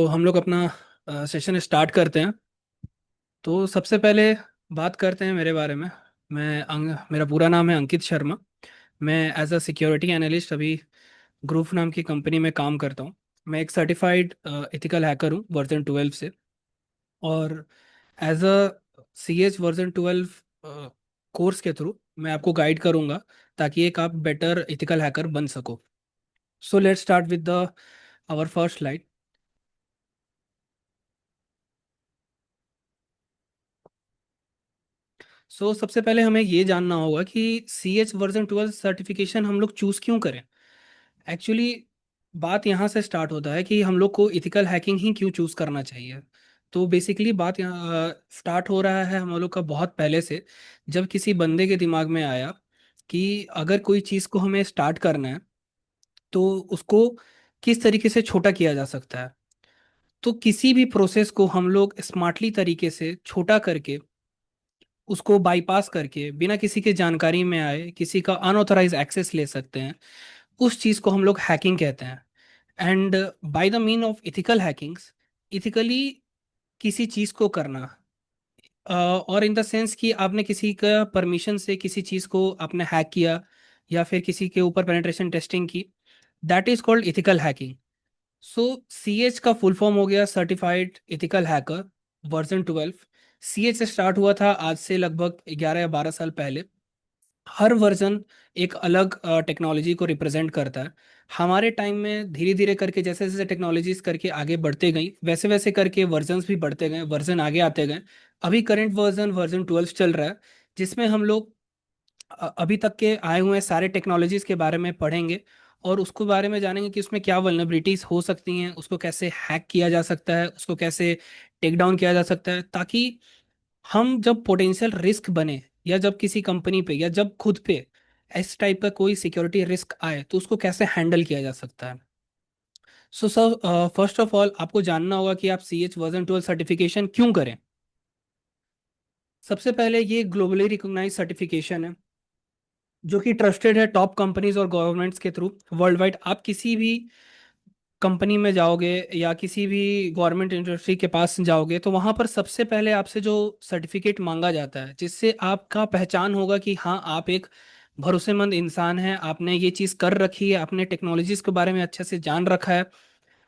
हम लोग अपना सेशन स्टार्ट करते हैं। तो सबसे पहले बात करते हैं मेरे बारे में। मेरा पूरा नाम है अंकित शर्मा। मैं as a security analyst Abhi group नाम की कंपनी में काम करता हूँ। मैं एक सर्टिफाइड एथिकल हैकर हूँ वर्जन 12 से। और as a C H version 12 course के थ्रू मैं आपको गाइड करूँगा ताकि एक आप बेटर एथिकल हैकर बन सको। So let's start with the our first slide. सबसे पहले हमें ये जानना होगा कि CH वर्जन 12 सर्टिफिकेशन हम लोग चूज़ क्यों करें। एक्चुअली बात यहाँ से स्टार्ट होता है कि हम लोग को इथिकल हैकिंग ही क्यों चूज़ करना चाहिए। तो बेसिकली बात यहाँ स्टार्ट हो रहा है हम लोग का बहुत पहले से। जब किसी बंदे के दिमाग में आया कि अगर कोई चीज़ को हमें स्टार्ट करना है तो उसको किस तरीके से छोटा किया जा सकता है। तो किसी भी प्रोसेस को हम लोग स्मार्टली तरीके से छोटा करके उसको बाईपास करके बिना किसी के जानकारी में आए किसी का अनऑथराइज एक्सेस ले सकते हैं। उस चीज को हम लोग हैकिंग कहते हैं। And by the mean of ethical hackings, ethically किसी चीज को करना, और इन द सेंस कि आपने किसी का परमिशन से किसी चीज को आपने हैक किया या फिर किसी के ऊपर पेनिट्रेशन टेस्टिंग की, that is called ethical hacking. So CH का फुल फॉर्म हो गया certified ethical hacker version 12। CH से स्टार्ट हुआ था आज से लगभग 11 या 12 साल पहले। हर वर्जन एक अलग टेक्नोलॉजी को रिप्रेजेंट करता है। हमारे टाइम में धीरे धीरे करके जैसे जैसे टेक्नोलॉजीज करके आगे बढ़ते गई वैसे वैसे करके वर्जन्स भी बढ़ते गए, वर्जन आगे आते गए। अभी करंट वर्जन वर्जन 12 चल रहा है, जिसमें हम लोग अभी तक के आए हुए सारे टेक्नोलॉजीज के बारे में पढ़ेंगे और उसको बारे में जानेंगे कि उसमें क्या वल्नरेबिलिटीज हो सकती हैं, उसको कैसे हैक किया जा सकता है, उसको कैसे टेक डाउन किया जा सकता है, ताकि हम जब पोटेंशियल रिस्क बने या जब किसी कंपनी पे या जब खुद पे इस टाइप का कोई सिक्योरिटी रिस्क आए तो उसको कैसे हैंडल किया जा सकता है। सर, फर्स्ट ऑफ ऑल आपको जानना होगा कि आप CH वर्जन 12 सर्टिफिकेशन क्यों करें। सबसे पहले ये ग्लोबली रिकॉग्नाइज सर्टिफिकेशन है जो कि ट्रस्टेड है टॉप कंपनीज और गवर्नमेंट्स के थ्रू वर्ल्ड वाइड। आप किसी भी कंपनी में जाओगे या किसी भी गवर्नमेंट इंडस्ट्री के पास जाओगे तो वहां पर सबसे पहले आपसे जो सर्टिफिकेट मांगा जाता है जिससे आपका पहचान होगा कि हाँ आप एक भरोसेमंद इंसान हैं, आपने ये चीज़ कर रखी है, आपने टेक्नोलॉजीज के बारे में अच्छे से जान रखा है,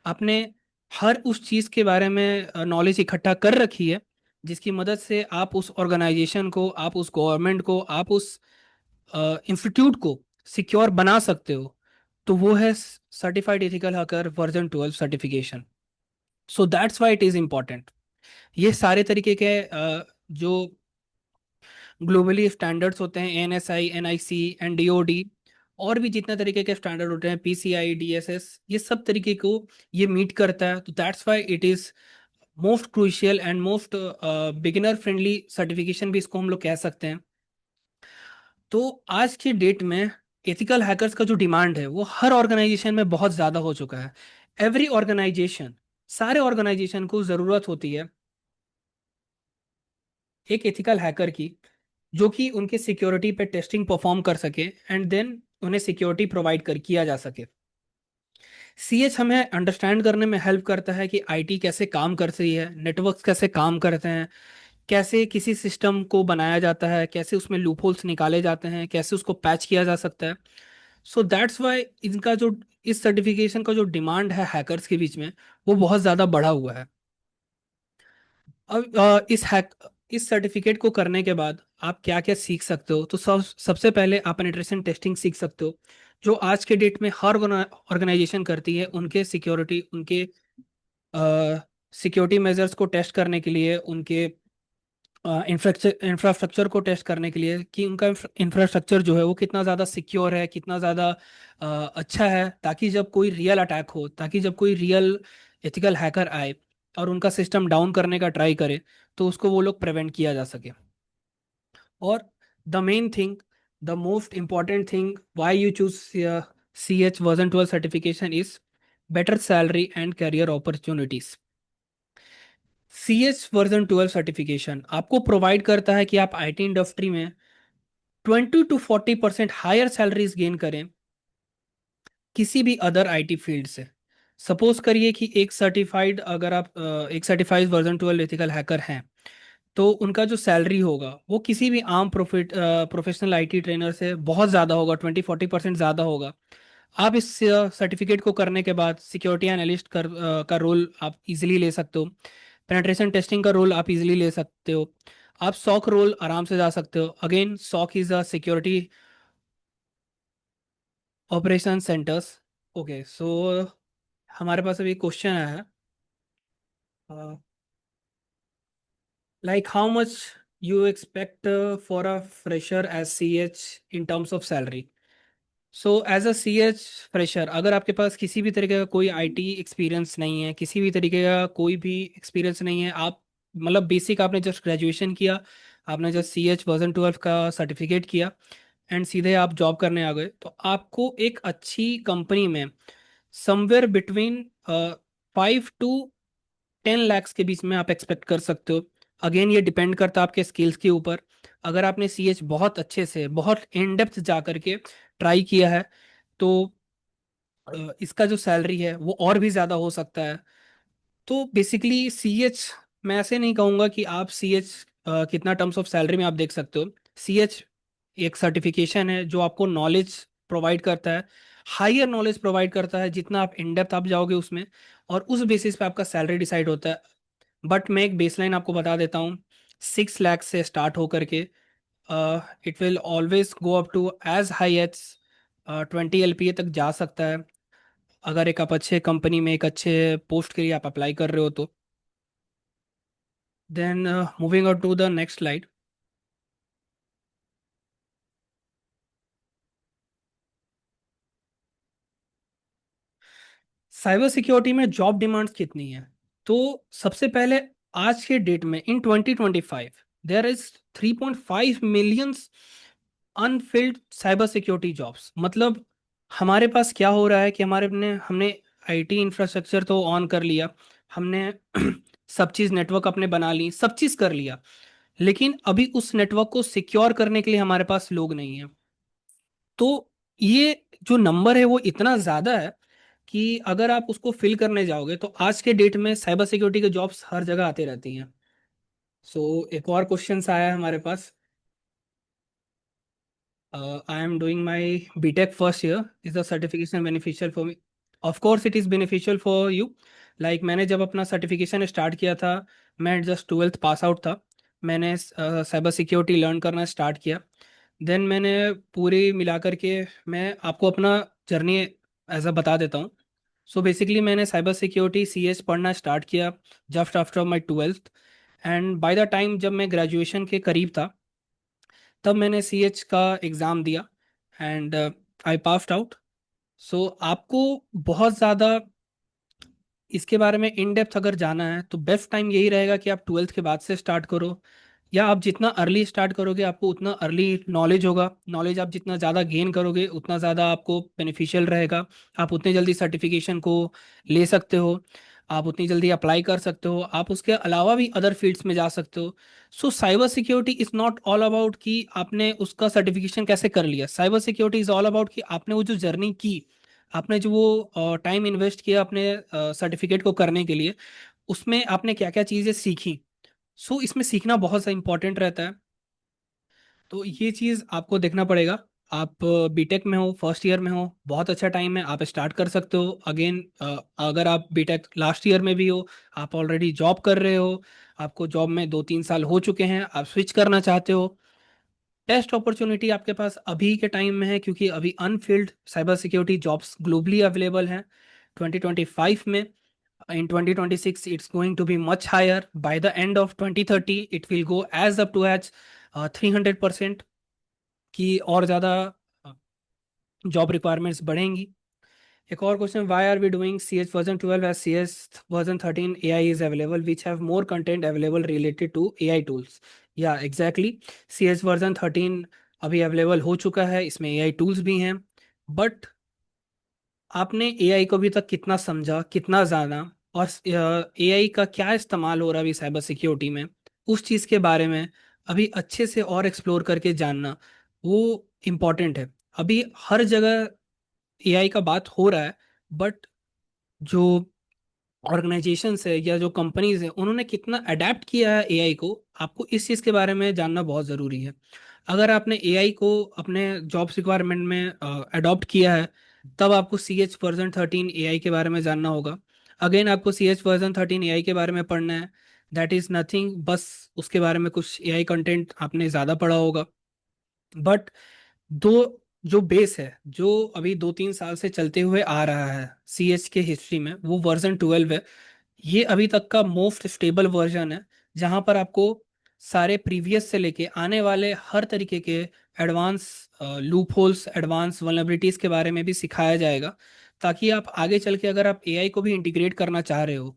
आपने हर उस चीज़ के बारे में नॉलेज इकट्ठा कर रखी है जिसकी मदद से आप उस ऑर्गेनाइजेशन को, आप उस गवर्नमेंट को, आप उस इंस्टीट्यूट को सिक्योर बना सकते हो। तो वो है certified ethical hacker version 12 certification. So that's why it is important. ये सारे तरीके के जो ग्लोबली स्टैंडर्ड्स होते हैं, ANSI, NIC, NDOD, और भी जितने तरीके के स्टैंडर्ड होते हैं, PCI DSS, ये सब तरीके को ये मीट करता है। तो that's why it is most crucial and most beginner friendly certification भी इसको हम लोग कह सकते हैं। तो आज के डेट में एथिकल हैकर्स का जो डिमांड है वो हर ऑर्गेनाइजेशन में बहुत ज़्यादा हो चुका है। एवरी ऑर्गेनाइजेशन, सारे ऑर्गेनाइजेशन को ज़रूरत होती है एक एथिकल हैकर की जो कि उनके सिक्योरिटी पे टेस्टिंग परफॉर्म कर सके एंड देन उन्हें सिक्योरिटी प्रोवाइड कर किया जा सके। CH हमें अंडरस्टैंड करने में हेल्प करता है कि IT कैसे काम करती है, नेटवर्क्स कैसे काम करते हैं, कैसे किसी सिस्टम को बनाया जाता है, कैसे उसमें लूपहोल्स निकाले जाते हैं, कैसे उसको पैच किया जा सकता है। सो दैट्स वाई इनका जो इस सर्टिफिकेशन का जो डिमांड है हैकर्स के बीच में वो बहुत ज़्यादा बढ़ा हुआ है। अब इस सर्टिफिकेट को करने के बाद आप क्या क्या सीख सकते हो। तो सबसे पहले आप पेनिट्रेशन टेस्टिंग सीख सकते हो जो आज के डेट में हर ऑर्गेनाइजेशन करती है, उनके सिक्योरिटी, उनके सिक्योरिटी मेजर्स को टेस्ट करने के लिए, उनके इंफ्रास्ट्रक्चर को टेस्ट करने के लिए कि उनका इंफ्रास्ट्रक्चर जो है वो कितना ज़्यादा सिक्योर है, कितना ज़्यादा अच्छा है, ताकि जब कोई रियल अटैक हो, ताकि जब कोई रियल एथिकल हैकर आए और उनका सिस्टम डाउन करने का ट्राई करे तो उसको वो लोग प्रिवेंट किया जा सके। और the main thing, the most important thing why you choose CH version 12 certification is better salary and career opportunities. CH version 12 certification आपको प्रोवाइड करता है कि आप IT इंडस्ट्री में 20 to 40% हायर सैलरीज गेन करें किसी भी अदर IT फील्ड से। सपोज करिए कि एक सर्टिफाइड, अगर आप एक सर्टिफाइड वर्जन 12 एथिकल हैकर हैं, तो उनका जो सैलरी होगा वो किसी भी आम प्रोफेशनल आईटी ट्रेनर से बहुत ज़्यादा होगा, 20-40% ज़्यादा होगा। आप इस सर्टिफिकेट को करने के बाद सिक्योरिटी एनालिस्ट का रोल आप इजीली ले सकते हो। पेनेट्रेशन टेस्टिंग का रोल आप इजीली ले सकते हो। आप सॉक रोल आराम से जा सकते हो। Again, SOC is a security operation centres. Okay, so हमारे पास अभी क्वेश्चन आया है, like how much you expect for a fresher as CH in terms of salary. So as a C H fresher, अगर आपके पास किसी भी तरीके का कोई आईटी एक्सपीरियंस नहीं है, किसी भी तरीके का कोई भी एक्सपीरियंस नहीं है, आप मतलब बेसिक आपने जस्ट ग्रेजुएशन किया, आपने जस्ट CH वर्जन 12 का सर्टिफिकेट किया एंड सीधे आप जॉब करने आ गए, तो आपको एक अच्छी कंपनी में समवेयर बिटवीन 5 to 10 lakhs के बीच में आप एक्सपेक्ट कर सकते हो। अगेन, ये डिपेंड करता है आपके स्किल्स के ऊपर। अगर आपने CH बहुत अच्छे से, बहुत इन डेप्थ जा करके ट्राई किया है, तो इसका जो सैलरी है वो और भी ज़्यादा हो सकता है। तो बेसिकली CH, मैं ऐसे नहीं कहूँगा कि आप CH कितना टर्म्स ऑफ सैलरी में आप देख सकते हो। CH एक सर्टिफिकेशन है जो आपको नॉलेज प्रोवाइड करता है, हायर नॉलेज प्रोवाइड करता है, जितना आप इन डेप्थ आप जाओगे उसमें, और उस बेसिस पे आपका सैलरी डिसाइड होता है। बट मैं एक बेसलाइन आपको बता देता हूँ, 6 लाख से स्टार्ट होकर के it will always go up to as high as 20 LPA तक जा सकता है, अगर एक आप अच्छे कंपनी में एक अच्छे पोस्ट के लिए आप अप्लाई कर रहे हो तो। Then moving on to the next slide. Cyber security में जॉब डिमांड्स कितनी है? तो सबसे पहले, आज के डेट में in 2025 there is 3.5 millions unfilled cyber security jobs. मतलब हमारे पास क्या हो रहा है कि हमारे अपने हमने आईटी इंफ्रास्ट्रक्चर तो ऑन कर लिया, हमने सब चीज़ नेटवर्क अपने बना ली, सब चीज़ कर लिया, लेकिन अभी उस नेटवर्क को सिक्योर करने के लिए हमारे पास लोग नहीं है। तो ये जो नंबर है वो इतना ज़्यादा है कि अगर आप उसको फिल करने जाओगे तो आज के डेट में साइबर सिक्योरिटी के जॉब्स हर जगह आती रहती हैं। सो एक और क्वेश्चन आया है हमारे पास। I am doing my BTech first year, is the certification beneficial for me? Of course it is beneficial for you. Like मैंने जब अपना सर्टिफिकेशन स्टार्ट किया था, मैं जस्ट 12th पास आउट था, मैंने साइबर सिक्योरिटी लर्न करना स्टार्ट किया। देन मैंने पूरी मिलाकर के, मैं आपको अपना जर्नी एज अ बता देता हूँ। सो बेसिकली मैंने साइबर सिक्योरिटी CS पढ़ना स्टार्ट किया just after my 12th, and by the time जब मैं ग्रेजुएशन के करीब था, तब मैंने CH का एग्ज़ाम दिया एंड आई पास्ड आउट। सो आपको बहुत ज़्यादा इसके बारे में इन डेप्थ अगर जाना है तो बेस्ट टाइम यही रहेगा कि आप 12th के बाद से स्टार्ट करो, या आप जितना अर्ली स्टार्ट करोगे आपको उतना अर्ली नॉलेज होगा। नॉलेज आप जितना ज़्यादा गेन करोगे उतना ज़्यादा आपको बेनिफिशियल रहेगा। आप उतनी जल्दी सर्टिफिकेशन को ले सकते हो, आप उतनी जल्दी अप्लाई कर सकते हो, आप उसके अलावा भी अदर फील्ड्स में जा सकते हो। सो cyber security is not all about कि आपने उसका सर्टिफिकेशन कैसे कर लिया। Cyber security is all about कि आपने वो जो जर्नी की, आपने जो वो टाइम इन्वेस्ट किया अपने सर्टिफिकेट को करने के लिए, उसमें आपने क्या क्या चीज़ें सीखी। सो इसमें सीखना बहुत सा इंपॉर्टेंट रहता है। तो ये चीज़ आपको देखना पड़ेगा। आप बीटेक में हो, फर्स्ट ईयर में हो, बहुत अच्छा टाइम है, आप स्टार्ट कर सकते हो। अगेन, अगर आप बीटेक लास्ट ईयर में भी हो, आप ऑलरेडी जॉब कर रहे हो, आपको जॉब में 2-3 साल हो चुके हैं, आप स्विच करना चाहते हो, बेस्ट अपॉर्चुनिटी आपके पास अभी के टाइम में है, क्योंकि अभी Anfield cyber security jobs globally available हैं 2025 में। In 2026 it's going to be much higher. By the end of 2030 it will go as up to as 300% की और ज़्यादा जॉब रिक्वायरमेंट्स बढ़ेंगी। एक और question, why are we doing CH version 12 as CS version 13 AI is available which have more content available related to AI tools? या exactly, CS version 13 अभी available हो चुका है, इसमें AI टूल्स भी हैं, बट आपने AI को अभी तक कितना समझा, कितना जाना, और AI का क्या इस्तेमाल हो रहा है अभी साइबर सिक्योरिटी में, उस चीज़ के बारे में अभी अच्छे से और एक्सप्लोर करके जानना, वो इम्पॉर्टेंट है। अभी हर जगह AI का बात हो रहा है, बट जो ऑर्गेनाइजेशंस है या जो कंपनीज है उन्होंने कितना अडेप्ट किया है एआई को, आपको इस चीज़ के बारे में जानना बहुत ज़रूरी है। अगर आपने एआई को अपने जॉब्स रिक्वायरमेंट में अडॉप्ट किया है, तब आपको CH वर्जन 13 एआई के बारे में जानना होगा। अगेन आपको CH वर्जन 13 एआई के बारे में पढ़ना है, दैट इज़ नथिंग, बस उसके बारे में कुछ एआई कंटेंट आपने ज़्यादा पढ़ा होगा। बट दो जो बेस है, जो अभी 2-3 साल से चलते हुए आ रहा है सीएच के हिस्ट्री में, वो वर्जन 12 है। ये अभी तक का मोस्ट स्टेबल वर्जन है, जहां पर आपको सारे प्रीवियस से लेके आने वाले हर तरीके के advance loop holes, advance vulnerabilities के बारे में भी सिखाया जाएगा, ताकि आप आगे चल के अगर आप एआई को भी इंटीग्रेट करना चाह रहे हो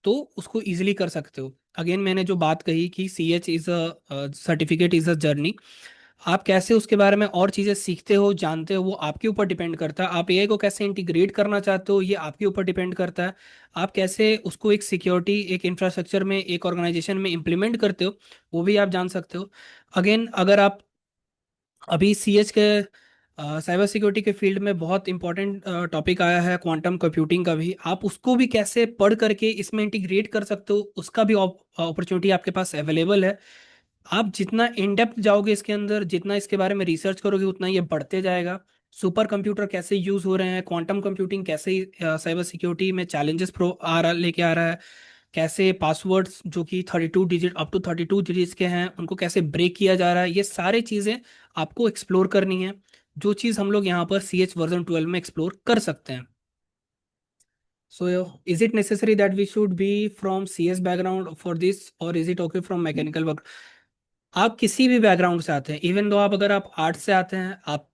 तो उसको इजीली कर सकते हो। अगेन मैंने जो बात कही कि CH is a certificate is a journey, आप कैसे उसके बारे में और चीज़ें सीखते हो, जानते हो, वो आपके ऊपर डिपेंड करता है। आप एआई को कैसे इंटीग्रेट करना चाहते हो, ये आपके ऊपर डिपेंड करता है। आप कैसे उसको एक सिक्योरिटी, एक इंफ्रास्ट्रक्चर में, एक ऑर्गेनाइजेशन में इम्प्लीमेंट करते हो, वो भी आप जान सकते हो। अगेन अगर आप अभी सीएच के साइबर सिक्योरिटी के फील्ड में बहुत इंपॉर्टेंट टॉपिक आया है क्वांटम कंप्यूटिंग का भी, आप उसको भी कैसे पढ़ करके इसमें इंटीग्रेट कर सकते हो, उसका भी अपॉर्चुनिटी आपके पास अवेलेबल है। आप जितना इन डेप्थ जाओगे इसके अंदर, जितना इसके बारे में रिसर्च करोगे, उतना ये बढ़ते जाएगा। सुपर कंप्यूटर कैसे यूज हो रहे हैं, क्वांटम कंप्यूटिंग कैसे साइबर सिक्योरिटी में चैलेंजेस प्रो आ रहा लेके आ रहा है, कैसे पासवर्ड्स जो कि 32 डिजिट, अप टू 32 डिजिट्स के हैं, उनको कैसे ब्रेक किया जा रहा है, ये सारी चीज़ें आपको एक्सप्लोर करनी है, जो चीज़ हम लोग यहाँ पर CH वर्जन 12 में एक्सप्लोर कर सकते हैं। So is it necessary that we should be from CS background for this, और is it okay from mechanical? आप किसी भी बैकग्राउंड से आते हैं, इवन दो आप, अगर आप आर्ट्स से आते हैं, आप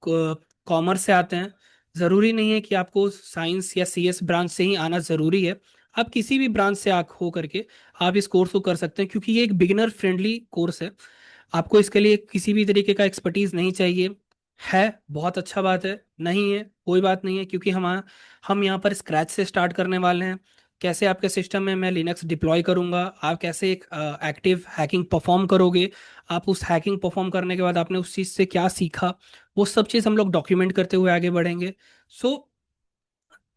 कॉमर्स से आते हैं, ज़रूरी नहीं है कि आपको साइंस या CS ब्रांच से ही आना ज़रूरी है। आप किसी भी ब्रांच से आ हो करके आप इस कोर्स को कर सकते हैं, क्योंकि ये एक बिगिनर फ्रेंडली कोर्स है। आपको इसके लिए किसी भी तरीके का एक्सपर्टीज नहीं चाहिए। है, बहुत अच्छा बात है, नहीं है कोई बात नहीं है, क्योंकि हम यहाँ पर स्क्रैच से स्टार्ट करने वाले हैं। कैसे आपके सिस्टम में मैं लिनक्स डिप्लॉय करूंगा, आप कैसे एक एक्टिव हैकिंग परफॉर्म करोगे, आप उस हैकिंग परफॉर्म करने के बाद आपने उस चीज़ से क्या सीखा, वो सब चीज़ हम लोग डॉक्यूमेंट करते हुए आगे बढ़ेंगे। सो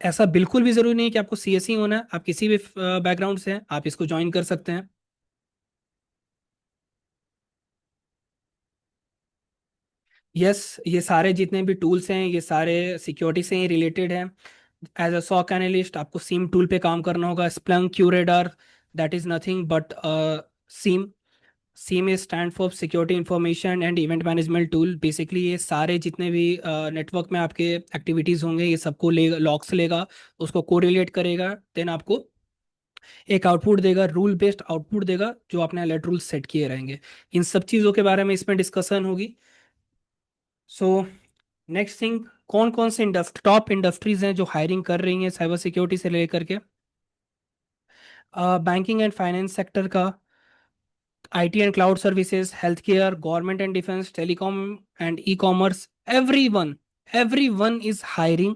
ऐसा बिल्कुल भी ज़रूरी नहीं है कि आपको CSE होना है, आप किसी भी बैकग्राउंड से हैं, आप इसको ज्वाइन कर सकते हैं। यस, ये सारे जितने भी टूल्स हैं, ये सारे सिक्योरिटी से ही रिलेटेड हैं। एज अ सॉक एनालिस्ट आपको सीम टूल पे काम करना होगा, Splunk, QRadar, that is nothing but SIEM. SIEM is stand for security information and event management tool. Basically ये सारे जितने भी नेटवर्क में आपके एक्टिविटीज़ होंगे, ये सबको ले लॉग्स लेगा, उसको कोरिलेट करेगा, देन आपको एक आउटपुट देगा, रूल बेस्ड आउटपुट देगा, जो आपने अलर्ट रूल सेट किए रहेंगे। इन सब चीज़ों के बारे में इसमें डिस्कशन होगी। सो नेक्स्ट थिंग, कौन कौन से टॉप इंडस्ट्रीज हैं जो हायरिंग कर रही हैं साइबर सिक्योरिटी से लेकर के? बैंकिंग एंड फाइनेंस सेक्टर का, IT and cloud services, health care, government and defence, telecom and e commerce, every one is hiring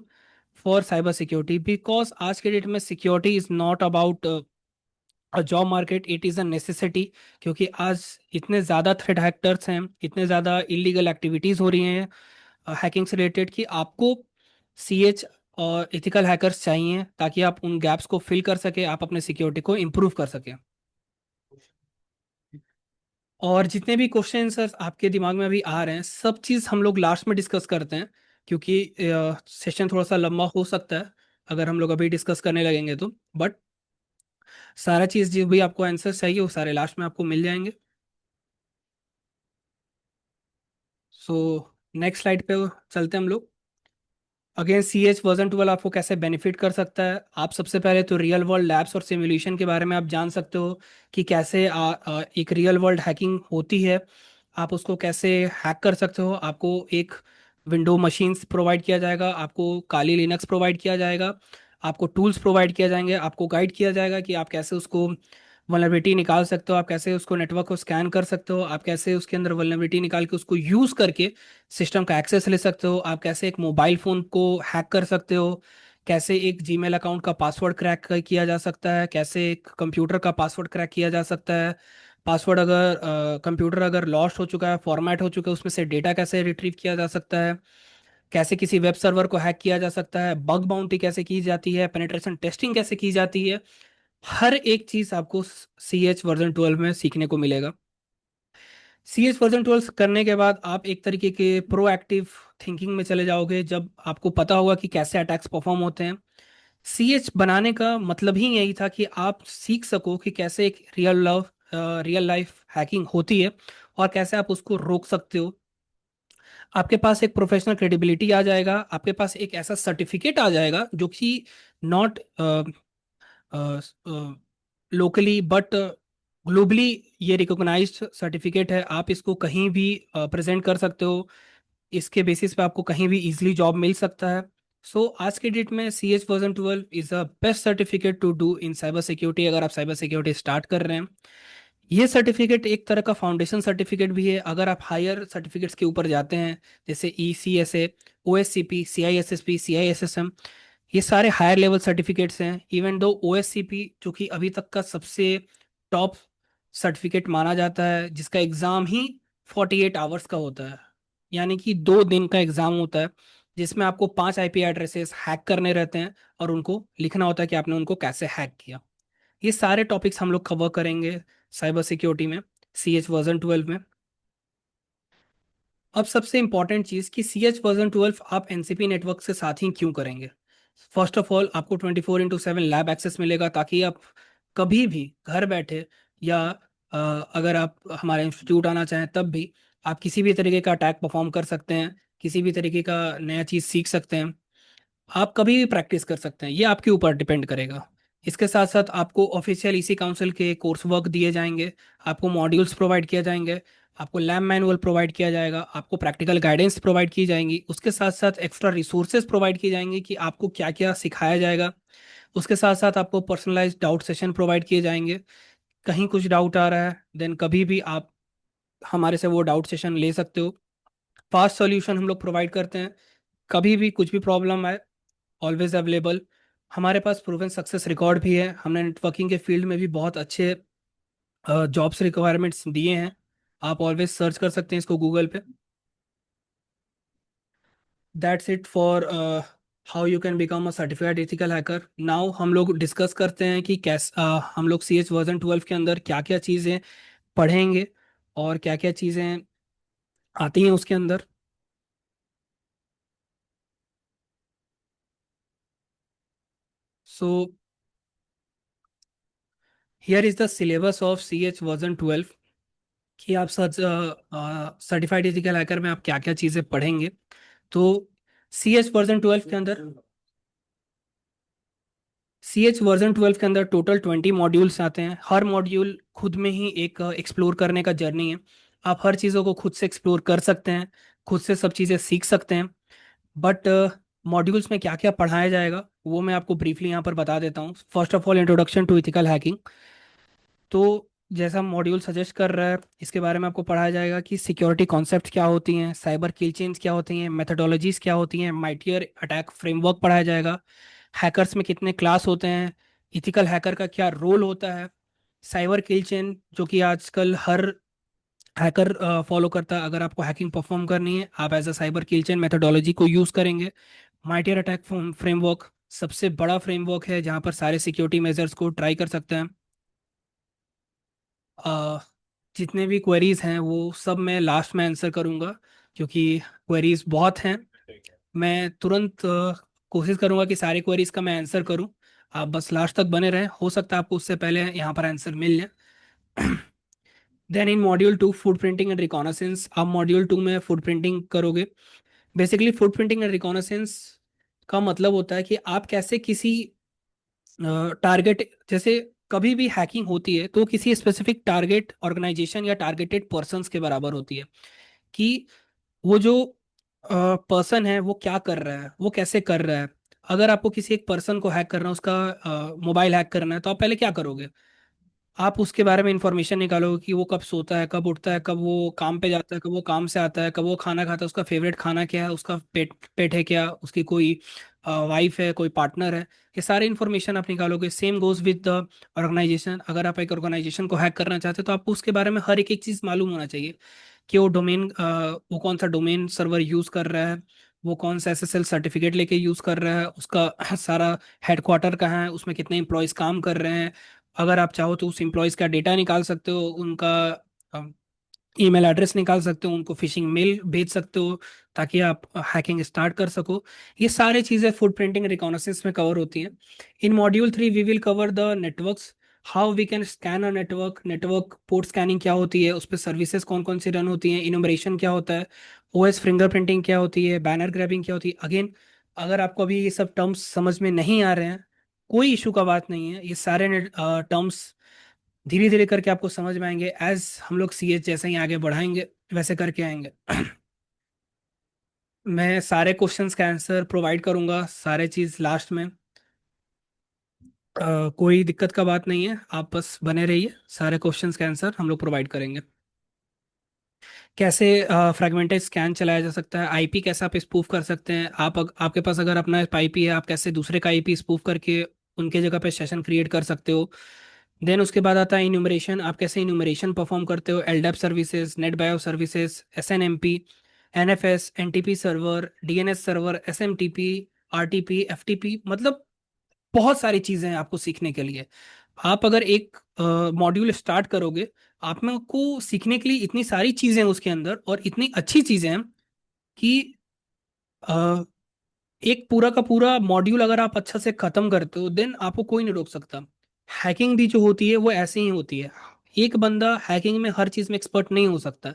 for cyber security, because आज के डेट में security is not about job market, it is a necessity. क्योंकि आज इतने ज़्यादा threat actors हैं, इतने ज़्यादा इलीगल एक्टिविटीज़ हो रही हैं हैकिंग से रिलेटेड, कि आपको CH और इथिकल हैकर्स चाहिए, ताकि आप उन गैप्स को फिल कर सके, आप अपने सिक्योरिटी को इम्प्रूव कर सकें। और जितने भी क्वेश्चन सर आपके दिमाग में अभी आ रहे हैं, सब चीज़ हम लोग लास्ट में डिस्कस करते हैं, क्योंकि सेशन थोड़ा सा लंबा हो सकता है अगर हम लोग अभी डिस्कस करने लगेंगे तो। बट सारा चीज़ जो भी आपको आंसर चाहिए, वो सारे लास्ट में आपको मिल जाएंगे। सो नेक्स्ट स्लाइड पे चलते हैं हम लोग। अगेन CH वर्जन 12 आपको कैसे बेनिफिट कर सकता है? आप सबसे पहले तो रियल वर्ल्ड लैब्स और सिमुलेशन के बारे में आप जान सकते हो, कि कैसे एक रियल वर्ल्ड हैकिंग होती है, आप उसको कैसे हैक कर सकते हो। आपको एक विंडो मशीन्स प्रोवाइड किया जाएगा, आपको काली लिनक्स प्रोवाइड किया जाएगा, आपको टूल्स प्रोवाइड किया जाएंगे, आपको गाइड किया जाएगा कि आप कैसे उसको वल्नरेबिलिटी निकाल सकते हो, आप कैसे उसको नेटवर्क को स्कैन कर सकते हो, आप कैसे उसके अंदर वल्नरेबिलिटी निकाल के उसको यूज़ करके सिस्टम का एक्सेस ले सकते हो, आप कैसे एक मोबाइल फ़ोन को हैक कर सकते हो, कैसे एक जीमेल अकाउंट का पासवर्ड क्रैक किया जा सकता है, कैसे एक कंप्यूटर का पासवर्ड क्रैक किया जा सकता है, पासवर्ड अगर कंप्यूटर अगर लॉस्ट हो चुका है, फॉर्मेट हो चुका है, उसमें से डेटा कैसे रिट्रीव किया जा सकता है, कैसे किसी वेब सर्वर को हैक किया जा सकता है, बग बाउंटी कैसे की जाती है, पेनिट्रेशन टेस्टिंग कैसे की जाती है, हर एक चीज आपको CH वर्जन 12 में सीखने को मिलेगा। CH वर्जन 12 करने के बाद आप एक तरीके के प्रोएक्टिव थिंकिंग में चले जाओगे, जब आपको पता होगा कि कैसे अटैक्स परफॉर्म होते हैं। बनाने का मतलब ही यही था कि आप सीख सको कि कैसे एक रियल लाइफ हैकिंग होती है और कैसे आप उसको रोक सकते हो। आपके पास एक प्रोफेशनल क्रेडिबिलिटी आ जाएगा, आपके पास एक ऐसा सर्टिफिकेट आ जाएगा जो कि नॉट लोकली बट ग्लोबली ये रिकॉग्नाइज्ड सर्टिफिकेट है। आप इसको कहीं भी प्रेजेंट कर सकते हो, इसके बेसिस पे आपको कहीं भी इजीली जॉब मिल सकता है। सो आज के डेट में CH version 12 is a best certificate to do in cyber security, अगर आप साइबर सिक्योरिटी स्टार्ट कर रहे हैं। ये सर्टिफिकेट एक तरह का फाउंडेशन सर्टिफिकेट भी है। अगर आप हायर सर्टिफिकेट्स के ऊपर जाते हैं, जैसे ECSA, OSCP, CISSP, CISSM, ये सारे हायर लेवल सर्टिफिकेट्स हैं। इवन दो OSCP जो कि अभी तक का सबसे टॉप सर्टिफिकेट माना जाता है, जिसका एग्ज़ाम ही 48 आवर्स का होता है, यानी कि 2 दिन का एग्ज़ाम होता है, जिसमें आपको 5 IP एड्रेसेस हैक करने रहते हैं और उनको लिखना होता है कि आपने उनको कैसे हैक किया। ये सारे टॉपिक्स हम लोग कवर करेंगे साइबर सिक्योरिटी में, CH वर्जन 12 में। अब सबसे इंपॉर्टेंट चीज़ कि CH वर्जन 12 आप एनसीपी नेटवर्क के साथ ही क्यों करेंगे। फर्स्ट ऑफ ऑल, आपको 24/7 लैब एक्सेस मिलेगा, ताकि आप कभी भी घर बैठे या अगर आप हमारे इंस्टीट्यूट आना चाहें तब भी आप किसी भी तरीके का अटैक परफॉर्म कर सकते हैं, किसी भी तरीके का नया चीज़ सीख सकते हैं। आप कभी भी प्रैक्टिस कर सकते हैं, ये आपके ऊपर डिपेंड करेगा। इसके साथ साथ आपको ऑफिशियल इसी काउंसिल के कोर्स वर्क दिए जाएंगे, आपको मॉड्यूल्स प्रोवाइड किया जाएंगे, आपको लैब मैनुअल प्रोवाइड किया जाएगा, आपको प्रैक्टिकल गाइडेंस प्रोवाइड की जाएंगी, उसके साथ साथ एक्स्ट्रा रिसोर्सेज प्रोवाइड किए जाएंगे कि आपको क्या क्या सिखाया जाएगा। उसके साथ साथ आपको पर्सनलाइज डाउट सेशन प्रोवाइड किए जाएंगे। कहीं कुछ डाउट आ रहा है, देन कभी भी आप हमारे से वो डाउट सेशन ले सकते हो। फास्ट सॉल्यूशन हम लोग प्रोवाइड करते हैं, कभी भी कुछ भी प्रॉब्लम आए, ऑलवेज अवेलेबल। हमारे पास प्रूवन सक्सेस रिकॉर्ड भी है, हमने नेटवर्किंग के फील्ड में भी बहुत अच्छे जॉब्स रिक्वायरमेंट्स दिए हैं। आप ऑलवेज सर्च कर सकते हैं इसको गूगल पे। That's it for how you can become a certified ethical hacker. Now हम लोग डिस्कस करते हैं कि हम लोग CH वर्जन 12 के अंदर क्या क्या चीज़ें पढ़ेंगे और क्या क्या चीज़ें आती हैं उसके अंदर। So here is the syllabus of CH version 12, कि आप सच सर्टिफाइड एथिकल हैकर में आप क्या क्या चीज़ें पढ़ेंगे। तो CH वर्जन 12 के अंदर टोटल 20 मॉड्यूल्स आते हैं। हर मॉड्यूल खुद में ही एक एक्सप्लोर करने का जर्नी है। आप हर चीज़ों को खुद से एक्सप्लोर कर सकते हैं, खुद से सब चीज़ें सीख सकते हैं। बट मॉड्यूल्स में क्या क्या पढ़ाया जाएगा वो मैं आपको ब्रीफली यहाँ पर बता देता हूँ। First of all, introduction to ethical hacking. तो जैसा मॉड्यूल सजेस्ट कर रहा है, इसके बारे में आपको पढ़ाया जाएगा कि सिक्योरिटी कॉन्सेप्ट क्या होती हैं, साइबर किल चेन्स क्या होती हैं, मेथडोलॉजीज क्या होती हैं, माइटियर अटैक फ्रेमवर्क पढ़ाया जाएगा, हैकर्स में कितने क्लास होते हैं, इथिकल हैकर का क्या रोल होता है, साइबर किल चेन जो कि आजकल हर हैकर फॉलो करता है। अगर आपको हैकिंग परफॉर्म करनी है, आप as a cyber kill chain methodology को यूज़ करेंगे। माइटियर अटैक फ्रेमवर्क सबसे बड़ा फ्रेमवर्क है जहाँ पर सारे सिक्योरिटी मेजर्स को ट्राई कर सकते हैं। अ, जितने भी क्वेरीज हैं वो सब मैं लास्ट में आंसर करूंगा, क्योंकि क्वेरीज बहुत हैं। मैं तुरंत कोशिश करूंगा कि सारी क्वेरीज का मैं आंसर करूं। आप बस लास्ट तक बने रहें, हो सकता है आपको उससे पहले यहाँ पर आंसर मिल जाए। Then in module 2, footprinting and reconnaissance, आप मॉड्यूल 2 में फूड प्रिंटिंग करोगे। Basically footprinting and reconnaissance का मतलब होता है कि आप कैसे किसी टारगेट, जैसे कभी भी हैकिंग होती है तो किसी स्पेसिफिक टारगेट ऑर्गेनाइजेशन या टारगेटेड पर्सन्स के बराबर होती है, कि वो जो पर्सन है वो क्या कर रहा है, वो कैसे कर रहा है। अगर आपको किसी एक पर्सन को हैक करना है, उसका मोबाइल हैक करना है, तो आप पहले क्या करोगे, आप उसके बारे में इंफॉर्मेशन निकालोगे कि वो कब सोता है, कब उठता है, कब वो काम पे जाता है, कब वो काम से आता है, कब वो खाना खाता है, उसका फेवरेट खाना क्या है, उसका पेट पेट है क्या, उसकी कोई वाइफ है, कोई पार्टनर है। ये सारे इन्फॉर्मेशन आप निकालोगे। Same goes with the organization. अगर आप एक ऑर्गेनाइजेशन को हैक करना चाहते हो तो आपको उसके बारे में हर एक एक चीज़ मालूम होना चाहिए, कि वो डोमेन वो कौन सा डोमेन सर्वर यूज़ कर रहा है, वो कौन सा एसएसएल सर्टिफिकेट लेके यूज़ कर रहा है, उसका सारा हेडक्वार्टर कहाँ है, उसमें कितने एम्प्लॉयज़ काम कर रहे हैं। अगर आप चाहो तो उस एम्प्लॉयज़ का डेटा निकाल सकते हो, उनका ईमेल एड्रेस निकाल सकते हो, उनको फिशिंग मेल भेज सकते हो ताकि आप हैकिंग स्टार्ट कर सको। ये सारी चीज़ें फुट प्रिंटिंग रिकॉग्निशंस में कवर होती हैं। In module 3 we will cover the networks, how we can scan a network, network port scanning क्या होती है, उस पर सर्विसेज कौन कौन सी रन होती हैं, इनोमरेशन क्या होता है, ओएस फिंगरप्रिंटिंग क्या होती है, बैनर ग्रैबिंग क्या होती है। अगेन, अगर आपको अभी ये सब टर्म्स समझ में नहीं आ रहे हैं, कोई इशू का बात नहीं है। ये सारे टर्म्स धीरे धीरे करके आपको समझ में आएंगे। एज हम लोग सीएच जैसे ही आगे बढ़ाएंगे वैसे करके आएंगे। मैं सारे क्वेश्चंस का आंसर प्रोवाइड करूंगा, सारे चीज़ लास्ट में। कोई दिक्कत का बात नहीं है, आप बस बने रहिए, सारे क्वेश्चंस का आंसर हम लोग प्रोवाइड करेंगे। कैसे फ्रेगमेंटेड स्कैन चलाया जा सकता है, आईपी कैसे आप स्पूफ कर सकते हैं, आपके पास अगर अपना आईपी है, आप कैसे दूसरे का आईपी स्पूफ करके उनके जगह पे सेशन क्रिएट कर सकते हो। देन उसके बाद आता है इन्यूमरेशन, आप कैसे इन्यूमरेशन परफॉर्म करते हो, LDAP services, net bio services, SNMP, NFS, NTP server, DNS server, SMTP, RTP, FTP, मतलब बहुत सारी चीजें हैं आपको सीखने के लिए। आप अगर एक मॉड्यूल स्टार्ट करोगे, आप में को सीखने के लिए इतनी सारी चीजें हैं उसके अंदर, और इतनी अच्छी चीजें हैं कि अ, एक पूरा का पूरा मॉड्यूल अगर आप अच्छा से खत्म करते हो, देन आपको कोई नहीं रोक सकता। हैकिंग भी जो होती है वो ऐसे ही होती है। एक बंदा हैकिंग में हर चीज में एक्सपर्ट नहीं हो सकता।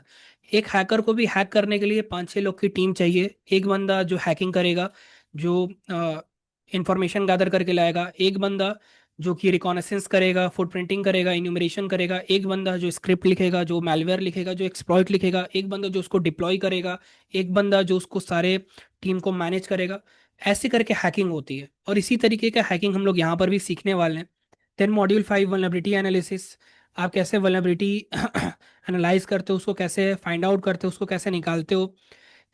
एक हैकर को भी हैक करने के लिए 5-6 लोग की टीम चाहिए। एक बंदा जो हैकिंग करेगा, जो इंफॉर्मेशन गैदर करके लाएगा, एक बंदा जो कि रिकॉनेसेंस करेगा, फुटप्रिंटिंग करेगा, इन्यूमरेशन करेगा, एक बंदा जो स्क्रिप्ट लिखेगा, जो मैलवेयर लिखेगा, जो एक्सप्लॉइट लिखेगा, एक बंदा जो उसको डिप्लॉय करेगा, एक बंदा जो उसको सारे टीम को मैनेज करेगा। ऐसे करके हैकिंग होती है, और इसी तरीके का हैकिंग हम लोग यहाँ पर भी सीखने वाले हैं। देन मॉड्यूल 5 वल्नरेबिलिटी एनालिसिस, आप कैसे वल्नरेबिलिटी एनालाइज करते हो, उसको कैसे फाइंड आउट करते हो, उसको कैसे निकालते हो।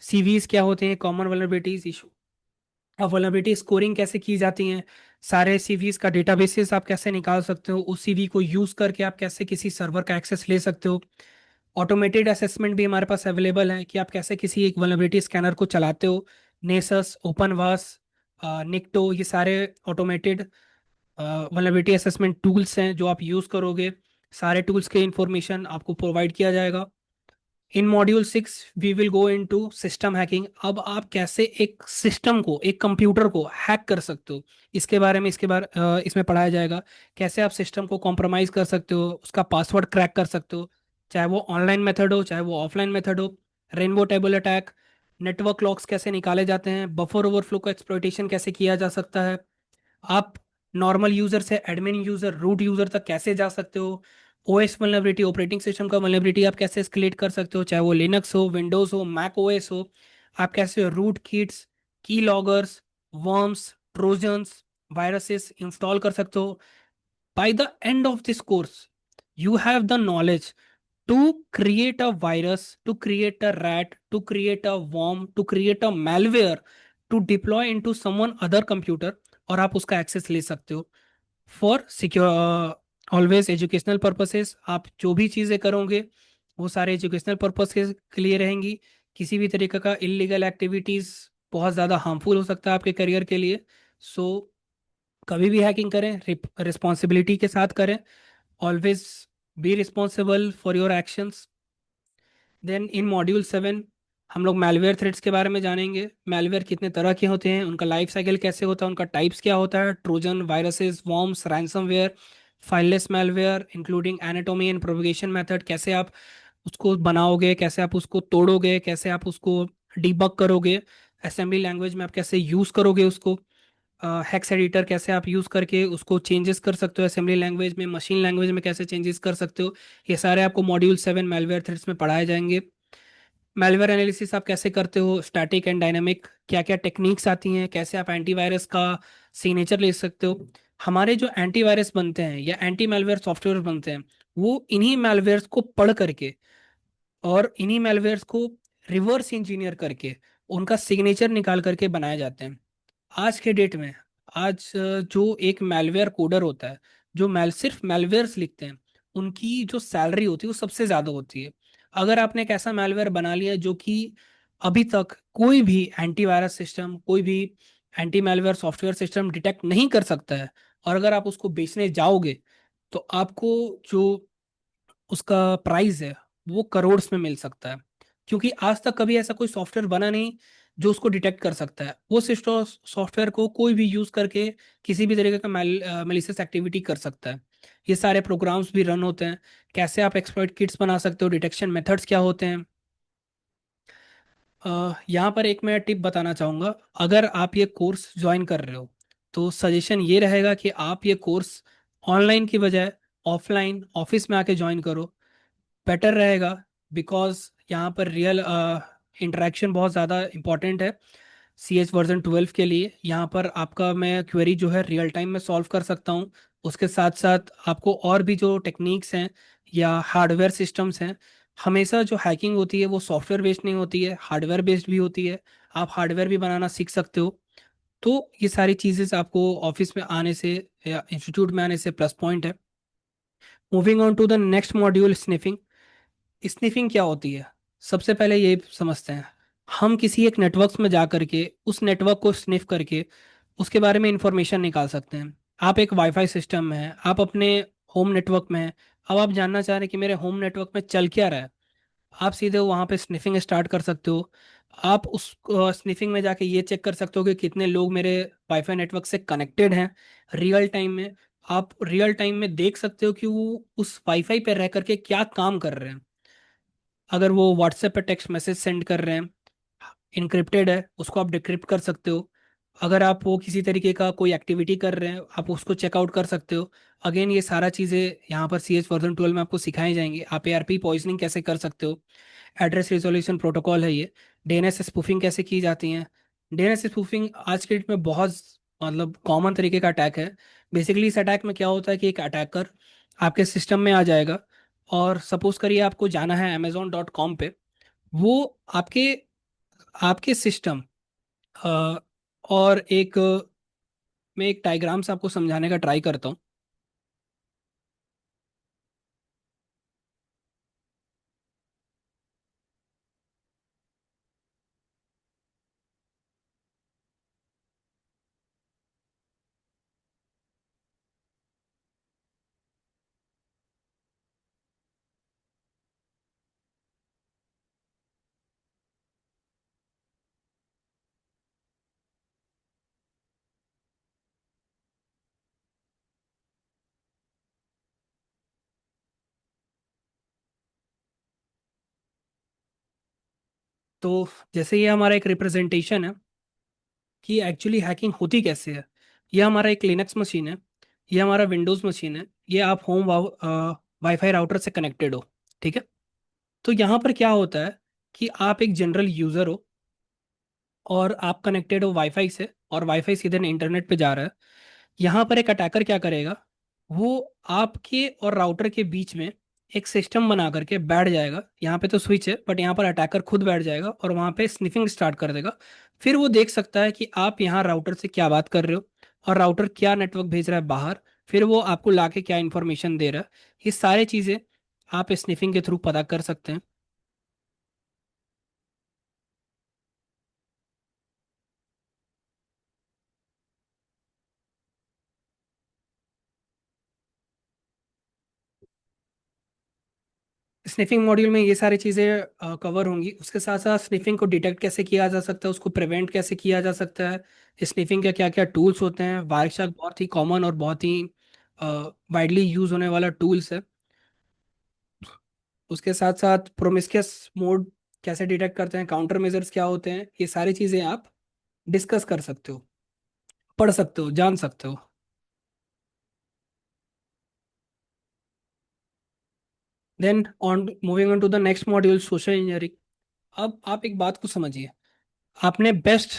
सीवीज क्या होते हैं, कॉमन वल्नरेबिलिटीज इशू, अब वल्नरेबिलिटी स्कोरिंग कैसे की जाती हैं, सारे सीवीज का डेटाबेसेस आप कैसे निकाल सकते हो, उस सीवी को यूज करके आप कैसे किसी सर्वर का एक्सेस ले सकते हो। ऑटोमेटेड असेसमेंट भी हमारे पास अवेलेबल है कि आप कैसे किसी एक वल्नरेबिलिटी स्कैनर को चलाते हो। नेसस, ओपनवास, निक्टो, ये सारे ऑटोमेटेड वल्नरेबिलिटी असेसमेंट टूल्स हैं जो आप यूज़ करोगे। सारे टूल्स के इंफॉर्मेशन आपको प्रोवाइड किया जाएगा। In module 6 we will go into system hacking, अब आप कैसे एक सिस्टम को, एक कंप्यूटर को हैक कर सकते हो, इसके बारे में इसमें पढ़ाया जाएगा। कैसे आप सिस्टम को कॉम्प्रोमाइज कर सकते हो, उसका पासवर्ड क्रैक कर सकते हो, चाहे वो ऑनलाइन मेथड हो चाहे वो ऑफलाइन मेथड हो। Rainbow table attack, network locks कैसे निकाले जाते हैं, बफर ओवरफ्लो का एक्सप्लॉइटेशन कैसे किया जा सकता है, आप नॉर्मल यूजर से एडमिन यूजर, रूट यूजर तक कैसे जा सकते हो। ओएस वल्नरेबिलिटी, ऑपरेटिंग सिस्टम का वल्नरेबिलिटी आप कैसे एस्केलेट कर सकते हो, चाहे वो लिनक्स हो, विंडोज हो, मैक ओएस हो। आप कैसे रूट किट्स, की loggers, worms, trojans, viruses install कर सकते हो। By the end of this course you have the knowledge to create a virus, to create a rat, to create a worm, to create a malware, to deploy into someone other computer, और आप उसका access ले सकते हो। For secure, always educational purposes, आप जो भी चीज़ें करोगे वो सारे एजुकेशनल पर्पस के लिए रहेंगी। किसी भी तरीके का इलीगल एक्टिविटीज़ बहुत ज़्यादा हार्मफुल हो सकता है आपके करियर के लिए। सो कभी भी हैकिंग करें रिस्पॉन्सिबिलिटी के साथ करें। Always be responsible for your actions. Then in module 7 हम लोग मैलवेयर थ्रेड्स के बारे में जानेंगे। मैलवेयर कितने तरह के होते हैं, उनका लाइफ साइकिल कैसे होता है, उनका टाइप्स क्या होता है, Trojan, viruses, worms, ransomware, fileless malware, including anatomy and propagation method, कैसे आप उसको बनाओगे, कैसे आप उसको तोड़ोगे, कैसे आप उसको डिबग करोगे, असेंबली लैंग्वेज में आप कैसे यूज़ करोगे उसको, हेक्स एडिटर कैसे आप यूज़ करके उसको चेंजेस कर सकते हो असेंबली लैंग्वेज में, मशीन लैंग्वेज में कैसे चेंजेस कर सकते हो। ये सारे आपको मॉड्यूल 7 मैलवेयर थ्रेड्स में पढ़ाए जाएंगे। मैलवेयर एनालिसिस आप कैसे करते हो, स्टैटिक एंड डायनामिक, क्या क्या टेक्निक्स आती हैं, कैसे आप एंटीवायरस का सिग्नेचर ले सकते हो। हमारे जो एंटीवायरस बनते हैं या एंटी मैलवेयर सॉफ्टवेयर बनते हैं, वो इन्हीं मैलवेयर्स को पढ़ करके और इन्हीं मैलवेयर्स को रिवर्स इंजीनियर करके उनका सिग्नेचर निकाल करके बनाए जाते हैं। आज के डेट में, आज जो एक मैलवेयर कोडर होता है, जो सिर्फ मैलवेयर्स लिखते हैं, उनकी जो सैलरी होती है वो सबसे ज़्यादा होती है। अगर आपने एक ऐसा मैलवेयर बना लिया जो कि अभी तक कोई भी एंटीवायरस सिस्टम, कोई भी anti malware software system detect नहीं कर सकता है। और अगर आप उसको बेचने जाओगे तो आपको जो उसका प्राइस है वो करोड़ में मिल सकता है, क्योंकि आज तक कभी ऐसा कोई सॉफ्टवेयर बना नहीं जो उसको डिटेक्ट कर सकता है। वो सिस्टम सॉफ्टवेयर को कोई भी यूज करके किसी भी तरीके का मैलिशियस एक्टिविटी कर सकता है। ये सारे प्रोग्राम्स भी रन होते हैं। कैसे आप एक्सप्लॉइट किट्स बना सकते हो, डिटेक्शन मेथड्स क्या होते हैं। यहाँ पर एक मैं टिप बताना चाहूँगा। अगर आप ये कोर्स ज्वाइन कर रहे हो तो सजेशन ये रहेगा कि आप ये कोर्स ऑनलाइन की बजाय ऑफलाइन ऑफिस में आके ज्वाइन करो, बेटर रहेगा। बिकॉज यहाँ पर रियल इंटरेक्शन बहुत ज़्यादा इंपॉर्टेंट है। CH वर्जन 12 के लिए यहाँ पर आपका मैं क्वेरी जो है रियल टाइम में सॉल्व कर सकता हूँ। उसके साथ साथ आपको और भी जो टेक्निक्स हैं या हार्डवेयर सिस्टम्स हैं, हमेशा जो हैकिंग होती है वो सॉफ्टवेयर बेस्ड नहीं होती है, हार्डवेयर बेस्ड भी होती है। आप हार्डवेयर भी बनाना सीख सकते हो। तो ये सारी चीज़ें आपको ऑफिस में आने से या इंस्टीट्यूट में आने से प्लस पॉइंट है। Moving on to the next module, sniffing. Sniffing क्या होती है, सबसे पहले ये समझते हैं। हम किसी एक नेटवर्क में जा करके उस नेटवर्क को स्निफ करके उसके बारे में इंफॉर्मेशन निकाल सकते हैं। आप एक वाईफाई सिस्टम में हैं, आप अपने होम नेटवर्क में हैं। अब आप जानना चाह रहे हैं कि मेरे होम नेटवर्क में चल क्या रहा है, आप सीधे वहाँ पे स्निफिंग स्टार्ट कर सकते हो। आप उस स्निफिंग में जाके ये चेक कर सकते हो कि कितने लोग मेरे वाईफाई नेटवर्क से कनेक्टेड हैं रियल टाइम में। आप रियल टाइम में देख सकते हो कि वो उस वाईफाई पे रह करके क्या काम कर रहे हैं। अगर वो व्हाट्सएप पे टेक्स्ट मैसेज सेंड कर रहे हैं, इनक्रिप्टेड है, उसको आप डिक्रिप्ट कर सकते हो। अगर आप वो किसी तरीके का कोई एक्टिविटी कर रहे हैं आप उसको चेकआउट कर सकते हो। अगेन ये सारा चीज़ें यहाँ पर CH वर्जन 12 में आपको सिखाई जाएंगी। आप ARP पॉइजनिंग कैसे कर सकते हो, एड्रेस रिजोल्यूशन प्रोटोकॉल है ये। DNS स्पूफिंग कैसे की जाती है। DNS स्पूफिंग आज के डेट में बहुत मतलब कॉमन तरीके का अटैक है। बेसिकली इस अटैक में क्या होता है कि एक अटैकर आपके सिस्टम में आ जाएगा, और सपोज करिए आपको जाना है Amazon.com पे। वो आपके आपके सिस्टम और एक मैं एक डायग्राम से आपको समझाने का ट्राई करता हूँ। तो जैसे ये हमारा एक रिप्रेजेंटेशन है कि एक्चुअली हैकिंग होती कैसे है। ये हमारा एक लिनक्स मशीन है, ये हमारा विंडोज़ मशीन है, ये आप होम वाईफाई राउटर से कनेक्टेड हो। ठीक है। तो यहाँ पर क्या होता है कि आप एक जनरल यूज़र हो और आप कनेक्टेड हो वाईफाई से, और वाईफाई सीधे इंटरनेट पे जा रहा है। यहाँ पर एक अटैकर क्या करेगा, वो आपके और राउटर के बीच में एक सिस्टम बना करके बैठ जाएगा। यहाँ पे तो स्विच है बट यहाँ पर अटैकर खुद बैठ जाएगा और वहाँ पे स्निफिंग स्टार्ट कर देगा। फिर वो देख सकता है कि आप यहाँ राउटर से क्या बात कर रहे हो और राउटर क्या नेटवर्क भेज रहा है बाहर। फिर वो आपको लाके क्या इन्फॉर्मेशन दे रहा है, ये सारी चीज़ें आप स्निफिंग के थ्रू पता कर सकते हैं। स्निफिंग मॉड्यूल में ये सारी चीज़ें कवर होंगी। उसके साथ साथ स्निफिंग को डिटेक्ट कैसे किया जा सकता है, उसको प्रिवेंट कैसे किया जा सकता है, स्निफिंग के क्या क्या टूल्स होते हैं। वायरशॉक बहुत ही कॉमन और बहुत ही वाइडली यूज होने वाला टूल्स है। उसके साथ साथ प्रोमिस्कियस मोड कैसे डिटेक्ट करते हैं, काउंटर मेजर्स क्या होते हैं, ये सारी चीज़ें आप डिस्कस कर सकते हो, पढ़ सकते हो, जान सकते हो। Then on moving on to the next module, social engineering. अब आप एक बात को समझिए। आपने बेस्ट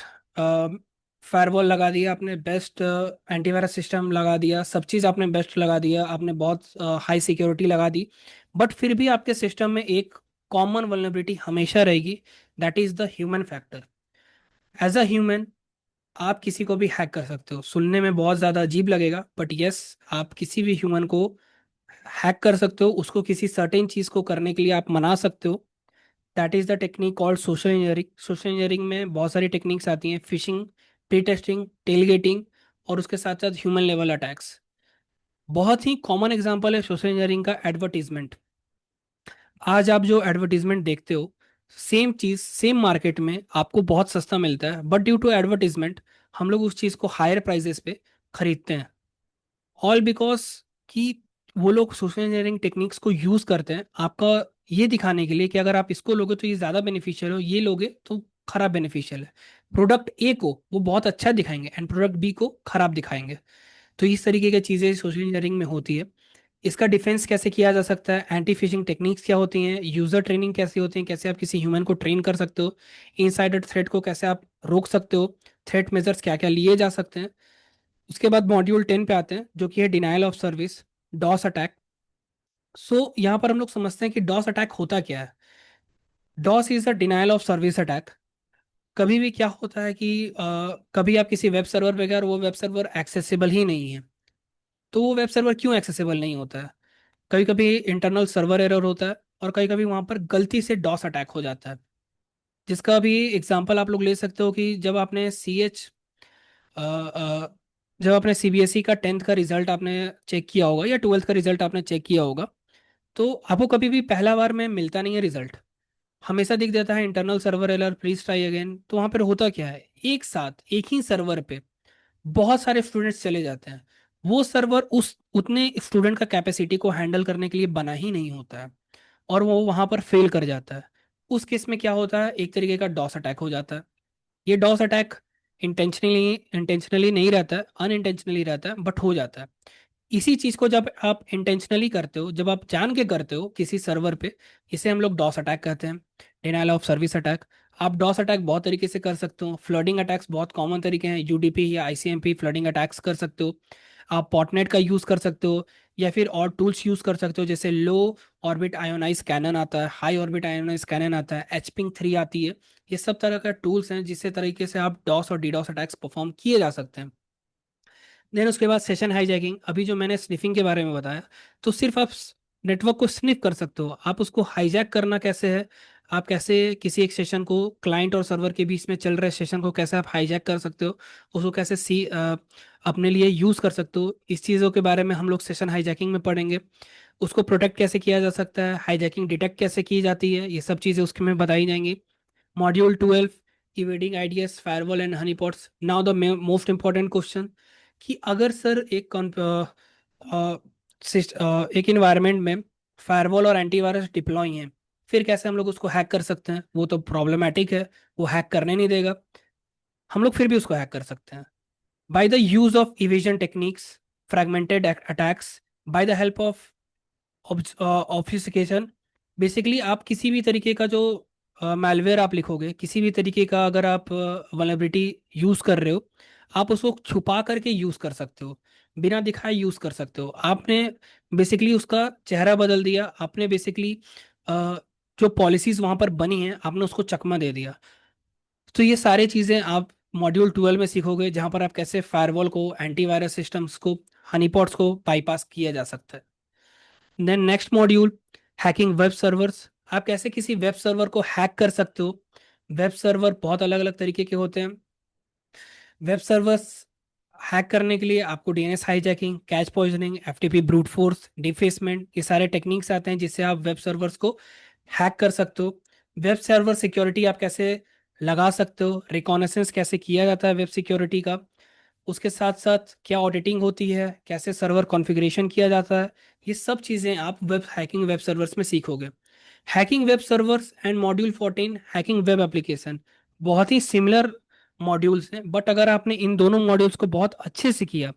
फायरवॉल लगा दिया, आपने बेस्ट एंटीवायरस सिस्टम लगा दिया, सब चीज़ आपने बेस्ट लगा दिया, आपने बहुत हाई सिक्योरिटी लगा दी। बट फिर भी आपके सिस्टम में एक कॉमन वल्नरेबिलिटी हमेशा रहेगी, that is the human factor. As a human आप किसी को भी हैक कर सकते हो। सुनने में बहुत ज़्यादा अजीब लगेगा बट यस, आप किसी भी ह्यूमन को हैक कर सकते हो, उसको किसी सर्टेन चीज़ को करने के लिए आप मना सकते हो। That is the technique called social engineering. Social engineering में बहुत सारी टेक्निक्स आती हैं, फिशिंग, प्री टेस्टिंग, टेलगेटिंग, और उसके साथ साथ ह्यूमन लेवल अटैक्स। बहुत ही कॉमन एग्जांपल है सोशल इंजीनियरिंग का एडवर्टीजमेंट। आज आप जो एडवर्टीजमेंट देखते हो, सेम चीज़ सेम मार्केट में आपको बहुत सस्ता मिलता है, बट ड्यू टू एडवर्टीजमेंट हम लोग उस चीज़ को हायर प्राइजेस पे खरीदते हैं। ऑल बिकॉज कि वो लोग सोशल इंजीनियरिंग टेक्निक्स को यूज़ करते हैं आपका ये दिखाने के लिए कि अगर आप इसको लोगे तो ये ज़्यादा बेनिफिशियल हो, ये लोगे तो खराब बेनिफिशियल है। प्रोडक्ट ए को वो बहुत अच्छा दिखाएंगे एंड प्रोडक्ट बी को खराब दिखाएंगे। तो इस तरीके की चीज़ें सोशल इंजीनियरिंग में होती है। इसका डिफेंस कैसे किया जा सकता है, एंटी फिशिंग टेक्निक्स क्या होती हैं, यूज़र ट्रेनिंग कैसी होती है, कैसे आप किसी ह्यूमन को ट्रेन कर सकते हो, इनसाइडर थ्रेट को कैसे आप रोक सकते हो, थ्रेट मेजर्स क्या क्या लिए जा सकते हैं। उसके बाद मॉड्यूल 10 पे आते हैं जो कि है denial of service, DoS attack. So यहाँ पर हम लोग समझते हैं कि डॉस अटैक होता क्या है। DoS is a denial of service attack. कभी भी क्या होता है कि कभी आप किसी वेब सर्वर पे गए और वो वेब सर्वर एक्सेसिबल ही नहीं है। तो वो वेब सर्वर क्यों एक्सेसिबल नहीं होता है? कभी कभी इंटरनल सर्वर एरर होता है, और कभी कभी वहाँ पर गलती से डॉस अटैक हो जाता है। जिसका भी एग्जांपल आप लोग ले सकते हो कि जब आपने सीबीएसई का 10th का रिजल्ट आपने चेक किया होगा या 12th का रिजल्ट आपने चेक किया होगा, तो आपको कभी भी पहला बार में मिलता नहीं है रिजल्ट। हमेशा दिख जाता है internal server error, please try again. तो वहाँ पर होता क्या है, एक साथ एक ही सर्वर पे बहुत सारे स्टूडेंट्स चले जाते हैं। वो सर्वर उस उतने स्टूडेंट का कैपेसिटी को हैंडल करने के लिए बना ही नहीं होता है, और वो वहां पर फेल कर जाता है। उस केस में क्या होता है, एक तरीके का डॉस अटैक हो जाता है। ये डॉस अटैक इंटेंशनली इंटेंशनली नहीं रहता है, अनइंटेंशनली रहता है, बट हो जाता है। इसी चीज को जब आप इंटेंशनली करते हो, जब आप जान के करते हो किसी सर्वर पे, इसे हम लोग डॉस अटैक कहते हैं, डिनायल ऑफ सर्विस अटैक। आप डॉस अटैक बहुत तरीके से कर सकते हो। फ्लडिंग अटैक्स बहुत कॉमन तरीके हैं, यूडीपी या आईसीएमपी फ्लडिंग अटैक्स कर सकते हो। आप पॉटनेट का यूज़ कर सकते हो, या फिर और टूल्स यूज़ कर सकते हो, जैसे लो ऑर्बिट आयोनाइज कैनन आता है, हाई ऑर्बिट आयोनाइज कैनन आता है, एचपिंग 3 आती है। ये सब तरह का टूल्स हैं जिससे तरीके से आप डॉस और डीडॉस अटैक्स परफॉर्म किए जा सकते हैं। देन उसके बाद सेशन हाईजैकिंग। अभी जो मैंने स्निफिंग के बारे में बताया, तो सिर्फ आप नेटवर्क को स्निफ कर सकते हो, आप उसको हाईजैक करना कैसे है, आप कैसे किसी एक सेशन को, क्लाइंट और सर्वर के बीच में चल रहे सेशन को कैसे आप हाईजैक कर सकते हो, उसको कैसे अपने लिए यूज़ कर सकते हो, इस चीज़ों के बारे में हम लोग सेशन हाईजैकिंग में पढ़ेंगे। उसको प्रोटेक्ट कैसे किया जा सकता है, हाईजैकिंग डिटेक्ट कैसे की जाती है, ये सब चीज़ें उसके में बताई जाएंगी। Module 12, evading ideas, firewall and honey pots. Now the most important question, कि अगर सर एक इन्वायरमेंट में फायरवॉल और एंटीवायरस डिप्लॉय हैं, फिर कैसे हम लोग उसको हैक कर सकते हैं? वो तो प्रॉब्लमेटिक है, वो हैक करने नहीं देगा। हम लोग फिर भी उसको हैक कर सकते हैं by the use of evasion techniques, fragmented attacks, by the help of obfuscation. Basically आप किसी भी तरीके का जो मैलवेयर आप लिखोगे, किसी भी तरीके का अगर आप वल्नरेबिलिटी यूज़ कर रहे हो, आप उसको छुपा करके यूज़ कर सकते हो, बिना दिखाए यूज़ कर सकते हो। आपने बेसिकली उसका चेहरा बदल दिया, आपने बेसिकली जो पॉलिसीज़ वहाँ पर बनी हैं आपने उसको चकमा दे दिया। तो ये सारी चीज़ें आप मॉड्यूल 12 में सीखोगे, जहाँ पर आप कैसे फायरवॉल को, एंटीवायरस सिस्टम्स को, हनीपॉट्स को बाईपास किया जा सकता है। Then next module, hacking web servers. आप कैसे किसी वेब सर्वर को हैक कर सकते हो। वेब सर्वर बहुत अलग अलग तरीके के होते हैं। वेब सर्वर्स हैक करने के लिए आपको DNS hijacking, catch poisoning, FTP brute force, defacement, ये सारे टेक्निक्स आते हैं जिससे आप वेब सर्वर्स को हैक कर सकते हो। वेब सर्वर सिक्योरिटी आप कैसे लगा सकते हो, रिकॉनेसेंस कैसे किया जाता है वेब सिक्योरिटी का, उसके साथ साथ क्या ऑडिटिंग होती है, कैसे सर्वर कॉन्फ़िगरेशन किया जाता है, ये सब चीज़ें आप वेब हैकिंग वेब सर्वर्स में सीखोगे। Hacking web servers and module 14, hacking web application. बहुत ही सिमिलर मॉड्यूल्स हैं, बट अगर आपने इन दोनों मॉड्यूल्स को बहुत अच्छे से किया,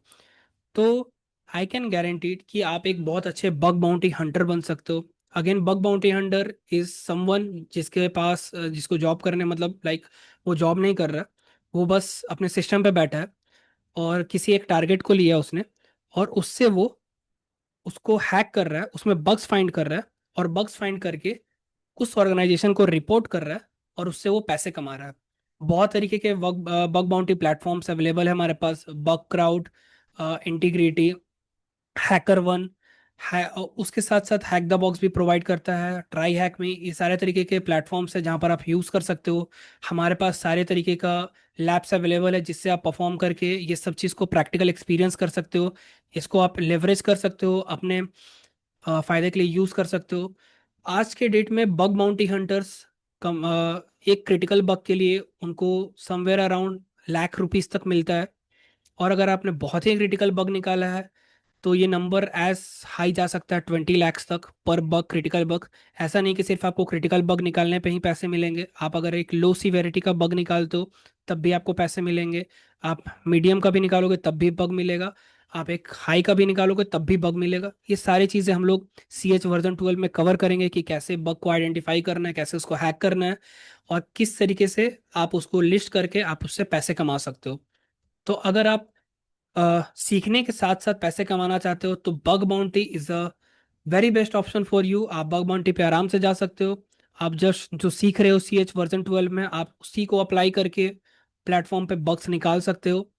तो आई कैन गारंटी कि आप एक बहुत अच्छे बग बाउंटी हंटर बन सकते हो। Again, bug bounty Hunter is someone जिसके पास जिसको जॉब करने, मतलब लाइक वो जॉब नहीं कर रहा, वो बस अपने सिस्टम पे बैठा है और किसी एक टारगेट को लिया उसने, और उससे वो उसको हैक कर रहा है, उसमें बग्स फाइंड कर रहा है, और बग्स फाइंड करके उस ऑर्गेनाइजेशन को रिपोर्ट कर रहा है, और उससे वो पैसे कमा रहा है। बहुत तरीके के bug bug bounty platforms available है हमारे पास, Bugcrowd, Intigriti, HackerOne, उसके साथ साथ हैक द बॉक्स भी प्रोवाइड करता है, ट्राई हैक में, ये सारे तरीके के प्लेटफॉर्म्स है जहाँ पर आप यूज़ कर सकते हो। हमारे पास सारे तरीके का लैब्स अवेलेबल है जिससे आप परफॉर्म करके ये सब चीज़ को प्रैक्टिकल एक्सपीरियंस कर सकते हो। इसको आप लेवरेज कर सकते हो, अपने फ़ायदे के लिए यूज़ कर सकते हो। आज के डेट में बग बाउंटी हंटर्स कम एक क्रिटिकल बग के लिए उनको समवेयर अराउंड लाख रुपीस तक मिलता है। और अगर आपने बहुत ही क्रिटिकल बग निकाला है तो ये नंबर एज हाई जा सकता है 20 लाख तक पर बग, क्रिटिकल बग। ऐसा नहीं कि सिर्फ आपको क्रिटिकल बग निकालने पे ही पैसे मिलेंगे, आप अगर एक लो सीवेरिटी का बग निकालते हो तब भी आपको पैसे मिलेंगे। आप मीडियम का भी निकालोगे तब भी बग मिलेगा, आप एक हाई का भी निकालोगे तब भी बग मिलेगा। ये सारी चीज़ें हम लोग CH वर्जन 12 में कवर करेंगे कि कैसे बग को आइडेंटिफाई करना है, कैसे उसको हैक करना है, और किस तरीके से आप उसको लिस्ट करके आप उससे पैसे कमा सकते हो। तो अगर आप सीखने के साथ साथ पैसे कमाना चाहते हो तो bug bounty is a very best option for you. आप बग बाउंटी पे आराम से जा सकते हो। आप जस्ट जो सीख रहे हो CH वर्जन 12 में, आप उसी को अप्लाई करके प्लेटफॉर्म पे बग्स निकाल सकते हो।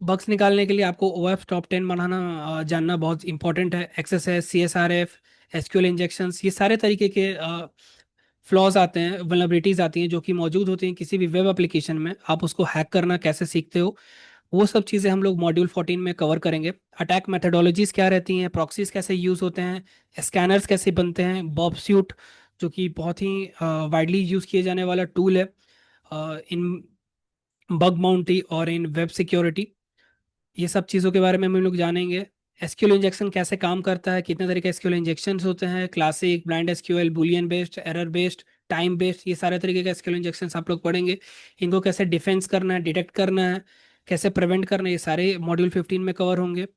बग्स निकालने के लिए आपको OF टॉप 10 बनाना जानना बहुत इंपॉर्टेंट है। XSS, CSRF, SQL इंजेक्शंस, ये सारे तरीके के फ्लॉज आते हैं, वल्नरेबिलिटीज आती हैं जो कि मौजूद होती हैं किसी भी वेब एप्लीकेशन में। आप उसको हैक करना कैसे सीखते हो, वो सब चीज़ें हम लोग मॉड्यूल 14 में कवर करेंगे। अटैक मेथडोलॉजीज क्या रहती हैं, प्रॉक्सीज कैसे यूज़ होते हैं, स्कैनर्स कैसे बनते हैं, बॉब स्यूट जो कि बहुत ही वाइडली यूज़ किए जाने वाला टूल है इन बग बाउंटी और इन वेब सिक्योरिटी। ये सब चीज़ों के बारे में हम लोग जानेंगे। एसक्यूएल इंजेक्शन कैसे काम करता है, कितने तरह के एसक्यूएल इंजेक्शन होते हैं, classic, blind SQL, Boolean based, error based, time based, ये सारे तरीके के एसक्यूएल इंजेक्शन आप लोग पढ़ेंगे। इनको कैसे डिफेंस करना है, डिटेक्ट करना है, कैसे प्रिवेंट करना है, ये सारे मॉड्यूल 15 में कवर होंगे।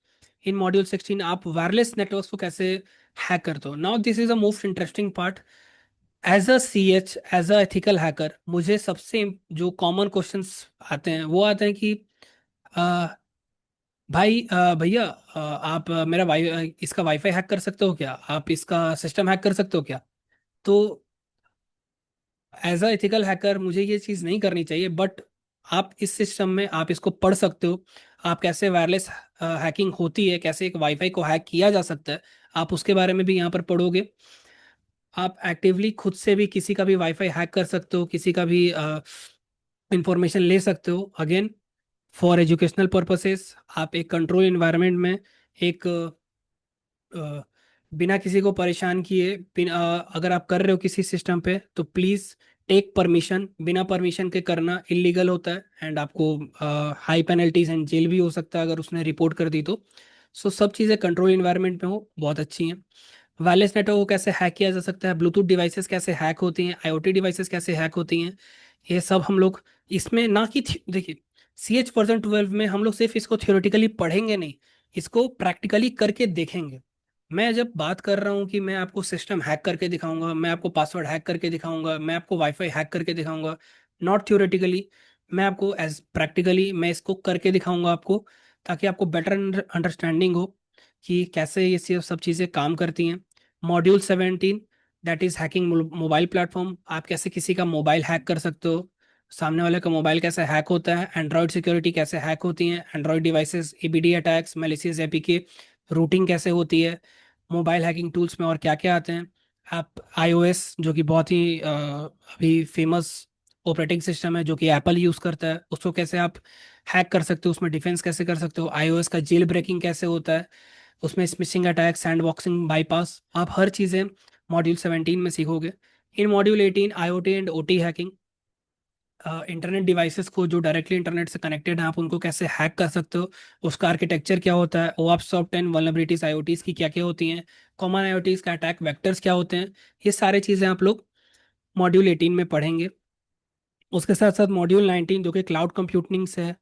इन मॉड्यूल 16 आप वायरलेस नेटवर्क्स को कैसे हैक करते हो। Now this is a most interesting part. As a CH, as a ethical hacker, मुझे सबसे जो कॉमन क्वेश्चंस आते हैं वो आते हैं कि भाई भैया आप मेरा इसका वाईफाई हैक कर सकते हो क्या, आप इसका सिस्टम हैक कर सकते हो क्या। तो एज अ एथिकल हैकर मुझे ये चीज़ नहीं करनी चाहिए, बट आप इस सिस्टम में आप इसको पढ़ सकते हो। आप कैसे वायरलेस हैकिंग होती है, कैसे एक वाईफाई को हैक किया जा सकता है, आप उसके बारे में भी यहाँ पर पढ़ोगे। आप एक्टिवली खुद से भी किसी का भी वाईफाई हैक कर सकते हो, किसी का भी इंफॉर्मेशन ले सकते हो। अगेन, फॉर एजुकेशनल पर्पसेस, आप एक कंट्रोल इन्वायरमेंट में एक अ, बिना किसी को परेशान किए अगर आप कर रहे हो किसी सिस्टम पे तो प्लीज़ टेक परमिशन। बिना परमिशन के करना इलीगल होता है एंड आपको हाई पेनल्टीज एंड जेल भी हो सकता है अगर उसने रिपोर्ट कर दी तो। सो सब चीज़ें कंट्रोल इन्वायरमेंट में हो बहुत अच्छी हैं। वायरलेस नेटवर्क को कैसे हैक किया जा सकता है, ब्लूटूथ डिवाइसेस कैसे हैक होती हैं, IoT डिवाइसेस कैसे हैक होती हैं, ये सब हम लोग इसमें ना कि देखिए, CH वर्जन 12 में हम लोग सिर्फ इसको थियोरेटिकली पढ़ेंगे नहीं, इसको प्रैक्टिकली करके देखेंगे। मैं जब बात कर रहा हूँ कि मैं आपको सिस्टम हैक करके दिखाऊंगा, मैं आपको पासवर्ड हैक करके दिखाऊंगा, मैं आपको वाईफाई हैक करके दिखाऊंगा, नॉट थ्योरेटिकली, मैं आपको एज प्रैक्टिकली मैं इसको करके दिखाऊंगा आपको, ताकि आपको बेटर अंडरस्टैंडिंग हो कि कैसे ये सब चीज़ें काम करती हैं। Module 17, that is hacking mobile platform. आप कैसे किसी का मोबाइल हैक कर सकते हो, सामने वाले का मोबाइल कैसे हैक होता है, एंड्रॉयड सिक्योरिटी कैसे हैक होती हैं, Android devices, ABD attacks, malicious APK, routing कैसे होती है, मोबाइल हैकिंग टूल्स में और क्या क्या आते हैं। आप iOS जो कि बहुत ही अभी फेमस ऑपरेटिंग सिस्टम है जो कि एप्पल यूज़ करता है, उसको कैसे आप हैक कर सकते हो, उसमें डिफेंस कैसे कर सकते हो, iOS का जेल ब्रेकिंग कैसे होता है, उसमें स्मिशिंग अटैक, सैंडबॉक्सिंग, बाईपास, आप हर चीज़ें मॉड्यूल 17 में सीखोगे। In module 18 IoT and OT hacking, internet devices को जो डायरेक्टली इंटरनेट से कनेक्टेड हैं आप उनको कैसे हैक कर सकते हो, उसका आर्किटेक्चर क्या होता है, OWASP टॉप 10 वल्नरेबिलिटीज IoTs की क्या क्या होती हैं, कॉमन IoTs का अटैक वेक्टर्स क्या होते हैं, ये सारी चीज़ें आप लोग मॉड्यूल 18 में पढ़ेंगे। उसके साथ साथ मॉड्यूल 19 जो कि क्लाउड कंप्यूटिंग से है,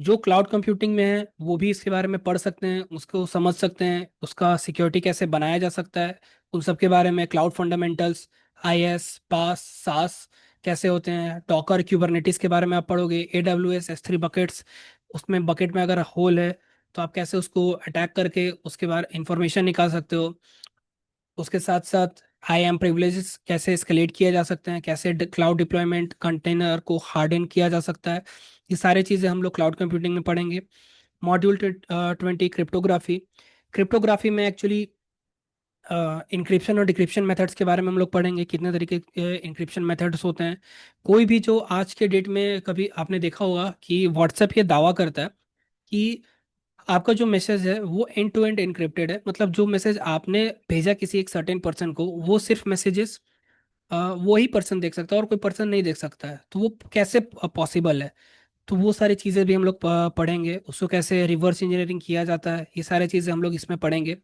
जो क्लाउड कंप्यूटिंग में है वो भी इसके बारे में पढ़ सकते हैं, उसको समझ सकते हैं, उसका सिक्योरिटी कैसे बनाया जा सकता है, उन सब के बारे में क्लाउड फंडामेंटल्स, IS पास सास कैसे होते हैं, डॉकर क्यूबरनेटिस के बारे में आप पढ़ोगे, AWS S3 बकेट्स, उसमें बकेट में अगर होल है तो आप कैसे उसको अटैक करके उसके बाद इंफॉर्मेशन निकाल सकते हो। उसके साथ साथ IAM प्रिविलेजेस कैसे एस्केलेट किया जा सकते हैं, कैसे क्लाउड डिप्लॉयमेंट कंटेनर को हार्डन किया जा सकता है, ये सारी चीज़ें हम लोग क्लाउड कंप्यूटिंग में पढ़ेंगे। मॉड्यूल 20 क्रिप्टोग्राफी, क्रिप्टोग्राफी में एक्चुअली इंक्रिप्शन और डिक्रिप्शन मेथड्स के बारे में हम लोग पढ़ेंगे, कितने तरीके के इंक्रिप्शन मेथड्स होते हैं। कोई भी जो आज के डेट में, कभी आपने देखा होगा कि व्हाट्सएप ये दावा करता है कि आपका जो मैसेज है वो एंड टू एंड एनक्रिप्टेड है, मतलब जो मैसेज आपने भेजा किसी एक सर्टेन पर्सन को, वो सिर्फ मैसेजेस वो ही पर्सन देख सकता है और कोई पर्सन नहीं देख सकता है। तो वो कैसे पॉसिबल है? तो वो सारी चीज़ें भी हम लोग पढ़ेंगे, उसको कैसे रिवर्स इंजीनियरिंग किया जाता है, ये सारी चीज़ें हम लोग इसमें पढ़ेंगे।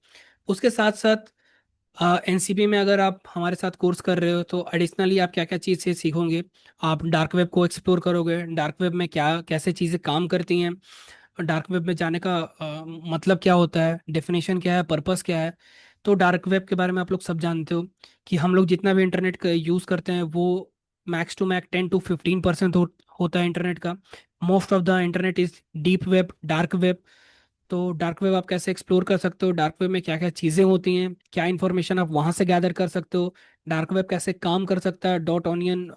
उसके साथ साथ एनसीपी में अगर आप हमारे साथ कोर्स कर रहे हो तो एडिशनली आप क्या क्या चीज़ से सीखोगे। आप डार्क वेब को एक्सप्लोर करोगे, डार्क वेब में क्या कैसे चीज़ें काम करती हैं, डार्क वेब में जाने का मतलब क्या होता है, डेफिनेशन क्या है, पर्पस क्या है। तो डार्क वेब के बारे में आप लोग सब जानते हो कि हम लोग जितना भी इंटरनेट का यूज़ करते हैं वो मैक्स टू मैक्स 10 to 15% होता है इंटरनेट का। Most of the internet is deep web, dark web. तो डार्क वेब आप कैसे एक्सप्लोर कर सकते हो, डार्क वेब में क्या क्या चीज़ें होती हैं, क्या इन्फॉर्मेशन आप वहाँ से गैदर कर सकते हो, डार्क वेब कैसे काम कर सकता है, डॉट ऑनियन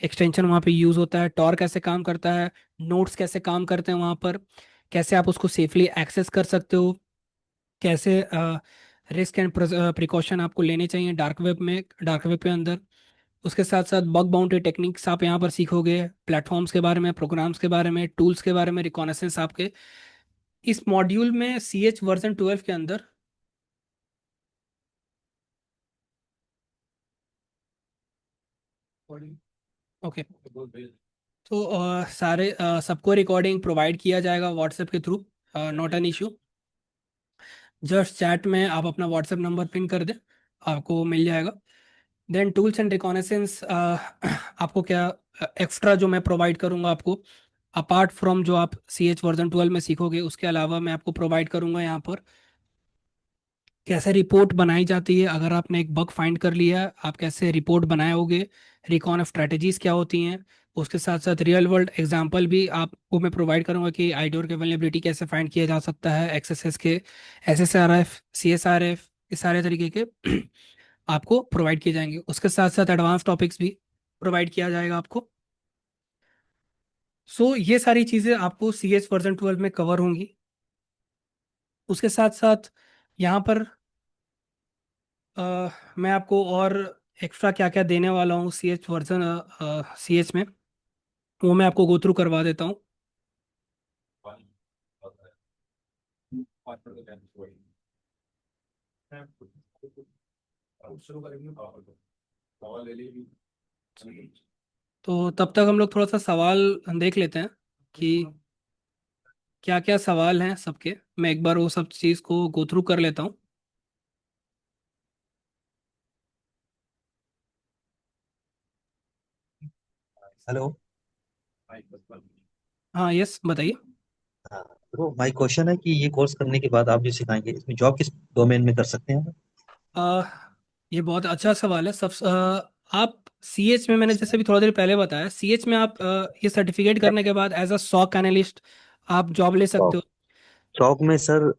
एक्सटेंशन वहाँ पे यूज़ होता है, टॉर कैसे काम करता है, नोट्स कैसे काम करते हैं वहाँ पर, कैसे आप उसको सेफली एक्सेस कर सकते हो, कैसे रिस्क एंड प्रिकॉशन आपको लेने चाहिए डार्क वेब में, डार्क वेब के अंदर। उसके साथ साथ बग बाउंटी टेक्निक्स आप यहाँ पर सीखोगे, प्लेटफॉर्म्स के बारे में, प्रोग्राम्स के बारे में, टूल्स के बारे में, रिकॉनेसेंस आपके इस मॉड्यूल में CH वर्जन 12 के अंदर। ओके। तो सारे सबको रिकॉर्डिंग प्रोवाइड किया जाएगा व्हाट्सएप के through, not an issue. Just chat में आप अपना व्हाट्सएप नंबर पिन कर दें, आपको मिल जाएगा। देन टूल्स एंड रिकॉनेसेंस आपको क्या एक्स्ट्रा जो मैं प्रोवाइड करूंगा आपको, अपार्ट फ्रॉम जो आप CH वर्जन 12 में सीखोगे, उसके अलावा मैं आपको प्रोवाइड करूंगा यहाँ पर कैसे रिपोर्ट बनाई जाती है। अगर आपने एक बग फाइंड कर लिया आप कैसे रिपोर्ट बनाओगे, रिकॉन स्ट्रेटजीज क्या होती हैं। उसके साथ साथ रियल वर्ल्ड एग्जांपल भी आपको मैं प्रोवाइड करूंगा कि आईडोर के वल्नरेबिलिटी कैसे फाइंड किया जा सकता है, एक्सएसएस के, SSRF, CSRF, इस सारे तरीके के आपको प्रोवाइड किए जाएंगे। उसके साथ साथ एडवांस टॉपिक्स भी प्रोवाइड किया जाएगा आपको। सो ये सारी चीज़ें आपको CH वर्जन 12 में कवर होंगी। उसके साथ साथ यहाँ पर मैं आपको और एक्स्ट्रा क्या क्या देने वाला हूँ CH में, वो मैं आपको गो थ्रू करवा देता हूँ। तो तब तक हम लोग थोड़ा सा सवाल देख लेते हैं कि क्या क्या सवाल हैं सबके। मैं एक बार वो सब चीज़ को गो थ्रू कर लेता हूँ। हेलो। हाँ, यस, बताइए। हाँ, तो माय क्वेश्चन है कि ये कोर्स करने के बाद आप जो सिखाएंगे इसमें जॉब किस डोमेन में कर सकते हैं? आ, ये बहुत अच्छा सवाल है। आप CH में, मैंने जैसे भी थोड़ा देर पहले बताया, CH में आप ये सर्टिफिकेट करने के बाद एज अ सॉक एनालिस्ट आप जॉब ले सकते शौक हो। शौक में सर,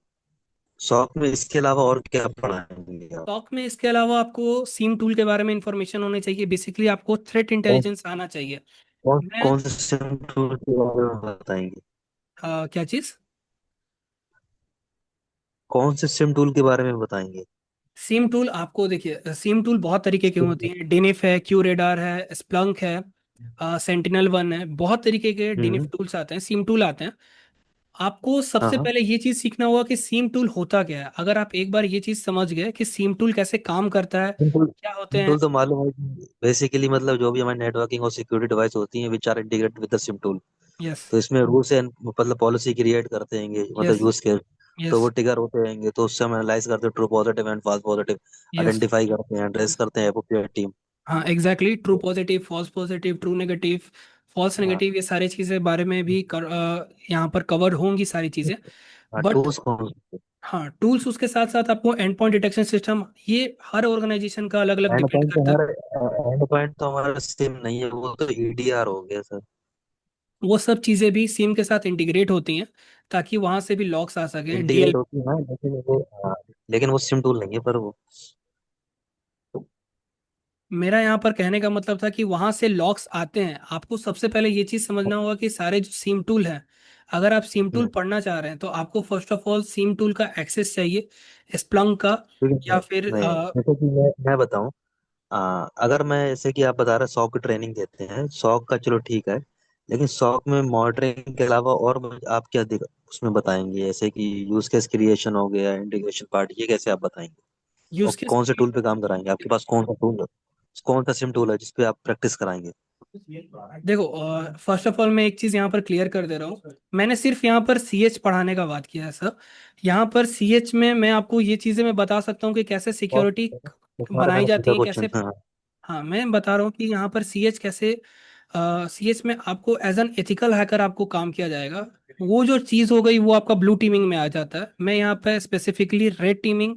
शौक में इसके अलावा और क्या पढ़ाएंगे आप? स्टॉक में इसके अलावा आपको सीम टूल के बारे में इंफॉर्मेशन होनी चाहिए, बेसिकली आपको थ्रेट कौन इंटेलिजेंस आना चाहिए। कौन मैं कौन से सिम टूल के बारे में बताएंगे? क्या चीज़? कौन से सिम टूल के बारे में बताएंगे? सीम टूल आपको देखिए, सीम टूल बहुत तरीके की होती हैं, डिनिफ है, क्यूरेडार है, स्प्लंक है, सेंटिनल 1 है, बहुत तरीके के डिनिफ हम्म। टूल्स आते हैं, सीम टूल आते हैं। आपको हाँ सबसे हाँ। पहले ये चीज़ सीखना होगा कि सीम टूल होता क्या है। अगर आप एक बार ये चीज़ समझ गए कि सीम टूल कैसे काम करता है, सिम टूल क्या होते सिम हैं। टूल तो मालूम है कि बेसिकली मतलब जो भी हमारी नेटवर्किंग और सिक्योरिटी डिवाइस होती हैं which are integrated with the SIEM tool. Yes, तो इसमें रूल्स एंड मतलब पॉलिसी क्रिएट करते हैं यस, मतलब यूज केस। तो यस, वो ट्रिगर होते रहेंगे तो उससे हम एनालाइज करते हैं true positive and false positive, yes. Identify करते हैं, एड्रेस करते हैं एप्रोप्रिएट टीम। हाँ, exactly, true positive, false positive, true negative, false हाँ नेगेटिव, ये सारी चीज़ें बारे में भी यहाँ पर कवर होंगी सारी चीज़ें। हाँ, बट टूल्स कौन से? हाँ, टूल्स उसके साथ साथ आपको एंड पॉइंट डिटेक्शन सिस्टम, ये हर ऑर्गेनाइजेशन का अलग अलग एंड डिपेंड पॉइंट तो करता है। हमारा एंड पॉइंट तो हमारा सेम नहीं है, वो तो ईडीआर हो गया सर। वो सब चीज़ें भी सिम के साथ इंटीग्रेट होती हैं ताकि वहाँ से भी लॉग्स आ सकें, इंटीग्रेट होती है लेकिन वो सिम टूल नहीं है पर वो। मेरा यहाँ पर कहने का मतलब था कि वहां से लॉक्स आते हैं। आपको सबसे पहले ये चीज समझना होगा कि सारे जो सीम टूल हैं, अगर आप सीम टूल हम्म। पढ़ना चाह रहे हैं तो आपको first of all SIEM tool का एक्सेस चाहिए, स्प्लंक का, ठीक है। या फिर मैं जैसे कि मैं बताऊं, अगर मैं जैसे कि आप बता रहे सॉक की ट्रेनिंग देते हैं, सॉक का चलो ठीक है, लेकिन सॉक में मॉनिटरिंग के अलावा और आप क्या उसमें बताएंगे, जैसे कि यूज केस क्रिएशन हो गया, इंटीग्रेशन पार्ट, ये कैसे आप बताएंगे? और यूज केस। कौन से टूल पे काम कराएंगे? आपके पास कौन सा टूल है, कौन सा सिम टूल है जिसपे आप प्रैक्टिस कराएंगे? देखो, फर्स्ट ऑफ ऑल मैं एक चीज यहाँ पर क्लियर कर दे रहा हूँ, मैंने सिर्फ यहाँ पर सीएच पढ़ाने का बात किया है सर। यहाँ पर सीएच में मैं आपको ये चीजें मैं बता सकता हूँ कि कैसे और सिक्योरिटी तुम्हारा बनाई मैंने जाती पूछा है, कैसे। क्वेश्चन। हाँ। हाँ, मैं बता रहा हूँ कि यहाँ पर सीएच कैसे, सीएच में आपको एज एन एथिकल हैकर आपको काम किया जाएगा। वो जो चीज़ हो गई वो आपका ब्लू टीमिंग में आ जाता है। मैं यहाँ पे स्पेसिफिकली रेड टीमिंग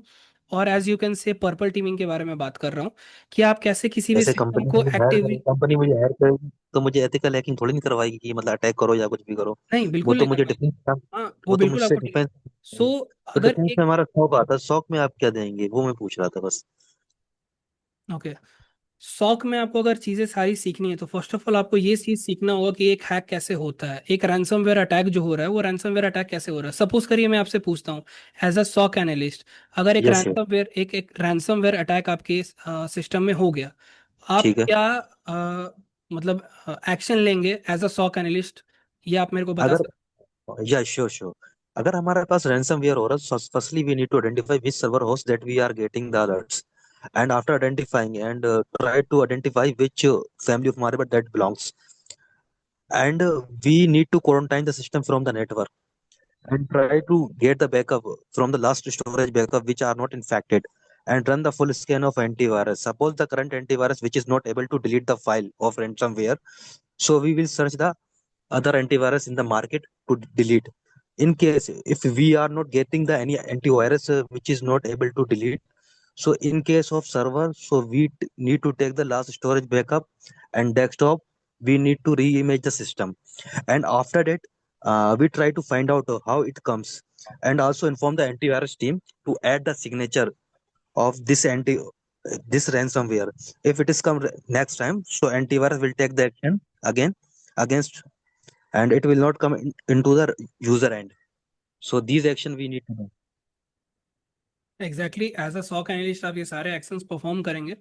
और as you can say purple teaming के बारे में बात कर रहा हूँ, कि आप कैसे किसी भी जैसे सिस्टम को एक्टिव। कंपनी मुझे हायर करेगी तो मुझे एथिकल हैकिंग थोड़ी नहीं करवाएगी कि मतलब अटैक करो या कुछ भी करो। नहीं, वो बिल्कुल तो नहीं मुझे करवाएगी। डिफेंस, हाँ, वो वो तो बिल्कुल मुझसे आपको डिफेंस। सो तो अगर डिफेंस में एक, हमारा शौक आता है, शौक में आप क्या देंगे वो मैं पूछ रहा था बस। ओके, शौक में आपको अगर चीजें सारी सीखनी है तो फर्स्ट ऑफ ऑल आपको ये चीज सीखना होगा कि एक हैक कैसे होता है, एक रैंसमवेयर अटैक जो हो रहा है वो रैंसमवेयर अटैक कैसे हो रहा है। सपोज करिए मैं आपसे पूछता हूँ एज अ सॉक एनालिस्ट, अगर एक यस यस। रैंसमवेयर एक रैंसमवेयर अटैक आपके सिस्टम में हो गया, आप ठीक है। क्या मतलब एक्शन लेंगे एज अ सॉक एनालिस्ट, ये आप मेरे को बता अगर, सकते या श्योर श्योर, अगर हमारे पास रैंसमवेयर हो रहा है, firstly we need to identify which server host that we are getting the alerts, and after identifying and try to identify which family of malware that belongs, and we need to quarantine the system from the network and try to get the backup from the last storage backup which are not infected, and run the full scan of antivirus. Suppose the current antivirus which is not able to delete the file of ransomware, so we will search the other antivirus in the market to delete. In case if we are not getting the any antivirus which is not able to delete, so in case of server, so we need to take the last storage backup, and desktop we need to re-image the system, and after that we try to find out how it comes, and also inform the antivirus team to add the signature of this ransomware. If it is next time, so antivirus will take the action again against, and it will not come into the user end. So these action we need to do. हैं। Exactly, as a SOC analyst आप ये सारे actions perform करेंगे,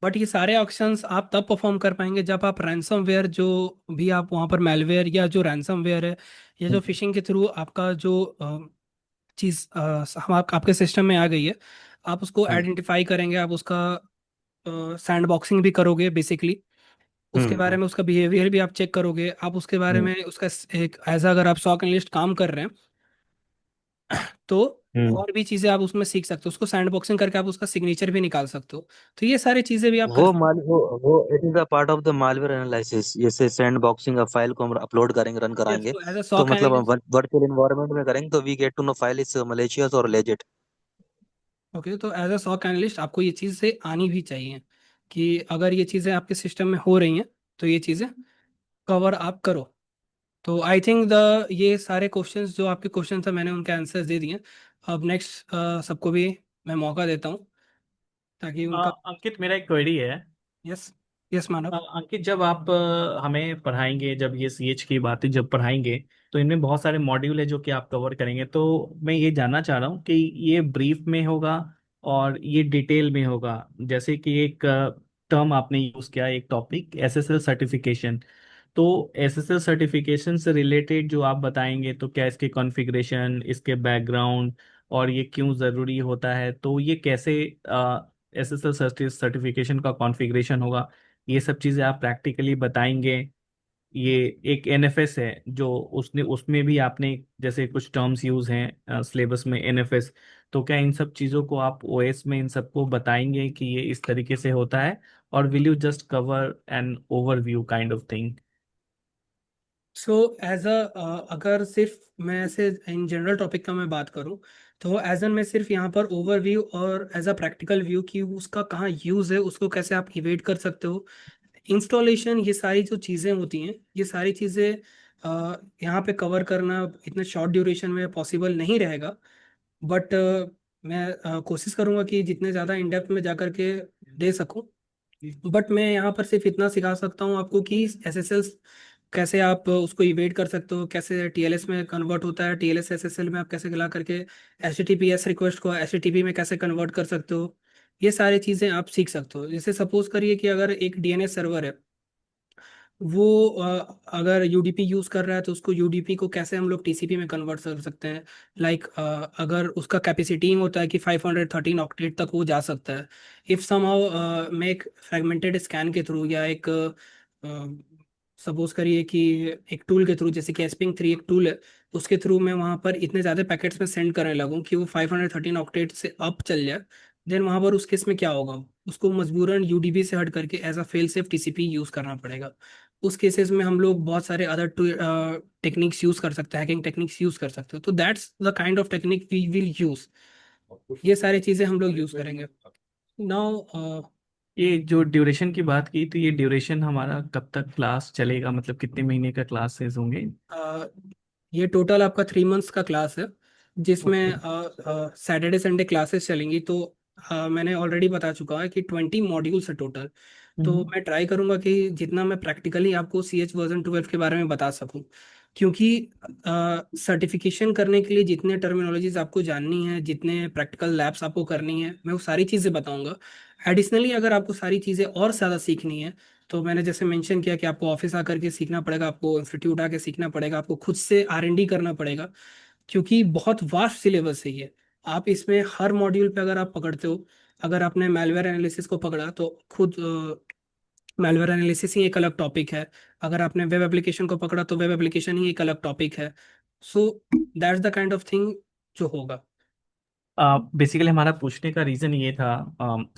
but ये सारे actions आप तब perform कर पाएंगे जब आप रैंसमवेयर जो भी आप वहाँ पर मेलवेयर या जो रैंसमवेयर है या जो फिशिंग के थ्रू आपका जो चीज़ आपके सिस्टम में आ गई है, आप उसको हम्म। आइडेंटिफाई करेंगे, आप उसका सैंड बॉक्सिंग भी करोगे बेसिकली, उसके बारे हम्म। में उसका बिहेवियर भी आप चेक करोगे, आप उसके बारे हम्म। में उसका एक एज अगर आप सॉक एनालिस्ट काम कर रहे हैं तो हम्म। और भी चीज़ें आप उसमें सीख सकते हो, उसको सैंड बॉक्सिंग करके आप उसका सिग्नेचर भी निकाल सकते हो। तो ये सारी चीज़ें भी आप कर सकते वो it is a part of the malware analysis. जैसे सैंड बॉक्सिंग, का फाइल को हम अपलोड करेंगे, रन हो। यस, कराएंगे, तो एज अ तो सॉक मतलब एनालिस्ट, वर्चुअल एनवायरनमेंट में करेंगे तो we get to know file is malicious और लेजिट। ओके, तो एज अ सॉक एनालिस्ट आपको ये चीज़ से आनी भी चाहिए कि अगर ये चीज़ें आपके सिस्टम में हो रही हैं तो ये चीज़ें कवर आप करो। तो आई थिंक द ये सारे क्वेश्चंस जो आपके क्वेश्चन थे मैंने उनके आंसर्स दे दिए। अब नेक्स्ट सबको भी मैं मौका देता हूँ ताकि उनका। अंकित, मेरा एक क्वेरी है। यस, यस मानव। अंकित, जब आप हमें पढ़ाएंगे, जब ये सीएच की बातें जब पढ़ाएंगे, तो इनमें बहुत सारे मॉड्यूल है जो कि आप कवर करेंगे। तो मैं ये जानना चाह रहा हूँ कि ये ब्रीफ में होगा और ये डिटेल में होगा। जैसे कि एक टर्म आपने यूज किया, एक टॉपिक एसएसएल सर्टिफिकेशन। तो एसएसएल सर्टिफिकेशन से रिलेटेड जो आप बताएंगे, तो क्या इसके कॉन्फ़िगरेशन, इसके बैकग्राउंड, और ये क्यों ज़रूरी होता है, तो ये कैसे एसएसएल सर्टिफिकेशन का कॉन्फ़िगरेशन होगा, ये सब चीज़ें आप प्रैक्टिकली बताएंगे। ये एक एनएफएस है जो उसने उसमें भी आपने जैसे कुछ टर्म्स यूज हैं सिलेबस में एनएफएस। तो क्या इन सब चीज़ों को आप ओएस में इन सबको बताएंगे कि ये इस तरीके से होता है, और will you just cover an overview kind of thing? So as a अगर सिर्फ मैं ऐसे इन जनरल टॉपिक का मैं बात करूं तो एज एन मैं सिर्फ यहाँ पर ओवरव्यू और एज अ प्रैक्टिकल व्यू कि उसका कहाँ यूज़ है, उसको कैसे आप इवेट कर सकते हो, इंस्टॉलेशन, ये सारी जो चीज़ें होती हैं ये सारी चीज़ें यहाँ पे कवर करना इतने शॉर्ट ड्यूरेशन में पॉसिबल नहीं रहेगा। बट मैं कोशिश करूँगा कि जितने ज़्यादा इन डेप्थ में जा करके दे सकूँ। बट मैं यहाँ पर सिर्फ इतना सिखा सकता हूँ आपको कि एस एस एल कैसे आप उसको इवेट कर सकते हो, कैसे टीएलएस में कन्वर्ट होता है, टीएलएस एसएसएल में आप कैसे ला करके एचटीटीपीएस रिक्वेस्ट को एचटीटीपी में कैसे कन्वर्ट कर सकते हो, ये सारी चीज़ें आप सीख सकते हो। जैसे सपोज करिए कि अगर एक डीएनएस सर्वर है, वो अगर यूडीपी यूज़ कर रहा है तो उसको यूडीपी को कैसे हम लोग टीसीपी में कन्वर्ट कर सकते हैं। लाइक अगर उसका कैपेसिटी होता है कि 513 ऑक्टेट तक वो जा सकता है, इफ़ समहाउ मैं एक फ्रेगमेंटेड स्कैन के थ्रू या एक सपोज करिए कि एक टूल के थ्रू, जैसे कि एसपिंग 3 एक टूल है, उसके थ्रू मैं वहाँ पर इतने ज़्यादा पैकेट्स में सेंड करने लगूँ कि वो 513 ऑक्टेट से अप चल जाए, देन वहाँ पर उस केस में क्या होगा, उसको मजबूरन यूडीबी से हट करके as a fail safe TCP use करना पड़ेगा। उस केसेस में हम लोग बहुत सारे अदर टेक्निक्स यूज़ कर सकते हैं, हैकिंग टेक्निक्स यूज़ कर सकते हो। तो that's the kind of technique we will use, ये सारी चीज़ें हम लोग यूज़ करेंगे। नाउ ये जो ड्यूरेशन की बात की, तो ये ड्यूरेशन हमारा कब तक क्लास चलेगा, मतलब कितने महीने का क्लासेस होंगे? ये टोटल आपका 3 मंथ्स का क्लास है, जिसमें ओके। सैटरडे संडे क्लासेस चलेंगी। तो मैंने ऑलरेडी बता चुका है कि 20 मॉड्यूल्स है टोटल। तो हम्म। मैं ट्राई करूंगा कि जितना मैं प्रैक्टिकली आपको CH वर्जन 12 के बारे में बता सकूं, क्योंकि सर्टिफिकेशन करने के लिए जितने टर्मिनोलॉजीज आपको जाननी है, जितने प्रैक्टिकल लैब्स आपको करनी है, मैं वो सारी चीज़ें बताऊंगा। एडिशनली अगर आपको सारी चीज़ें और ज़्यादा सीखनी है, तो मैंने जैसे मेंशन किया कि आपको ऑफिस आकर के सीखना पड़ेगा, आपको इंस्टीट्यूट आके सीखना पड़ेगा, आपको खुद से R&D करना पड़ेगा, क्योंकि बहुत वास्ट सिलेबस है ये। आप इसमें हर मॉड्यूल पे अगर आप पकड़ते हो, अगर आपने मैलवेयर एनालिसिस को पकड़ा तो खुद मैलवेयर एनालिसिस ही एक अलग टॉपिक है। अगर आपने वेब एप्लीकेशन को पकड़ा तो वेब एप्लीकेशन ही एक अलग टॉपिक है। So that's the kind of thing जो होगा। बेसिकली हमारा पूछने का रीज़न ये था,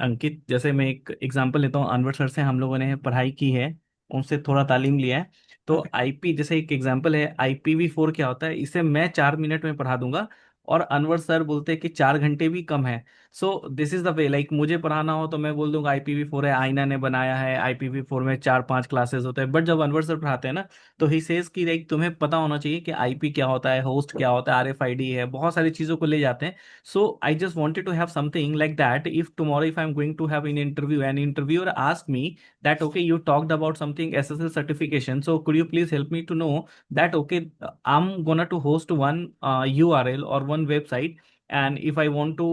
अंकित, जैसे मैं एक एग्जांपल लेता हूँ, अनवर सर से हम लोगों ने पढ़ाई की है, उनसे थोड़ा तालीम लिया है। तो ओके। आईपी, जैसे एक एग्जांपल है, IPv4 क्या होता है, इसे मैं 4 मिनट में पढ़ा दूंगा, और अनवर सर बोलते हैं कि 4 घंटे भी कम है। So this is the way, like मुझे पढ़ाना हो तो मैं बोल दूंगा IPv4 है, आईना ने बनाया है, IPv4 में 4-5 क्लासेस होते हैं। बट जब अनवर सर पढ़ाते हैं ना, तो ही सेज कि लाइक तुम्हें पता होना चाहिए कि आईपी क्या होता है, होस्ट क्या होता है, RFID है, बहुत सारी चीज़ों को ले जाते हैं। So I just wanted to have something like that. If tomorrow, if I'm going to have an interview, an interviewer asked me that, okay, you talked about something SSL certification. So could you please help me to know that, okay, I'm gonna to host one URL or one website, and if I want to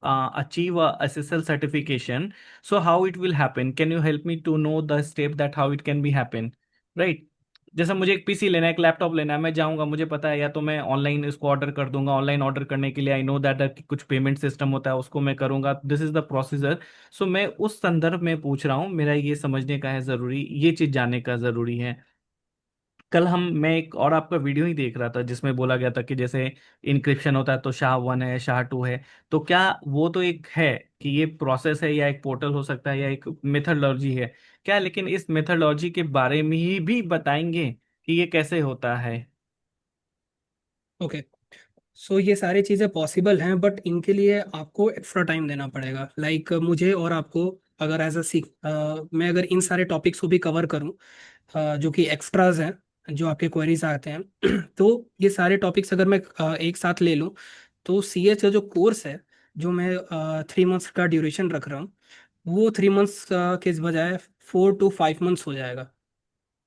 achieve a SSL certification, so how it will happen? Can you help me to know the step that how it can be happen, right? जैसे मुझे एक PC लेना है, एक laptop लेना है, मैं जाऊंगा, मुझे पता है, या तो मैं ऑनलाइन इसको ऑर्डर कर दूंगा, ऑनलाइन ऑर्डर करने के लिए आई नो दैट कुछ पेमेंट सिस्टम होता है, उसको मैं करूंगा, दिस इज द प्रोसीजर। सो मैं उस संदर्भ में पूछ रहा हूँ, मेरा ये समझने का है जरूरी, ये चीज जानने का जरूरी है। कल मैं एक और आपका वीडियो ही देख रहा था जिसमें बोला गया था कि जैसे इनक्रिप्शन होता है तो SHA-1 है, SHA-2 है, तो क्या वो तो एक है कि ये प्रोसेस है, या एक पोर्टल हो सकता है, या एक मेथडोलॉजी है क्या, लेकिन इस मेथडोलॉजी के बारे में ही भी बताएंगे कि ये कैसे होता है? ओके। सो ये सारी चीज़ें पॉसिबल हैं, बट इनके लिए आपको एक्स्ट्रा टाइम देना पड़ेगा। लाइक मुझे और आपको, अगर एज अ मैं अगर इन सारे टॉपिक्स को भी कवर करूं, जो कि एक्स्ट्राज हैं, जो आपके क्वेरीज आते हैं तो ये सारे टॉपिक्स अगर मैं एक साथ ले लूं, तो CH का जो कोर्स है, जो मैं 3 मंथ्स का ड्यूरेशन रख रहा हूँ, वो 3 मंथ्स के बजाय 4 to 5 मंथ्स हो जाएगा।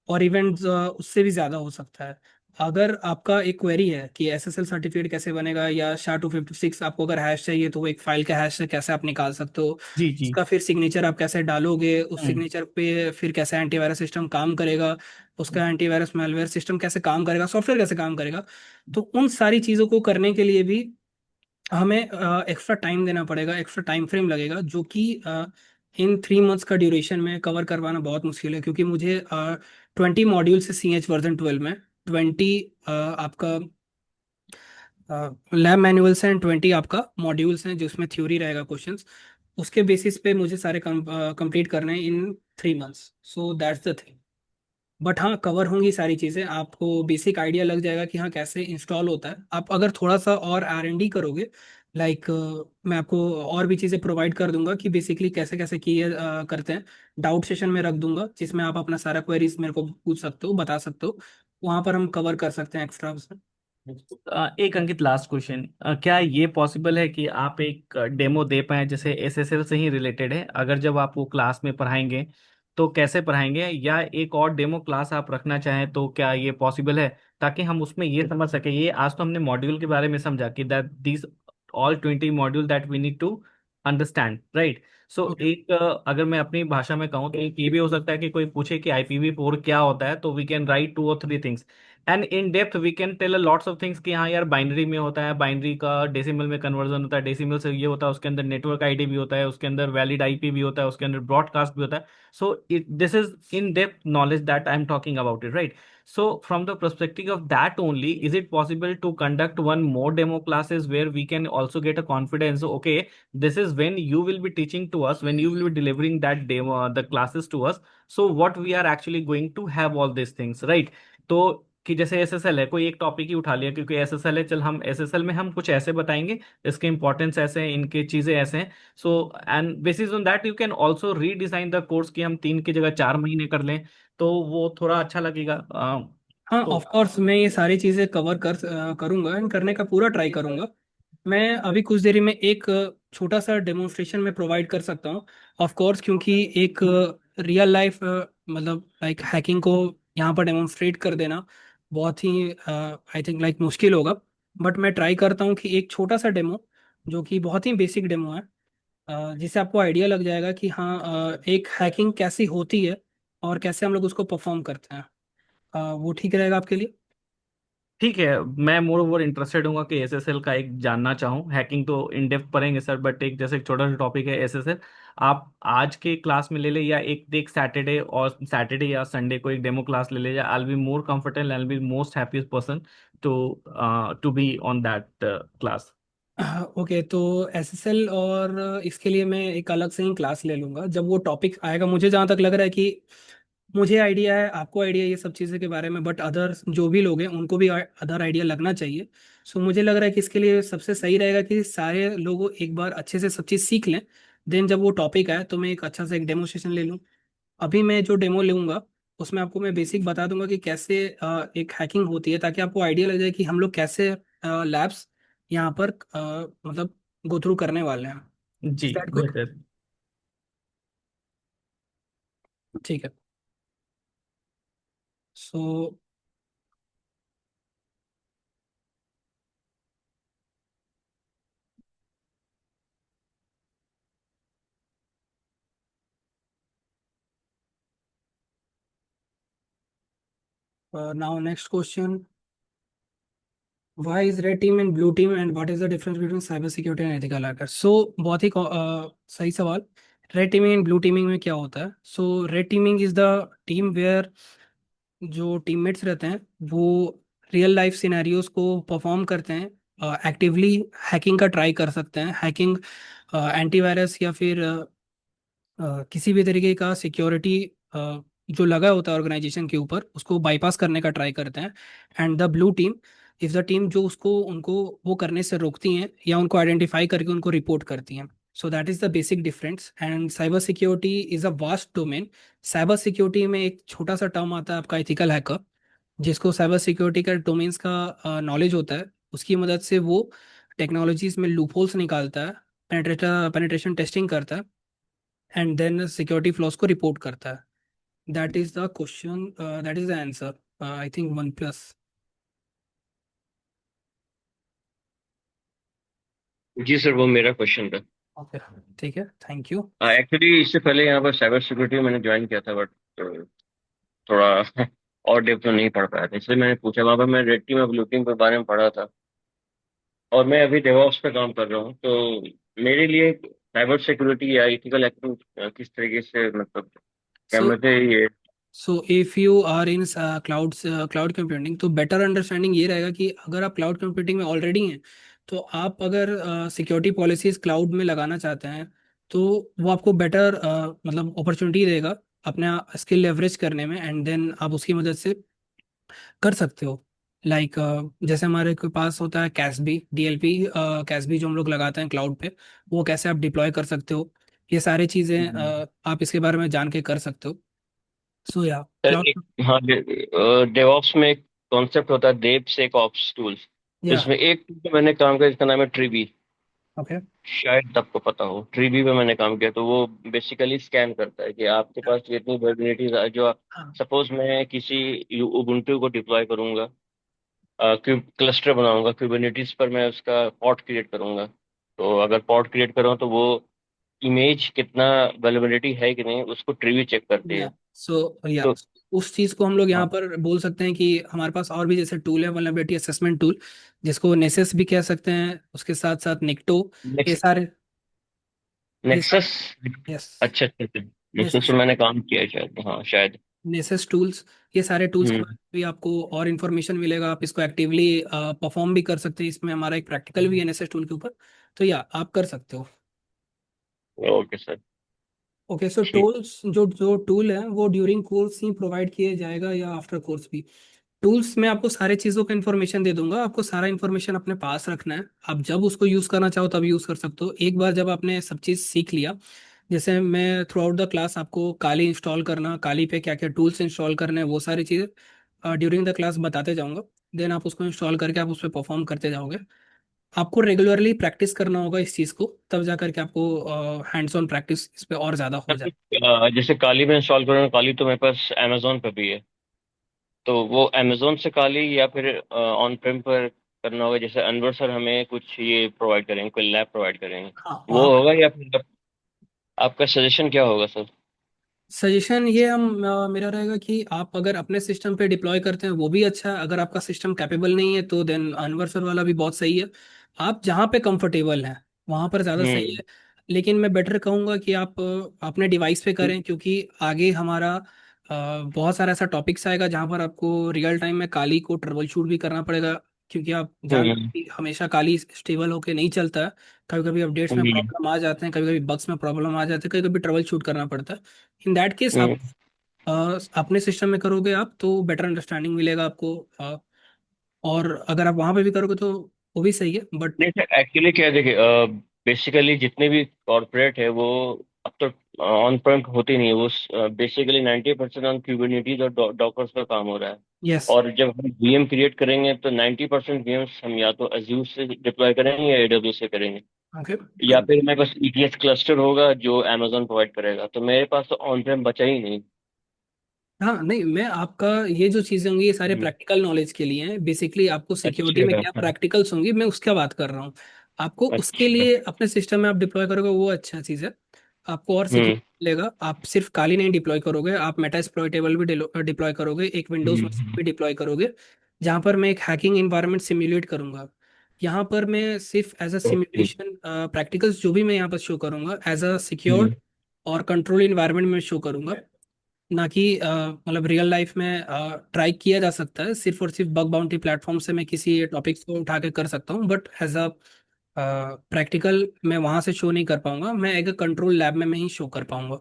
और इवेंट उससे भी ज़्यादा हो सकता है। अगर आपका एक क्वेरी है कि SSL सर्टिफिकेट कैसे बनेगा, या SHA-256 आपको अगर हैश चाहिए तो वो एक फाइल का हैश से कैसे आप निकाल सकते हो, जी जी। उसका फिर सिग्नेचर आप कैसे डालोगे, उस हम्म। सिग्नेचर पे फिर कैसे एंटीवायरस सिस्टम काम करेगा, उसका एंटीवायरस मैलवेयर सिस्टम कैसे काम करेगा, सॉफ्टवेयर कैसे काम करेगा, तो उन सारी चीज़ों को करने के लिए भी हमें एक्स्ट्रा टाइम देना पड़ेगा, एक्स्ट्रा टाइम फ्रेम लगेगा, जो कि इन 3 मंथ्स का ड्यूरेशन में कवर करवाना बहुत मुश्किल है। क्योंकि मुझे 20 मॉड्यूल से CH वर्जन 12 में 20 आपका लैब मैनुअल्स हैं, एंड 20 आपका मॉड्यूल्स हैं जिसमें थ्योरी रहेगा, क्वेश्चंस, उसके बेसिस पे मुझे सारे कंप्लीट करने हैं इन 3 months. So that's the thing. But हाँ, कवर होंगी सारी चीज़ें, आपको बेसिक आइडिया लग जाएगा कि हाँ कैसे इंस्टॉल होता है। आप अगर थोड़ा सा और R&D करोगे, लाइक मैं आपको और भी चीज़ें प्रोवाइड कर दूंगा कि बेसिकली कैसे कैसे किए करते हैं। डाउट सेशन में रख दूंगा जिसमें आप अपना सारा क्वेरीज मेरे को पूछ सकते हो, बता सकते हो, वहाँ पर हम कवर कर सकते हैं एक्स्ट्रा। एक अंकित, लास्ट क्वेश्चन, क्या ये पॉसिबल है कि आप एक डेमो दे पाएं, जैसे SSL से ही रिलेटेड है, अगर जब आप वो क्लास में पढ़ाएंगे तो कैसे पढ़ाएंगे, या एक और डेमो क्लास आप रखना चाहें तो क्या ये पॉसिबल है, ताकि हम उसमें ये समझ सके। ये आज तो हमने मॉड्यूल के बारे में समझा कि that this all 20 module that we need to understand, right. So okay. एक अगर मैं अपनी भाषा में कहूँ तो एक ये भी हो सकता है कि कोई पूछे कि IPv4 क्या होता है, तो we can write 2 or 3 things and in depth we can tell lots of things कि हाँ यार बाइनरी में होता है, बाइनरी का डेसिमल में कन्वर्जन होता है, डेसिमल से ये होता है, उसके अंदर नेटवर्क आईडी भी होता है, उसके अंदर वैलिड IP भी होता है, उसके अंदर ब्रॉडकास्ट भी होता है। So this is in-depth knowledge that I'm talking about it, right? So from the perspective of that only, is it possible to conduct one more demo classes where we can also get a confidence? Okay, this is when you will be teaching to us, when you will be delivering that demo, the classes to us. So what we are actually going to have all these things, right? तो कि जैसे SSL है, कोई एक topic ही उठा लिया क्योंकि SSL है, चल हम SSL में हम कुछ ऐसे बताएंगे, इसके इंपॉर्टेंस ऐसे हैं, इनके चीजें ऐसे हैं। So and bases on that you can also redesign the course कि हम 3 की जगह 4 महीने कर लें, तो वो थोड़ा अच्छा लगेगा। हाँ, तो ऑफ कोर्स मैं ये सारी चीज़ें कवर करूँगा एंड करने का पूरा ट्राई करूँगा। मैं अभी कुछ देरी में एक छोटा सा डेमोन्स्ट्रेशन में प्रोवाइड कर सकता हूँ। ऑफ कोर्स क्योंकि एक रियल लाइफ मतलब लाइक हैकिंग को यहाँ पर डेमोन्स्ट्रेट कर देना बहुत ही आई थिंक लाइक मुश्किल होगा। बट मैं ट्राई करता हूँ कि एक छोटा सा डेमो जो कि बहुत ही बेसिक डेमो है, जिससे आपको आइडिया लग जाएगा कि हाँ एक हैकिंग कैसी होती है और कैसे हम लोग उसको परफॉर्म करते हैं। वो ठीक रहेगा आपके लिए? ठीक है, मैं मोर ओवर इंटरेस्टेड हूँ कि SSL का एक जानना चाहूँ। हैकिंग तो इन डेप्थ पढ़ेंगे सर, बट एक जैसे एक छोटा सा टॉपिक है SSL, आप आज के क्लास में ले ले, या एक सैटरडे और सैटरडे या संडे को एक डेमो क्लास ले ले, या I be more comfortable, I be most happiest person to to be on that class. Okay, तो एसएसएल और इसके लिए मैं एक अलग से ही क्लास ले लूँगा जब वो टॉपिक आएगा। मुझे जहाँ तक लग रहा है कि मुझे आइडिया है, आपको आइडिया है ये सब चीज़ें के बारे में, बट अदर जो भी लोग हैं उनको भी अदर आइडिया लगना चाहिए। सो मुझे लग रहा है कि इसके लिए सबसे सही रहेगा कि सारे लोग एक बार अच्छे से सब चीज़ सीख लें। देन जब वो टॉपिक आए तो मैं एक अच्छा सा एक डेमो सेशन ले लूँ। अभी मैं जो डेमो लूँगा उसमें आपको मैं बेसिक बता दूंगा कि कैसे एक हैकिंग होती है, ताकि आपको आइडिया लग जाए कि हम लोग कैसे लैब्स यहाँ पर मतलब गो थ्रू करने वाले हैं। जी इज दैट गुड? बेहतर। ठीक है। So now next question, why is red team and blue team and what is the difference between cyber security and ethical hacker? So बहुत ही सही सवाल। Red teaming and blue teaming में क्या होता है? So red teaming is the team where जो teammates रहते हैं वो रियल लाइफ सिनेरियोज को परफॉर्म करते हैं, एक्टिवली हैकिंग का ट्राई कर सकते हैं। हैकिंग एंटीवायरस या फिर किसी भी तरीके का सिक्योरिटी जो लगा होता है ऑर्गेनाइजेशन के ऊपर उसको बाईपास करने का ट्राई करते हैं। And the blue team is the team जो उसको उनको वो करने से रोकती हैं या उनको आइडेंटिफाई करके उनको रिपोर्ट करती हैं। So that is the basic difference. And cyber security is a vast domain. Cyber security में एक छोटा सा टर्म आता है आपका एथिकल हैकर, जिसको साइबर सिक्योरिटी का डोमेन्स का नॉलेज होता है। उसकी मदद से वो टेक्नोलॉजीज में लूपहोल्स निकालता है, पेनिट्रेशन टेस्टिंग करता है एंड देन सिक्योरिटी फ्लॉज को रिपोर्ट करता है। That is the question, that is the answer. I think 1+। जी सर, वो मेरा क्वेश्चन था। ओके, ठीक है, थैंक यू। एक्चुअली इससे पहले यहाँ पर साइबर सिक्योरिटी मैंने ज्वाइन किया था, बट थोड़ा और डेप्थ में नहीं पढ़ पाया था, इसलिए मैंने पूछा। वहाँ पर मैं रेड टीम और ब्लू टीम के बारे में पढ़ा था, और मैं अभी डेवऑप्स पे काम कर रहा हूँ। तो मेरे लिए साइबर सिक्योरिटी या इथिकल हैकिंग किस तरीके से, मतलब क्या सो मुझे ये। So if you are in cloud computing तो बेटर अंडरस्टैंडिंग ये रहेगा कि अगर आप क्लाउड कंप्यूटिंग में ऑलरेडी हैं तो आप अगर सिक्योरिटी पॉलिसीज क्लाउड में लगाना चाहते हैं तो वो आपको बेटर मतलब अपॉर्चुनिटी देगा अपना स्किल लेवरेज करने में। एंड देन आप उसकी मदद से कर सकते हो। लाइक जैसे हमारे के पास होता है कैसबी DLP, कैसबी जो हम लोग लगाते हैं क्लाउड पे, वो कैसे आप डिप्लॉय कर सकते हो, ये सारी चीज़ें आप इसके बारे में जान के कर सकते हो। सो या सर एक, क्लाउड। हाँ, डेवऑप्स में एक कॉन्सेप्ट होता है, देव से एक ऑप्स टूल। तो या इसमें एक tool पे मैंने काम किया जिसका नाम है ट्रिबी। ओके। शायद आपको पता हो, ट्रीबी पे मैंने काम किया। तो वो बेसिकली स्कैन करता है कि आपके पास जितनी वर्बिलिटीज है, जो हाँ। सपोज मैं किसी उबुंटू को डिप्लॉय करूंगा, क्यूब क्लस्टर बनाऊंगा क्यूबरनेटिस पर, मैं उसका पॉड क्रिएट करूंगा। तो अगर पॉड क्रिएट करूँ तो वो इमेज कितना वेलेबिलिटी है कि नहीं, उसको ट्रीवी चेक करती या है। या तो उस चीज को हम लोग यहाँ हाँ, पर बोल सकते हैं कि हमारे पास और भी जैसे टूल है, वल्नरेबिलिटी असेसमेंट टूल, जिसको नेसेस भी कह सकते हैं, उसके साथ साथ निक्टो, ये नेक्स्ट सारे ये सारे नेक्सस। यस, अच्छा अच्छा अच्छा, नेक्सस पे नेसेस मैंने काम किया है शायद, हाँ शायद। नेसेस टूल्स, ये सारे टूल्स के बारे हम्म। में भी आपको और इन्फॉर्मेशन मिलेगा। आप इसको एक्टिवली परफॉर्म भी कर सकते हैं। इसमें हमारा एक प्रैक्टिकल भी है नेसेस टूल के ऊपर, तो या आप कर सकते हो। Okay sir. ओके, सो ठीक। टूल्स, जो जो टूल है वो ड्यूरिंग कोर्स ही प्रोवाइड किया जाएगा या आफ्टर कोर्स भी? टूल्स में आपको सारे चीज़ों का इन्फॉर्मेशन दे दूंगा। आपको सारा इन्फॉर्मेशन अपने पास रखना है। आप जब उसको यूज़ करना चाहो तब यूज़ कर सकते हो। एक बार जब आपने सब चीज़ सीख लिया, जैसे मैं थ्रू आउट द क्लास आपको काली इंस्टॉल करना, काली पे क्या क्या टूल्स इंस्टॉल करने हैं, वो सारी चीज़ें ड्यूरिंग द क्लास बताते जाऊंगा। देन आप उसको इंस्टॉल करके आप उस पर परफॉर्म करते जाओगे। आपको रेगुलरली प्रैक्टिस करना होगा इस चीज़ को, तब जा करके आपको हैंड्स ऑन प्रैक्टिस इस पे और ज़्यादा हो सर जाए। जैसे काली में इंस्टॉल करूँ, काली तो मेरे पास अमेजोन पे भी है। तो वो अमेजोन से काली, या फिर ऑन प्रेम पर करना होगा? जैसे अनवर सर हमें कुछ ये प्रोवाइड करेंगे, कोई लैब प्रोवाइड करेंगे, हाँ, वो वहाँ होगा? या फिर आपका सजेशन क्या होगा सर? सजेशन ये हम मेरा रहेगा कि आप अगर अपने सिस्टम पे डिप्लॉय करते हैं वो भी अच्छा है। अगर आपका सिस्टम कैपेबल नहीं है तो देन अनवर्सर वाला भी बहुत सही है। आप जहाँ पे कंफर्टेबल हैं वहाँ पर ज़्यादा सही हम्म। है। लेकिन मैं बेटर कहूँगा कि आप अपने डिवाइस पे करें, क्योंकि आगे हमारा बहुत सारा ऐसा टॉपिक्स आएगा जहाँ पर आपको रियल टाइम में काली को ट्रबल शूट भी करना पड़ेगा। क्योंकि आप जानते हैं हम्म। कि हमेशा काली स्टेबल होके नहीं चलता है। कभी कभी अपडेट्स में हम्म। प्रॉब्लम आ जाते हैं, कभी कभी बग्स में प्रॉब्लम आ जाते हैं, कभी कभी ट्रबल शूट करना पड़ता है। इन दैट केस आप हम्म। अपने सिस्टम में करोगे आप तो बेटर अंडरस्टैंडिंग मिलेगा आपको। और अगर आप वहां पे भी करोगे तो वो भी सही है, बट नहीं सर, एक्चुअली क्या है, देखिए बेसिकली जितने भी कॉर्पोरेट है वो अब तो ऑन प्रेम होती नहीं है। वो बेसिकली 90% ऑन क्यूबरनेटीज और डॉकर्स पर काम हो रहा है। यस। और जब हम वीएम क्रिएट करेंगे तो 90% वीएम्स हम या तो अज्यूर से डिप्लॉय करेंगे या एडब्ल्यू से करेंगे, ओके। या फिर मेरे पास ईटीएस क्लस्टर होगा जो अमेजोन प्रोवाइड करेगा। तो मेरे पास तो ऑन प्रेम बचा ही नहीं। हाँ, नहीं, मैं आपका ये जो चीज़ें होंगी ये सारे हम्म। प्रैक्टिकल नॉलेज के लिए हैं। बेसिकली आपको सिक्योरिटी में अच्छा। क्या प्रैक्टिकल्स होंगी मैं उसका बात कर रहा हूँ। आपको उसके अच्छा। लिए अपने सिस्टम में आप डिप्लॉय करोगे वो अच्छा चीज़ है। आपको और हम्म। सिक्योरिटी मिलेगा। आप सिर्फ काली नहीं डिप्लॉय करोगे, आप मेटा एक्सप्लॉइटेबल भी डिप्लॉय करोगे, एक विंडोज मशीन हम्म। भी डिप्लॉय करोगे, जहाँ पर मैं एक हैकिंग इन्वायरमेंट सिम्युलेट करूंगा। यहाँ पर मैं सिर्फ as a okay. Simulation practicals जो भी मैं यहाँ पर शो करूंगा एज अ हम्म। सिक्योर्ड और कंट्रोल इन्वायरमेंट में शो करूंगा। ना कि मतलब रियल लाइफ में ट्राई किया जा सकता है सिर्फ और सिर्फ बग बाउंटी प्लेटफॉर्म से मैं किसी टॉपिक्स को उठा के कर सकता हूँ, बट एज अ प्रैक्टिकल मैं वहां से शो नहीं कर पाऊंगा। मैं एक कंट्रोल लैब में मैं ही शो कर पाऊंगा।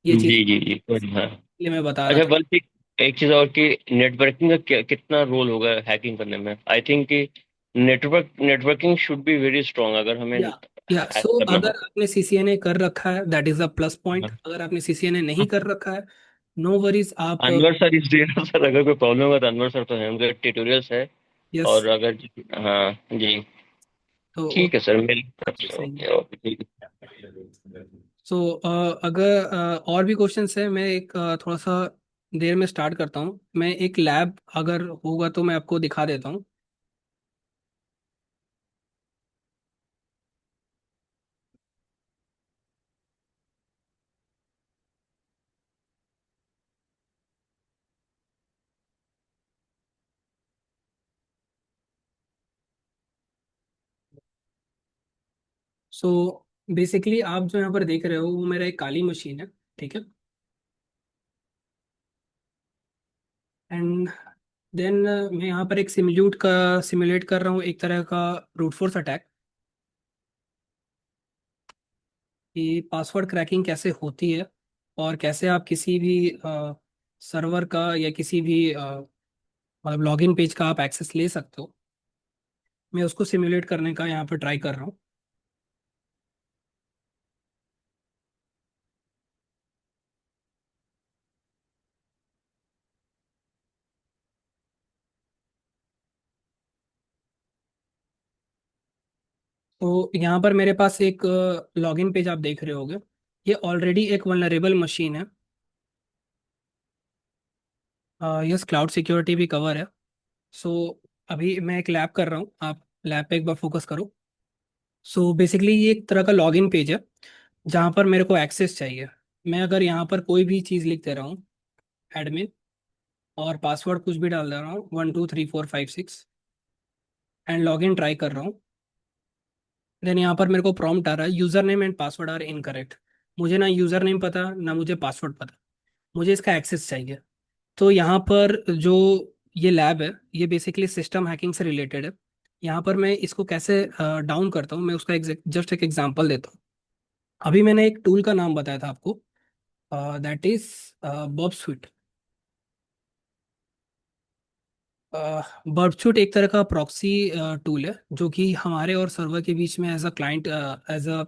ये चीज जी जी जी, हाँ। ये मैं बता रहा अच्छा, था। बल्कि एक चीज और कि नेटवर्किंग का कितना रोल होगा हैकिंग करने में? आई थिंक कि networking should be very strong अगर हमें या या हैक सो करना अगर हो। आपने सीसीएनए कर रखा है that is a plus point. हाँ। अगर आपने सीसीएनए नहीं कर रखा है, नो वरीज आप। अनवर सर इस डेट सर, अगर कोई प्रॉब्लम होगा तो अनवर सर तो है, उनके ट्यूटोरियल्स है। यस। और अगर, हाँ जी, तो ठीक है सर, मेरी तरफ से सही है। ओके ओके, ठीक सो अगर और भी क्वेश्चंस है, मैं एक थोड़ा सा देर में स्टार्ट करता हूँ। मैं एक लैब अगर होगा तो मैं आपको दिखा देता हूँ। सो बेसिकली आप जो यहाँ पर देख रहे हो वो मेरा एक काली मशीन है, ठीक है। एंड देन मैं यहाँ पर एक सिमुलेट कर रहा हूँ एक तरह का ब्रूट फोर्स अटैक, कि पासवर्ड क्रैकिंग कैसे होती है और कैसे आप किसी भी सर्वर का या किसी भी मतलब लॉगिन पेज का आप एक्सेस ले सकते हो। मैं उसको सिमुलेट करने का यहाँ पर ट्राई कर रहा हूँ। तो यहाँ पर मेरे पास एक लॉगिन पेज आप देख रहे होगे। ये ऑलरेडी एक वल्नरेबल मशीन है। यस, क्लाउड सिक्योरिटी भी कवर है। सो अभी मैं एक लैब कर रहा हूँ, आप लैब पे एक बार फोकस करो। सो बेसिकली ये एक तरह का लॉगिन पेज है जहाँ पर मेरे को एक्सेस चाहिए। मैं अगर यहाँ पर कोई भी चीज़ लिख दे रहा हूँ, एडमिन, और पासवर्ड कुछ भी डाल दे रहा हूँ 123456, एंड लॉगिन ट्राई कर रहा हूँ। देन यहाँ पर मेरे को प्रॉम्प्ट आ रहा है, user name and password are incorrect. मुझे ना यूज़र नेम पता ना मुझे पासवर्ड पता, मुझे इसका एक्सेस चाहिए। तो यहाँ पर जो ये लैब है ये बेसिकली सिस्टम हैकिंग से रिलेटेड है। यहाँ पर मैं इसको कैसे डाउन करता हूँ, मैं उसका जस्ट एक एग्जांपल देता हूँ। अभी मैंने एक टूल का नाम बताया था आपको, that is Burp Suite. Burp Suite एक तरह का प्रॉक्सी टूल है जो कि हमारे और सर्वर के बीच में as a client, as a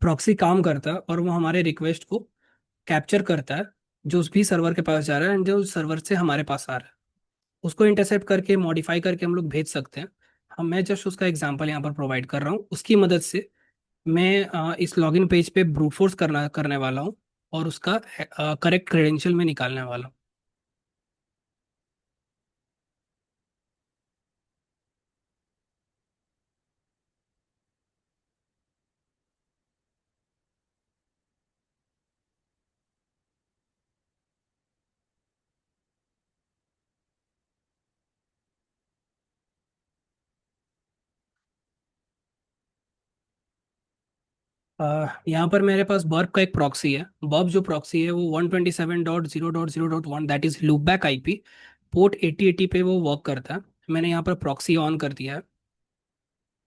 proxy काम करता है, और वो हमारे रिक्वेस्ट को कैप्चर करता है जो भी सर्वर के पास जा रहा है एंड जो सर्वर से हमारे पास आ रहा है, उसको इंटरसेप्ट करके मॉडिफाई करके हम लोग भेज सकते हैं। हम मैं जस्ट उसका एग्जांपल यहाँ पर प्रोवाइड कर रहा हूँ, उसकी मदद से मैं इस लॉगिन पेज पे ब्रूट फोर्स करने वाला हूँ और उसका करेक्ट क्रेडेंशियल में निकालने वाला हूँ। यहाँ पर मेरे पास बर्ब का एक प्रॉक्सी है। बर्ब जो प्रॉक्सी है वो 127.0.0.1, that is loopback IP, port 8080 पे वो वर्क करता है। मैंने यहाँ पर प्रॉक्सी ऑन कर दिया है।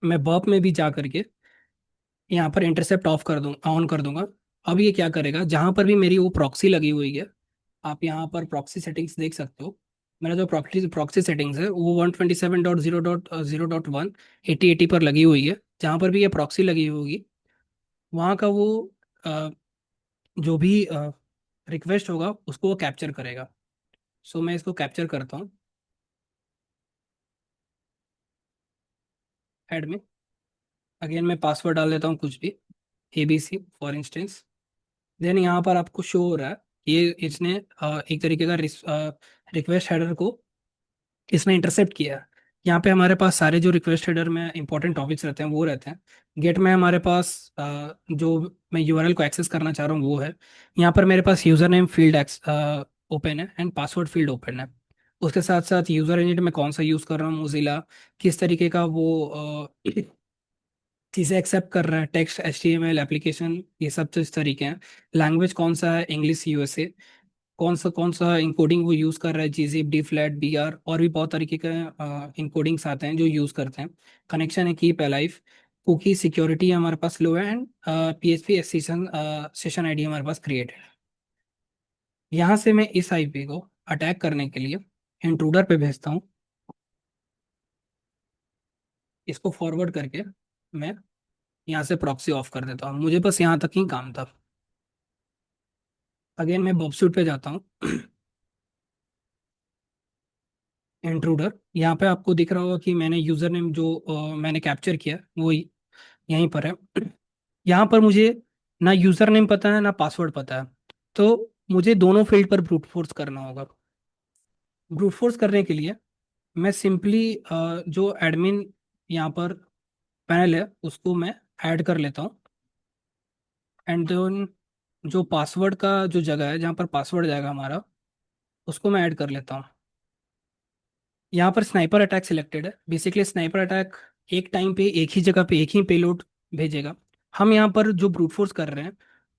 मैं बर्ब में भी जा करके यहाँ पर इंटरसेप्ट ऑफ कर दूँ ऑन कर दूंगा। अब ये क्या करेगा, जहाँ पर भी मेरी वो प्रॉक्सी लगी हुई है, आप यहाँ पर प्रॉक्सी सेटिंग्स देख सकते हो। मेरा जो प्रॉक्सी प्रॉक्सी सेटिंग्स है वो 127.0.0.1 8080 पर लगी हुई है। जहाँ पर भी ये प्रॉक्सी लगी होगी वहाँ का वो अ, जो भी रिक्वेस्ट होगा उसको वो कैप्चर करेगा। सो मैं इसको कैप्चर करता हूँ ऐड में। अगेन मैं पासवर्ड डाल देता हूँ कुछ भी, ABC फॉर इंस्टेंस। देन यहाँ पर आपको शो हो रहा है ये इसने एक तरीके का रिक्वेस्ट हेडर को इसने इंटरसेप्ट किया है। यहाँ पे हमारे पास सारे जो रिक्वेस्ट हेडर में इंपॉर्टेंट टॉपिक्स रहते हैं वो रहते हैं। गेट में हमारे पास जो मैं URL को एक्सेस करना चाह रहा हूँ वो है। यहाँ पर मेरे पास यूज़र नेम फील्ड ओपन है एंड पासवर्ड फील्ड ओपन है। उसके साथ साथ यूज़र एजेंट में कौन सा यूज़ कर रहा हूँ, मोजिला, किस तरीके का वो चीज़ें एक्सेप्ट कर रहा है, टेक्स्ट, HTML एप्लीकेशन, ये सब तो इस तरीके हैं। लैंग्वेज कौन सा है, इंग्लिश, USA। कौन सा इंकोडिंग वो यूज़ कर रहा है, GZIP, डी फ्लैट, BR, और भी बहुत तरीके के इंकोडिंग्स आते हैं जो यूज़ करते हैं। कनेक्शन है कीप अलाइव, कुकी सिक्योरिटी हमारे पास लो है, and PHP session session ID हमारे पास क्रिएट है। यहाँ से मैं इस IP को अटैक करने के लिए इंट्रूडर पे भेजता हूँ। इसको फॉरवर्ड करके मैं यहाँ से प्रॉक्सी ऑफ कर देता हूँ। मुझे बस यहाँ तक ही काम था। अगेन मैं बॉबसूट पे जाता हूँ। इंट्रूडर, यहाँ पे आपको दिख रहा होगा कि मैंने यूज़र नेम जो मैंने कैप्चर किया वो यहीं पर है। यहाँ पर मुझे ना यूज़र नेम पता है ना पासवर्ड पता है, तो मुझे दोनों फील्ड पर ब्रूट फोर्स करना होगा। ब्रूट फोर्स करने के लिए मैं सिंपली जो एडमिन यहाँ पर पैनल है उसको मैं ऐड कर लेता हूँ, एंड देन जो पासवर्ड का जो जगह है जहाँ पर पासवर्ड जाएगा हमारा उसको मैं ऐड कर लेता हूँ। यहाँ पर स्नाइपर अटैक सिलेक्टेड है। बेसिकली स्नाइपर अटैक एक टाइम पे एक ही जगह पे एक ही पेलोड भेजेगा। हम यहाँ पर जो ब्रूट फोर्स कर रहे हैं,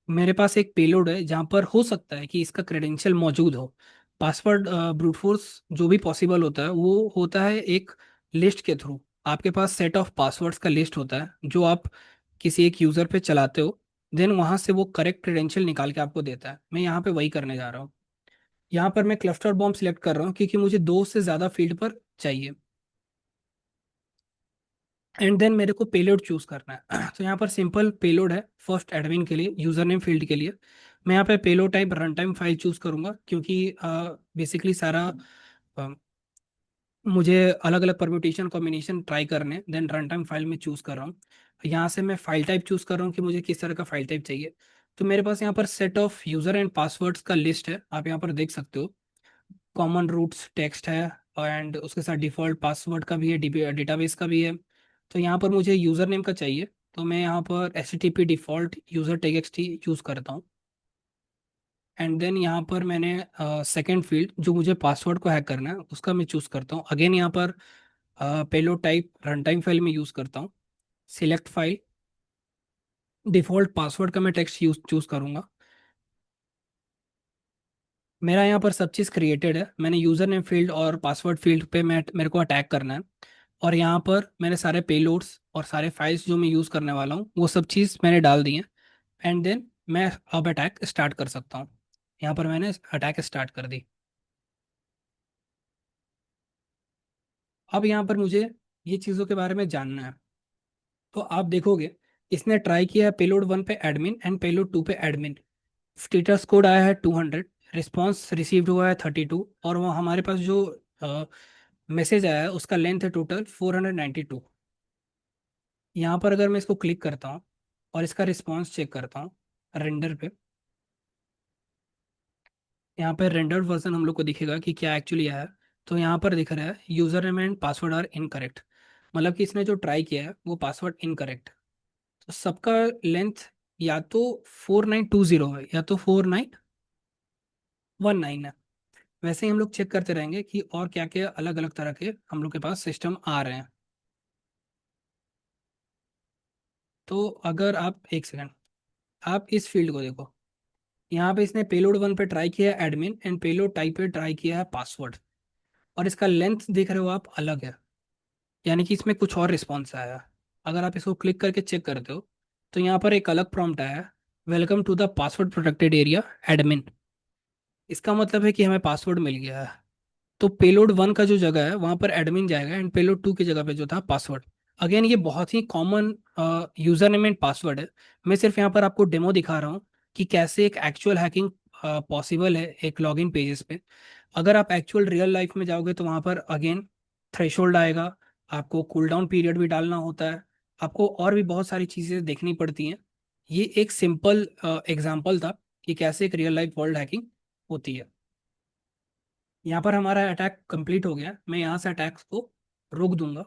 मेरे पास एक पेलोड है जहाँ पर हो सकता है कि इसका क्रेडेंशियल मौजूद हो। पासवर्ड ब्रूट फोर्स जो भी पॉसिबल होता है वो होता है एक लिस्ट के थ्रू। आपके पास सेट ऑफ पासवर्ड्स का लिस्ट होता है जो आप किसी एक यूज़र पे चलाते हो, देन वहाँ से वो करेक्ट क्रेडेंशियल निकाल के आपको देता है। मैं यहाँ पे वही करने जा रहा हूँ। यहाँ पर मैं क्लस्टर बॉम्ब सिलेक्ट कर रहा हूँ क्योंकि मुझे दो से ज़्यादा फील्ड पर चाहिए, एंड देन मेरे को पेलोड चूज करना है। तो यहाँ पर सिंपल पेलोड है फर्स्ट एडमिन के लिए, यूजर नेम फील्ड के लिए। मैं यहाँ पे payload type run time file choose करूंगा क्योंकि बेसिकली सारा मुझे अलग अलग परम्यूटेशन कॉम्बिनेशन ट्राई करने, देन रन टाइम फाइल में चूज़ कर रहा हूँ। यहाँ से मैं फाइल टाइप चूज़ कर रहा हूँ कि मुझे किस तरह का फाइल टाइप चाहिए। तो मेरे पास यहाँ पर set of user and passwords का लिस्ट है, आप यहाँ पर देख सकते हो। कॉमन रूट्स टेक्स्ट है, एंड उसके साथ डिफ़ॉल्ट पासवर्ड का भी है, डेटाबेस का भी है। तो यहाँ पर मुझे यूज़र नेम का चाहिए, तो मैं यहाँ पर HTTP default user TXT use करता हूँ। एंड देन यहाँ पर मैंने सेकंड फील्ड जो मुझे पासवर्ड को हैक करना है उसका मैं चूज़ करता हूँ। अगेन यहाँ पर payload type run time file में यूज़ करता हूँ। सिलेक्ट फाइल, डिफ़ॉल्ट पासवर्ड का मैं टेक्स्ट यूज चूज़ करूँगा। मेरा यहाँ पर सब चीज़ क्रिएटेड है, मैंने यूज़र नेम फील्ड और पासवर्ड फील्ड पे मैं मेरे को अटैक करना है। और यहाँ पर मैंने सारे पेलोड्स और सारे फाइल्स जो मैं यूज़ करने वाला हूँ वो सब चीज़ मैंने डाल दी है। एंड देन मैं अब अटैक स्टार्ट कर सकता हूँ। यहाँ पर मैंने अटैक स्टार्ट कर दी। अब यहाँ पर मुझे ये चीज़ों के बारे में जानना है। तो आप देखोगे इसने ट्राई किया है पेलोड 1 पे एडमिन एंड पेलोड 2 पे एडमिन। स्टेटस कोड आया है 200, रिस्पॉन्स रिसीव्ड हुआ है 32, और वो हमारे पास जो मैसेज आया है उसका लेंथ है टोटल 492। यहाँ पर अगर मैं इसको क्लिक करता हूँ और इसका रिस्पॉन्स चेक करता हूँ रेंडर पे, यहाँ पर रेंडर्ड वर्जन हम लोग को दिखेगा कि क्या एक्चुअली आया है। तो यहाँ पर दिख रहा है user name and password are incorrect, मतलब कि इसने जो ट्राई किया है वो पासवर्ड इनकरेक्ट। तो सबका लेंथ या तो 4920 है या तो 4919 है। वैसे ही हम लोग चेक करते रहेंगे कि और क्या क्या अलग अलग तरह के हम लोग के पास सिस्टम आ रहे हैं। तो अगर आप एक सेकंड, आप इस फील्ड को देखो, यहाँ पे इसने पेलोड 1 पे ट्राई किया है एडमिन एंड पेलोड टाइप पे ट्राई किया है पासवर्ड, और इसका लेंथ देख रहे हो आप अलग है, यानी कि इसमें कुछ और रिस्पॉन्स आया है। अगर आप इसको क्लिक करके चेक करते हो तो यहाँ पर एक अलग प्रॉम्प्ट आया है, welcome to the password protected area admin. इसका मतलब है कि हमें पासवर्ड मिल गया है। तो पेलोड 1 का जो जगह है वहाँ पर एडमिन जाएगा एंड पेलोड 2 की जगह पे जो था पासवर्ड। अगेन ये बहुत ही common username and password है। मैं सिर्फ यहाँ पर आपको डेमो दिखा रहा हूँ कि कैसे एक एक्चुअल हैकिंग पॉसिबल है एक लॉगिन पेजेस पे। अगर आप एक्चुअल रियल लाइफ में जाओगे तो वहाँ पर अगेन थ्रेशोल्ड आएगा, आपको कूल डाउन पीरियड भी डालना होता है, आपको और भी बहुत सारी चीज़ें देखनी पड़ती हैं। ये एक सिंपल एग्जाम्पल था कि कैसे एक रियल लाइफ वर्ल्ड हैकिंग होती है। यहाँ पर हमारा अटैक कंप्लीट हो गया, मैं यहाँ से अटैक्स को रोक दूंगा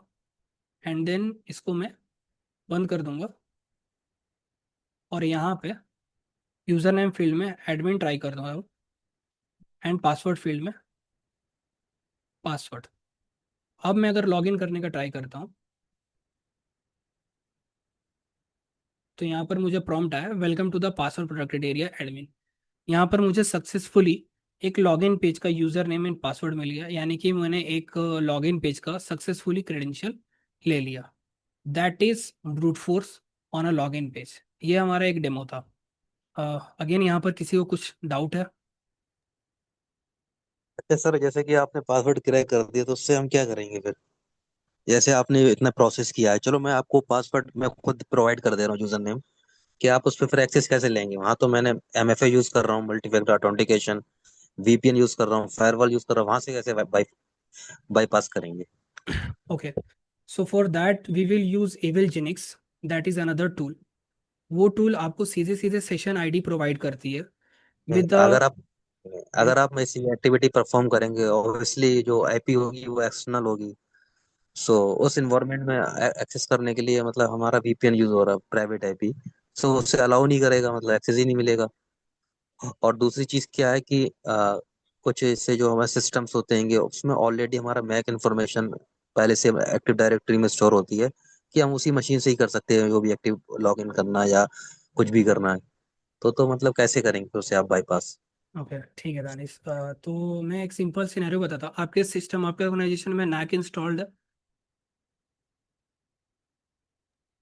एंड देन इसको मैं बंद कर दूंगा। और यहाँ पे यूज़र नेम फील्ड में एडमिन ट्राई कर दूंगा एंड पासवर्ड फील्ड में पासवर्ड। अब मैं अगर लॉगिन करने का ट्राई करता हूँ तो यहाँ पर मुझे प्रॉम्प्ट आया welcome to the password protected area admin. यहाँ पर मुझे सक्सेसफुली एक लॉगिन पेज का यूज़र नेम एंड पासवर्ड मिल गया, यानी कि मैंने एक लॉगिन पेज का सक्सेसफुली क्रेडेंशियल ले लिया। That is brute force on a login page. ये हमारा एक डेमो था। अगेन यहाँ पर किसी को कुछ डाउट है? अच्छा सर, जैसे कि आपने पासवर्ड क्रैक कर दिया तो उससे हम क्या करेंगे फिर? जैसे आपने इतना प्रोसेस किया है, चलो मैं आपको पासवर्ड मैं खुद प्रोवाइड कर दे रहा हूँ, यूजर नेम, कि आप उस पर फिर एक्सेस कैसे लेंगे? वहां तो मैंने MFA यूज कर रहा हूँ, multi factor authentication, VPN use कर रहा हूँ, फायरवॉल यूज कर रहा हूँ, वहां से कैसे बाईपास करेंगे? Okay, so for that we will use Evilginx, that is another tool. वो टूल आपको सीधे सीधे सेशन आईडी प्रोवाइड करती है विद अगर द। आप अगर आप ऐसी एक्टिविटी परफॉर्म करेंगे, ऑब्वियसली जो आईपी होगी वो एक्सटर्नल होगी। सो उस इन्वायरमेंट में एक्सेस करने के लिए मतलब हमारा VPN यूज हो रहा है, प्राइवेट आईपी। सो उससे अलाउ नहीं करेगा, मतलब एक्सेस ही नहीं मिलेगा। और दूसरी चीज क्या है कि कुछ इससे जो हमारे सिस्टम्स होते हैं उसमें ऑलरेडी हमारा मैक इन्फॉर्मेशन पहले से एक्टिव डायरेक्टरी में स्टोर होती है, कि हम उसी मशीन से ही कर सकते हैं जो भी एक्टिव लॉग इन करना है या कुछ भी करना है। तो मतलब कैसे करेंगे उसे आप बाईपास? ओके ठीक है दानिश, तो मैं एक सिंपल सिनेरियो बताता हूँ। आपके सिस्टम आपके ऑर्गेनाइजेशन में नैक इंस्टॉल्ड है?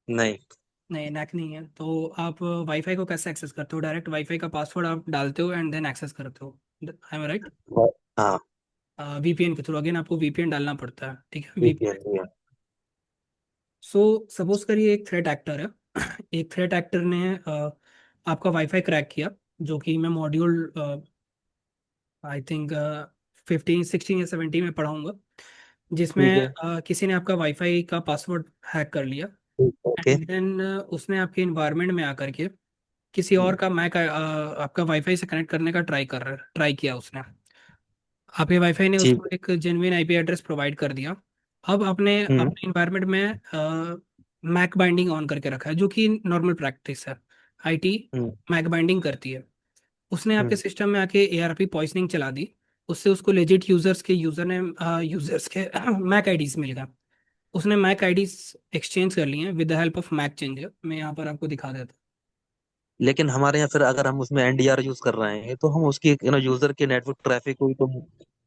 नहीं। नहीं, नैक नहीं है, तो आप वाईफाई को कैसे एक्सेस करते हो? डायरेक्ट वाईफाई का पासवर्ड आप डालते हो एंड देन एक्सेस करते हो, आई एम राइट? हाँ। VPN के थ्रू, अगेन आपको VPN डालना पड़ता है, ठीक है, VPN। VPN भी है। सो सपोज करिए एक थ्रेट एक्टर है एक थ्रेट एक्टर ने आपका वाईफाई क्रैक किया, जो कि मैं मॉड्यूल आई थिंक 15 16 या 17 में पढ़ाऊंगा। जिसमें ठीक है। किसी ने आपका वाईफाई का पासवर्ड हैक कर लिया, ओके। एंड देन उसने आपके इन्वायरमेंट में आकर के किसी और का मैक आपका वाईफाई से कनेक्ट करने का ट्राई किया उसने। आपके वाईफाई ने ठीक उसको है। एक जेन्युइन आईपी एड्रेस प्रोवाइड कर दिया। अब आपने हम्म। अपने इन्वायरमेंट में मैक बाइंडिंग ऑन करके रखा है, जो कि नॉर्मल प्रैक्टिस है। IT hmm. मैक बाइंडिंग करती है। उसने आपके हम्म। सिस्टम में आके एआरपी पॉइजनिंग चला दी। उससे उसको लेजिट यूजर्स के मैक आईडीज मिल गया। उसने मैक आईडीज एक्सचेंज कर लिए हैं with the help of MAC changer. मैं यहाँ पर आपको दिखा देता लेकिन हमारे यहाँ फिर अगर हम उसमें एनडीआर यूज कर रहे हैं तो हम उसकी यूजर के नेटवर्क ट्रैफिक को भी तो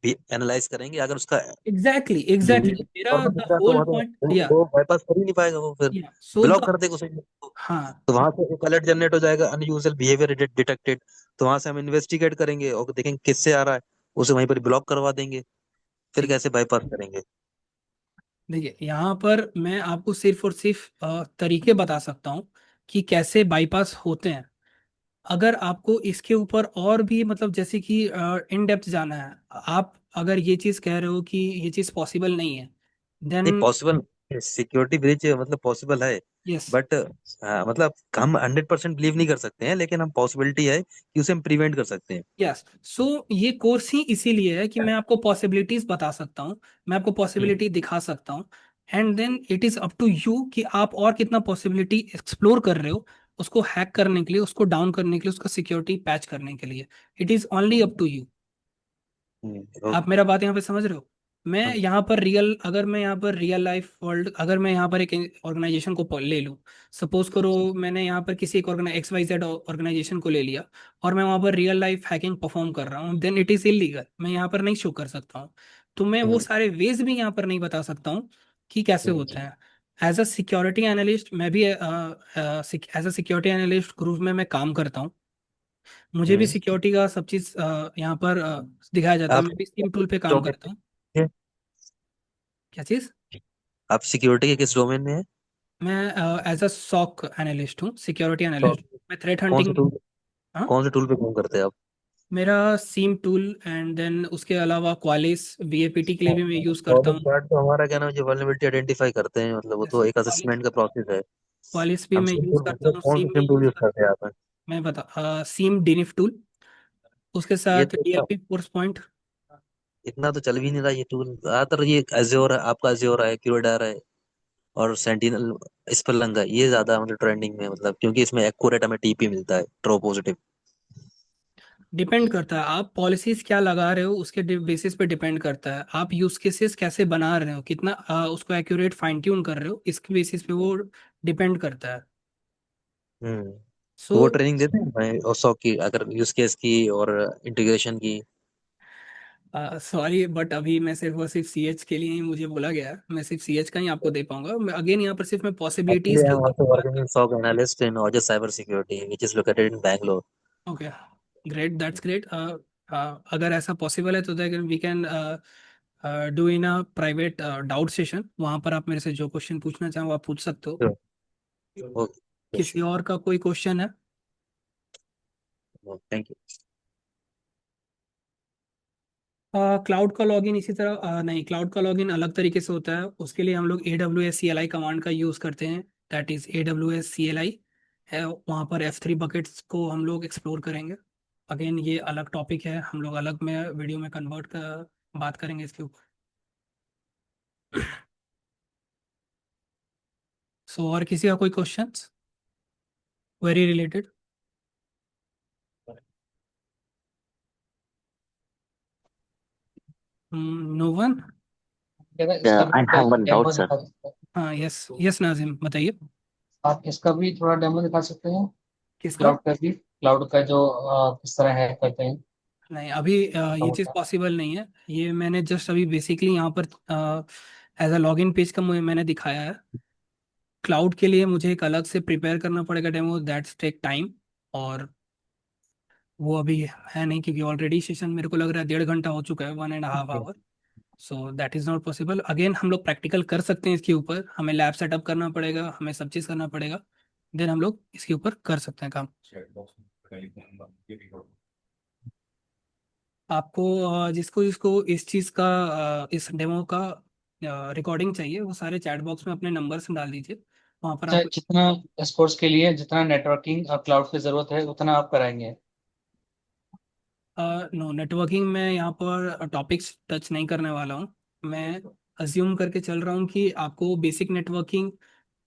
भी एनालाइज करेंगे। अगर उसका हूँ। एग्जैक्टली एग्जैक्टली मेरा प्रॉब्लम द दिख रहा है तो होल वहाँ तो पॉइंट या वो बाईपास कर ही नहीं पाएगा, वो फिर या सो ब्लॉक द कर देगा उसे। हाँ तो वहां से एक अलर्ट जनरेट हो जाएगा, अनयूजुअल बिहेवियर डिटेक्टेड। तो वहां से हम इन्वेस्टिगेट करेंगे और देखेंगे किससे आ रहा है, उसे वहीं पर ब्लॉक करवा देंगे। फिर ठीक। कैसे बाईपास करेंगे? देखिए यहाँ पर मैं आपको सिर्फ और सिर्फ तरीके बता सकता हूँ कि कैसे बाईपास होते हैं। अगर आपको इसके ऊपर और भी मतलब जैसे कि इन डेप्थ जाना है, आप अगर ये चीज़ कह रहे हो कि ये चीज़ पॉसिबल नहीं है, नहीं, देन पॉसिबल सिक्योरिटी ब्रीच मतलब पॉसिबल है, यस। बट मतलब हम 100% बिलीव नहीं कर सकते हैं, लेकिन हम पॉसिबिलिटी है कि उसे हम प्रिवेंट कर सकते हैं। यस, सो ये कोर्स ही इसीलिए है कि मैं आपको पॉसिबिलिटीज बता सकता हूँ, मैं आपको हम्म। पॉसिबिलिटी दिखा सकता हूँ। And then it is up to you कि आप और कितना पॉसिबिलिटी एक्सप्लोर कर रहे हो, उसको हैक करने के लिए, उसको डाउन करने के लिए, उसका सिक्योरिटी पैच करने के लिए। It is only up to you. आप ओके। मेरा बात यहाँ पे समझ रहे हो? मैं हाँ। यहाँ पर रियल अगर मैं यहाँ पर रियल लाइफ वर्ल्ड अगर मैं यहाँ पर एक ऑर्गेनाइजेशन को ले लूँ, सपोज करो मैंने यहाँ पर किसी एक एक्स वाई जेड ऑर्गेनाइजेशन को ले लिया, और मैं वहाँ पर रियल लाइफ हैकिंग परफॉर्म कर रहा हूँ, देन इट इज इलीगल। मैं यहाँ पर नहीं शो कर सकता हूँ। तो मैं वो हम्म। सारे वेज भी यहाँ पर नहीं बता सकता हूँ कि कैसे हम्म। होते हैं। एज अ सिक्योरिटी एनालिस्ट मैं भी as a security analyst group में मैं काम करता हूँ। मुझे भी हम्म। सिक्योरिटी का सब चीज़ यहाँ पर दिखाया जाता है। आप मैं भी स्टीम टूल पे काम डोमेन करता हूँ। में हैं? क्या क्या चीज़? आप सिक्योरिटी के किस डोमेन में है? मैं एज अ सॉक एनालिस्ट हूँ, सिक्योरिटी तो एनालिस्ट। मैं थ्रेट कौन से हंटिंग। टूल हाँ, कौन से टूल पे काम करते हैं आप? मेरा सीम टूल एंड देन उसके अलावा क्वालिस वीएपीटी के लिए भी मैं यूज़ करता कॉलेज हूँ। गार्ड तो हमारा क्या नाम है, जो वल्नरेबिलिटी आइडेंटिफाई करते हैं, मतलब वो यस, तो एक क्वालिस। असेसमेंट का प्रोसेस है। क्वालिस भी हम मैं सिम यूज़ टूल करता मतलब हूँ, कौन सा सीम भी सिम टूल यूज़ यूज करता करते हैं आप? हूँ। मैं बता सीम डिनिफ टूल, उसके ये साथ तो डीएलपी फोर्स पॉइंट। इतना तो चल भी नहीं रहा ये टूल ज्यादातर। ये एज्योर है, आपका एज्योर है, क्यूरेडार है, और सेंटिनल, स्पेलंगा, ये ज्यादा मतलब ट्रेंडिंग में, मतलब क्योंकि इसमें एक्यूरेट हमें टीपी मिलता है, ट्रो पॉजिटिव। डिपेंड करता है आप पॉलिसीज क्या लगा रहे हो, उसके बेसिस पे डिपेंड करता है आप यूज केसेस कैसे बना रहे हो, कितना उसको एक्यूरेट फाइन ट्यून कर रहे हो, इसके बेसिस पे वो डिपेंड करता है। हम्म। सो तो वो ट्रेनिंग देते हैं भाई, और सॉक की, अगर यूज केस की और इंटीग्रेशन की। सॉरी बट अभी मैं सिर्फ और सिर्फ सीएच के लिए ही मुझे बोला गया है, मैं सिर्फ सीएच का ही आपको दे पाऊंगा। मैं अगेन यहाँ पर सिर्फ मैं पॉसिबिलिटीज एक्चुअली आई के एम ऊपर आल्सो बात working in SOC analyst in Azure cyber security which is located in Bangalore. कर। Okay, great, that's great. अगर ऐसा पॉसिबल है तो we can do in a private doubt session. वहाँ पर आप मेरे से जो क्वेश्चन पूछना चाहो आप पूछ सकते हो। किसी ओके। और का कोई क्वेश्चन है? Thank you. क्लाउड का लॉगिन इसी तरह नहीं, क्लाउड का लॉगिन अलग तरीके से होता है। उसके लिए हम लोग AWS CLI कमांड का यूज़ करते हैं। दैट इज़ AWS CLI है। वहाँ पर F3 बकेट्स को हम लोग एक्सप्लोर करेंगे। अगेन ये अलग टॉपिक है, हम लोग अलग में वीडियो में कन्वर्ट कर बात करेंगे इसके ऊपर। सो और किसी का कोई questions very related? No one. अगर इसका भी आई कोई have one demo doubt sir. दिखा सकते हैं? हाँ, यस यस नाजिम बताइए। आप इसका भी थोड़ा डेमो दिखा सकते हैं? किसका? क्लाउड का भी, क्लाउड का जो किस तरह हैक करते हैं, नहीं, अभी छोटा ये चीज़ मोटा। पॉसिबल नहीं है। ये मैंने जस्ट अभी बेसिकली यहाँ पर एज अ लॉगिन पेज का मुझे मैंने दिखाया है। क्लाउड के लिए मुझे एक अलग से प्रिपेयर करना पड़ेगा डेमो, दैट्स टेक टाइम। और वो अभी है नहीं, क्योंकि ऑलरेडी सेशन मेरे को लग रहा है 1.5 घंटा हो चुका है, 1.5 hour. So that is not possible. Again हम लोग प्रैक्टिकल कर सकते हैं इसके ऊपर, हमें लैब सेटअप करना पड़ेगा, हमें सब चीज़ करना पड़ेगा। देन हम लोग इसके ऊपर कर सकते हैं काम। आपको जिसको जिसको इस चीज़ का इस डेमो का रिकॉर्डिंग चाहिए वो सारे चैट बॉक्स में अपने नंबर्स डाल दीजिए, वहाँ पर अच्छा, आपको। जितना इस कोर्स के लिए जितना नेटवर्किंग और क्लाउड की जरूरत है उतना आप कराएंगे? नो, नेटवर्किंग में यहाँ पर टॉपिक्स टच नहीं करने वाला हूँ। मैं अज्यूम करके चल रहा हूँ कि आपको बेसिक नेटवर्किंग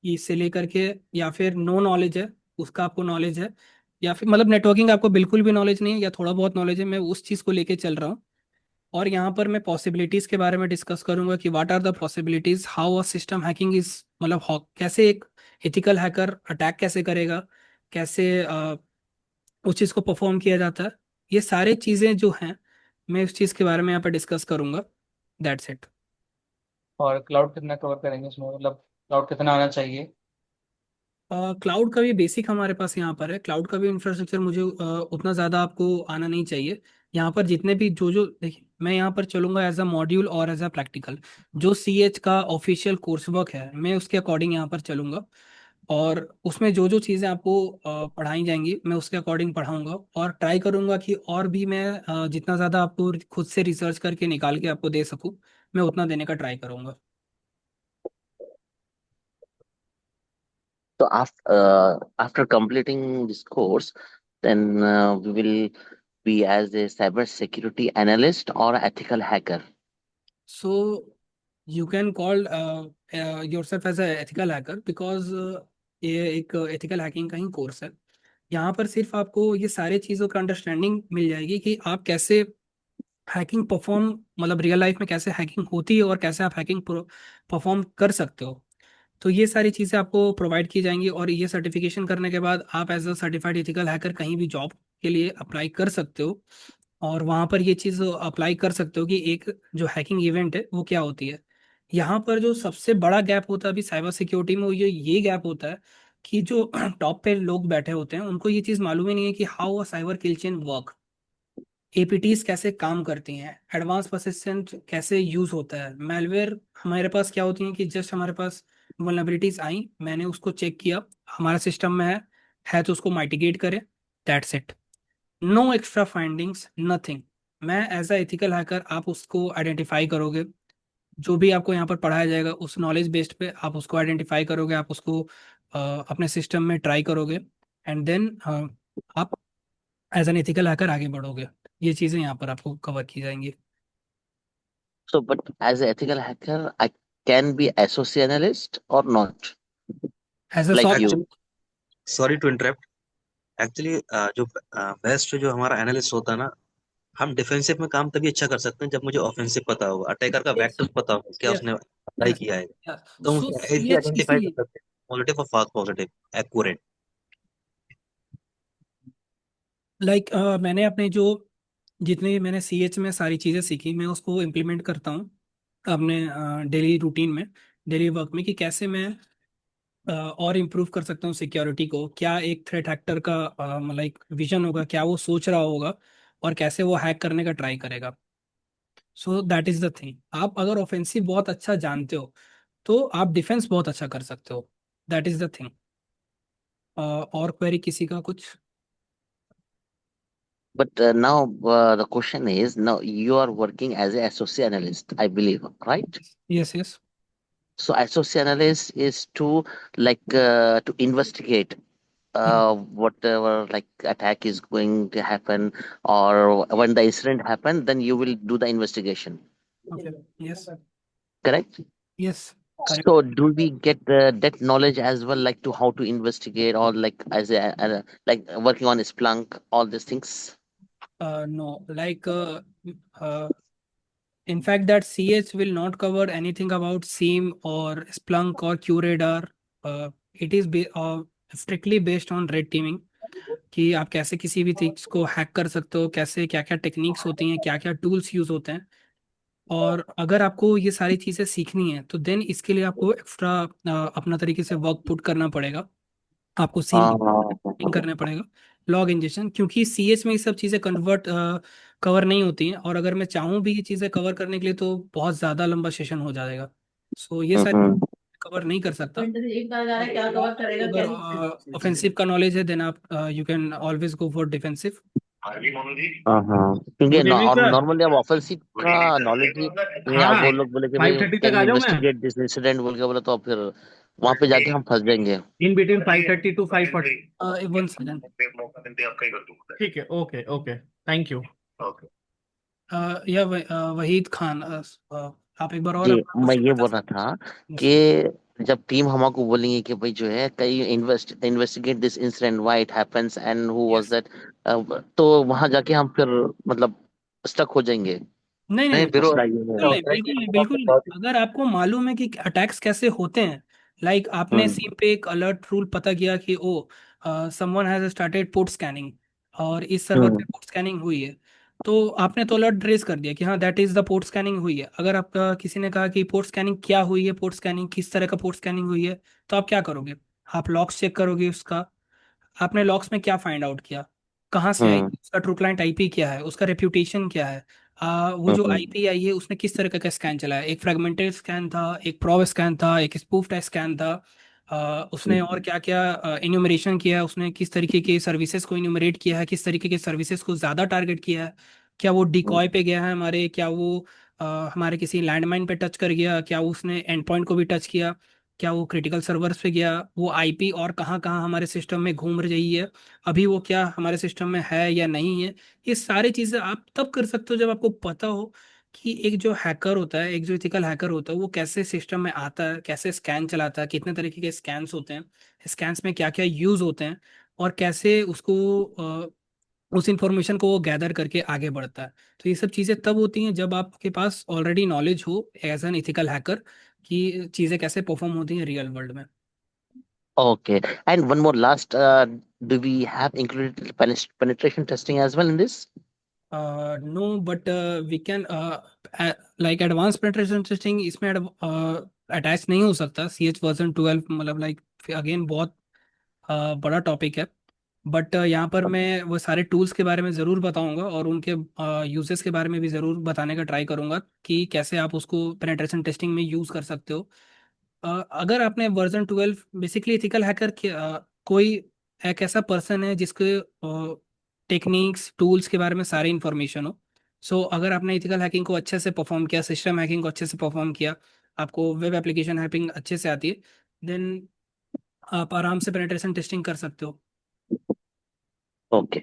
से लेकर के, या फिर नो नॉलेज है उसका आपको नॉलेज है, या फिर मतलब नेटवर्किंग आपको बिल्कुल भी नॉलेज नहीं है या थोड़ा बहुत नॉलेज है, मैं उस चीज़ को लेके चल रहा हूँ। और यहाँ पर मैं पॉसिबिलिटीज़ के बारे में डिस्कस करूंगा कि what are the possibilities, how a system hacking is, मतलब कैसे एक एथिकल हैकर अटैक कैसे करेगा, कैसे उस चीज़ को परफॉर्म किया जाता है। ये सारी चीज़ें जो हैं मैं उस चीज़ के बारे में यहाँ पर डिस्कस करूंगा। That's it. और क्लाउड कितना कवर करेंगे इसमें, मतलब क्लाउड कितना आना चाहिए? क्लाउड का भी बेसिक हमारे पास यहाँ पर है, क्लाउड का भी इंफ्रास्ट्रक्चर मुझे उतना ज़्यादा आपको आना नहीं चाहिए। यहाँ पर जितने भी जो जो देखिए, मैं यहाँ पर चलूंगा एज अ मॉड्यूल और एज अ प्रैक्टिकल। जो सीएच का ऑफिशियल कोर्स वर्क है मैं उसके अकॉर्डिंग यहाँ पर चलूंगा, और उसमें जो जो चीज़ें आपको पढ़ाई जाएंगी मैं उसके अकॉर्डिंग पढ़ाऊंगा, और ट्राई करूंगा कि और भी मैं जितना ज़्यादा आपको खुद से रिसर्च करके निकाल के आपको दे सकूँ मैं उतना देने का ट्राई करूंगा। So after completing this course, then we will be as a cyber security analyst or ethical hacker. So you can call yourself as a ethical hacker because ये एक एथिकल हैकिंग का ही कोर्स है। यहाँ पर सिर्फ आपको ये सारे चीज़ों का अंडरस्टैंडिंग मिल जाएगी कि आप कैसे हैकिंग परफॉर्म, मतलब रियल लाइफ में कैसे हैकिंग होती है और कैसे आप हैकिंग परफॉर्म कर सकते हो। तो ये सारी चीज़ें आपको प्रोवाइड की जाएंगी, और ये सर्टिफिकेशन करने के बाद आप as a certified ethical hacker कहीं भी जॉब के लिए अप्लाई कर सकते हो, और वहाँ पर ये चीज़ अप्लाई कर सकते हो कि एक जो हैकिंग इवेंट है वो क्या होती है। यहाँ पर जो सबसे बड़ा गैप होता है अभी साइबर सिक्योरिटी में वो ये गैप होता है कि जो टॉप पे लोग बैठे होते हैं उनको ये चीज़ मालूम ही नहीं है कि how a cyber kill chain work, APTs कैसे काम करती हैं, एडवांस परसिस्टेंट कैसे यूज होता है, मेलवेयर हमारे पास क्या होती है कि जस्ट हमारे पास वल्नरेबिलिटीज आई, मैंने उसको चेक किया, हमारा सिस्टम में है तो उसको माइटिगेट करें, that's it. No extra findings, nothing. मैं एज अ एथिकल हैकर आप उसको आइडेंटिफाई करोगे, जो भी आपको यहाँ पर पढ़ाया जाएगा उस नॉलेज बेस्ड पे आप उसको आइडेंटिफाई करोगे, आप उसको अपने सिस्टम में ट्राई करोगे, एंड देन आप एज एन एथिकल हैकर आगे बढ़ोगे। ये चीज़ें यहाँ पर आपको कवर की जाएंगी। So, but as an ethical hacker, I can be associate analyst or not, as a like soft you. Actually sorry to interrupt. Actually जो बेस्ट जो हमारा एनालिस्ट होता है ना, हम डिफेंसिव में काम तभी अच्छा कर सकते हैं जब मुझे ऑफेंसिव पता होगा, अटैकर का यस वेक्टर पता होगा क्या यस उसने अप्लाई यस किया है, यस। तो हम सो उसको इजीली सीएच आइडेंटिफाई कर इसीलिए, सकते हैं, पॉजिटिव और फास्ट पॉजिटिव एक्यूरेट। लाइक मैंने अपने जो जितने भी मैंने सीएच में सारी चीज़ें सीखी मैं उसको इम्प्लीमेंट करता हूँ अपने डेली रूटीन में, डेली वर्क में, कि कैसे मैं और इम्प्रूव कर सकता हूँ सिक्योरिटी को, क्या एक थ्रेट एक्टर का मतलब एक विजन होगा, क्या वो सोच रहा होगा, और कैसे वो हैक करने का ट्राई करेगा। So that is the thing, आप अगर ऑफेंसिव बहुत अच्छा जानते हो तो आप डिफेंस बहुत अच्छा कर सकते हो। That is the thing. और क्वेरी किसी का कुछ? But now the question is, now you are working as an associate analyst, I believe, right? Yes yes. So associate analyst is to to investigate whatever like attack is going to happen, or when the incident happened, then you will do the investigation, okay. Yes correct? Yes correct. So do we get that knowledge as well, like to how to investigate, or like as a like working on Splunk, all these things? No, like in fact that ch will not cover anything about seam or splunk or QRadar. It is strictly based on red teeming, कि आप कैसे किसी भी चीज को hack कर सकते हो, कैसे क्या क्या टेक्निक्स होती हैं, क्या क्या टूल्स यूज होते हैं। और अगर आपको ये सारी चीज़ें सीखनी है तो देन इसके लिए आपको एक्स्ट्रा अपना तरीके से वर्क पुट करना पड़ेगा, आपको सीम Uh, करना पड़ेगा, लॉग इंजेक्शन, क्योंकि सीएच में ये सब चीज़ें कवर नहीं होती हैं, और अगर मैं चाहूँ भी ये चीज़ें कवर करने के लिए तो बहुत ज़्यादा लंबा सेशन हो जाएगा। सो ये सारी mhm. कवर नहीं कर सकता। अगर ऑफेंसिव का नॉलेज है देन आप you can always go for defensive. हाँ, क्योंकि गुड इवनिंग सर। नॉर्मली अब ऑफेंसिव का नॉलेज ही नहीं है। अब हाँ, वो लोग बोले कि भाई 5:30 तक कैन आ वी जाऊँ मैं? इन्वेस्टिगेट दिस इंसिडेंट बोल के बोले, तो फिर वहां पे जाके हम फंस जाएंगे। In between 5:30 to 5:40। 1 सेकंड। ठीक है, okay okay, thank you. Waheed Khan, आप एक बार और जी, अपना मैं क्वेश्चन ये बता बोल रहा सकते था हैं? Yes. कि जब टीम हमको बोलेंगे कि भाई जो है कई investigate this incident, why it happens and who was Yes. That, तो वहां जाके हम फिर मतलब स्टक हो जाएंगे। नहीं नहीं नहीं नहीं, ब्रो, मसला ये बिल्कुल है। नहीं, बिल्कुल नहीं, बिल्कुल नहीं। अगर आपको मालूम है कि अटैक्स कैसे होते हैं, लाइक आपने हम्म सीम पे एक अलर्ट रूल पता किया कि oh someone has started port scanning, और इस सर्वर हम्म पे पोर्ट स्कैनिंग हुई है, तो आपने तो अलर्ट रेज कर दिया कि हाँ that is the port scanning हुई है। अगर आपका किसी ने कहा कि पोर्ट स्कैनिंग क्या हुई है, पोर्ट स्कैनिंग किस तरह का पोर्ट स्कैनिंग हुई है, तो आप क्या करोगे? आप लॉग्स चेक करोगे उसका। आपने लॉग्स में क्या फाइंड आउट किया? कहाँ से आई? हम्म उसका ट्रू क्लाइंट आईपी क्या है? उसका रेप्यूटेशन क्या है? वो जो हम्म आईपी आई है उसने किस तरह का स्कैन चलाया? एक फ्रेगमेंटेड स्कैन था, एक प्रोब स्कैन था, एक स्पूफ्ड स्कैन था। उसने और क्या क्या इन्यूमरेशन किया है? उसने किस तरीके के सर्विसेज को इन्यूमरेट किया है? किस तरीके के सर्विसेज को ज़्यादा टारगेट किया है? क्या वो डिकॉय पे गया है हमारे? क्या वो हमारे किसी लैंडमाइन पे टच कर गया? क्या उसने एंड पॉइंट को भी टच किया? क्या वो क्रिटिकल सर्वर्स पे गया? वो आईपी और कहाँ कहाँ हमारे सिस्टम में घूम रही है? अभी वो क्या हमारे सिस्टम में है या नहीं है? ये सारी चीज़ें आप तब कर सकते हो जब आपको पता हो कि एक जो हैकर होता है, एक जो इथिकल हैकर होता है, वो कैसे सिस्टम में आता है, कैसे स्कैन चलाता है, कितने तरीके के स्कैन्स होते हैं, स्कैन्स में क्या क्या यूज़ होते हैं, और कैसे उसको उस इंफॉर्मेशन को वो गैदर करके आगे बढ़ता है। तो ये सब चीज़ें तब होती हैं जब आपके पास ऑलरेडी नॉलेज हो एज एन इथिकल हैकर कि चीज़ें कैसे परफॉर्म होती हैं रियल वर्ल्ड में। Okay. And one more last, do we have included penetration testing as well in this? No but we can, like advance penetration testing इसमें attach नहीं हो सकता। CH वर्जन 12 मतलब लाइक अगेन बहुत बड़ा टॉपिक है। But यहाँ पर मैं वो सारे टूल्स के बारे में ज़रूर बताऊंगा, और उनके यूजेस के बारे में भी ज़रूर बताने का ट्राई करूंगा कि कैसे आप उसको पेनिट्रेशन टेस्टिंग में यूज़ कर सकते हो। अगर आपने वर्जन 12, बेसिकली इथिकल हैकर कोई एक ऐसा पर्सन है जिसके टेक्निक्स टूल्स के बारे में सारी इन्फॉर्मेशन हो। सो अगर आपने इथिकल हैकिंग को अच्छे से परफॉर्म किया, सिस्टम हैकिंग को अच्छे से परफॉर्म किया, आपको वेब एप्लीकेशन हैकिंग अच्छे से आती है, देन आप आराम से पेनिट्रेशन टेस्टिंग कर सकते हो। Okay.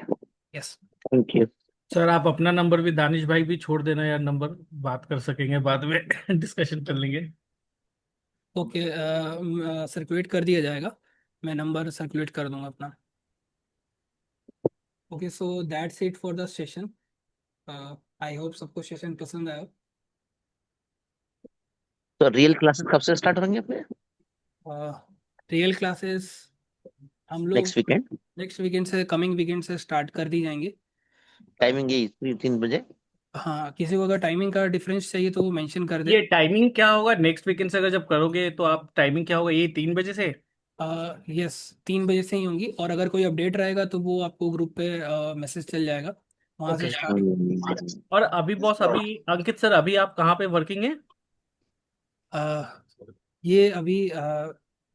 Yes. Thank you. Sir आप अपना नंबर भी, दानिश भाई भी छोड़ देना यार, नंबर बात कर सकेंगे बाद में। डिस्कशन कर लेंगे। ओके, सर्कुलेट कर दिया जाएगा। मैं नंबर सर्कुलेट कर दूंगा अपना। Okay, so that's it for the session. I hope सबको सेशन पसंद आया। तो रियल क्लासेस कब से स्टार्ट होंगे अपने? रियल क्लासेस हम लोग नेक्स्ट वीकेंड? नेक्स्ट वीकेंड से, कमिंग वीकेंड से स्टार्ट कर दी जाएंगी। अ, टाइमिंग यही 3 बजे? हाँ, किसी को अगर टाइमिंग का डिफरेंस चाहिए तो वो मेंशन कर दे। ये टाइमिंग क्या होगा नेक्स्ट वीकेंड से अगर जब करोगे, तो आप टाइमिंग क्या होगा, ये 3 बजे से? यस, 3 बजे से ही होंगी, और अगर कोई अपडेट रहेगा तो वो आपको ग्रुप पे मैसेज चल जाएगा, वहाँ से ओके। स्टार्ट। हम्म, और अभी बॉस, अभी अंकित सर, अभी आप कहाँ पे वर्किंग है? ये अभी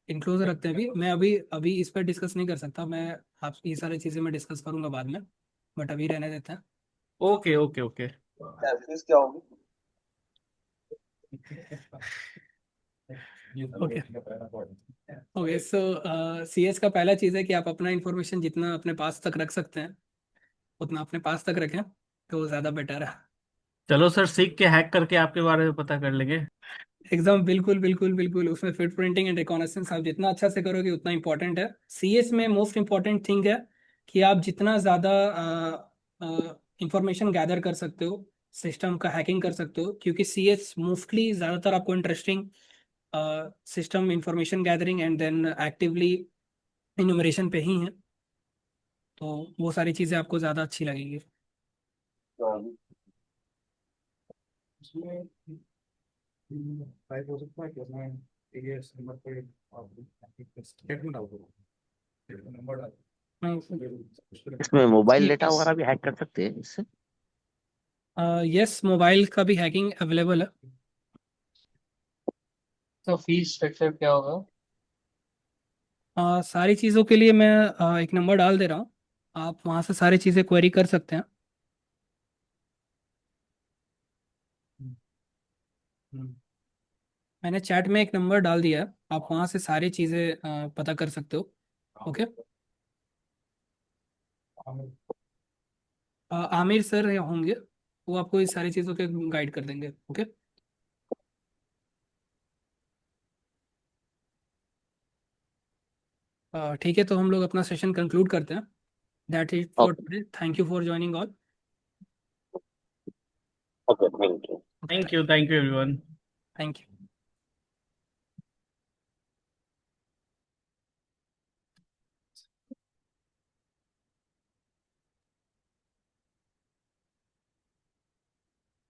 इंक्लूज रखते हैं। अभी मैं अभी अभी इस पर डिस्कस नहीं कर सकता। मैं आप ये सारी चीज़ें मैं डिस्कस करूंगा बाद में, बट अभी रहने देते हैं। Okay okay okay. Okay. Okay, so CS का पहला चीज़ है कि आप अपना इंफॉर्मेशन जितना अपने पास तक रख सकते हैं उतना अपने पास तक रखें, तो ज़्यादा बेटर है। चलो सर, सीख के हैक करके आपके बारे में पता कर लेंगे। एग्जाम, बिल्कुल बिल्कुल बिल्कुल, उसमें फिट प्रिंटिंग एंड रिकॉनेसेंस आप जितना अच्छा से करोगे उतना इंपॉर्टेंट है। CS में मोस्ट इंपॉर्टेंट थिंग है कि आप जितना ज़्यादा इंफॉर्मेशन गैदर कर सकते हो, सिस्टम का हैकिंग कर सकते हो, क्योंकि CS मोस्टली ज़्यादातर आपको interesting system information gathering and then actively enumeration पे ही है। तो वो सारी चीज़ें आपको ज़्यादा अच्छी लगेंगी। इसमें मोबाइल डेटा वगैरह भी हैक कर सकते हैं इससे? यस, मोबाइल का भी हैकिंग अवेलेबल है। तो फीस स्ट्रक्चर क्या होगा? सारी चीज़ों के लिए मैं एक नंबर डाल दे रहा हूँ। आप वहाँ से सारी चीज़ें क्वेरी कर सकते हैं। हम्म। मैंने चैट में एक नंबर डाल दिया है, आप वहाँ से सारी चीज़ें पता कर सकते हो। ओके। आमिर सर होंगे, वो आपको इस सारी चीज़ों के गाइड कर देंगे। ओके। ठीक है, तो हम लोग अपना सेशन कंक्लूड करते हैं। That is for Okay. Today, thank you for joining all. Okay. Thank you. Thank you everyone. Thank you.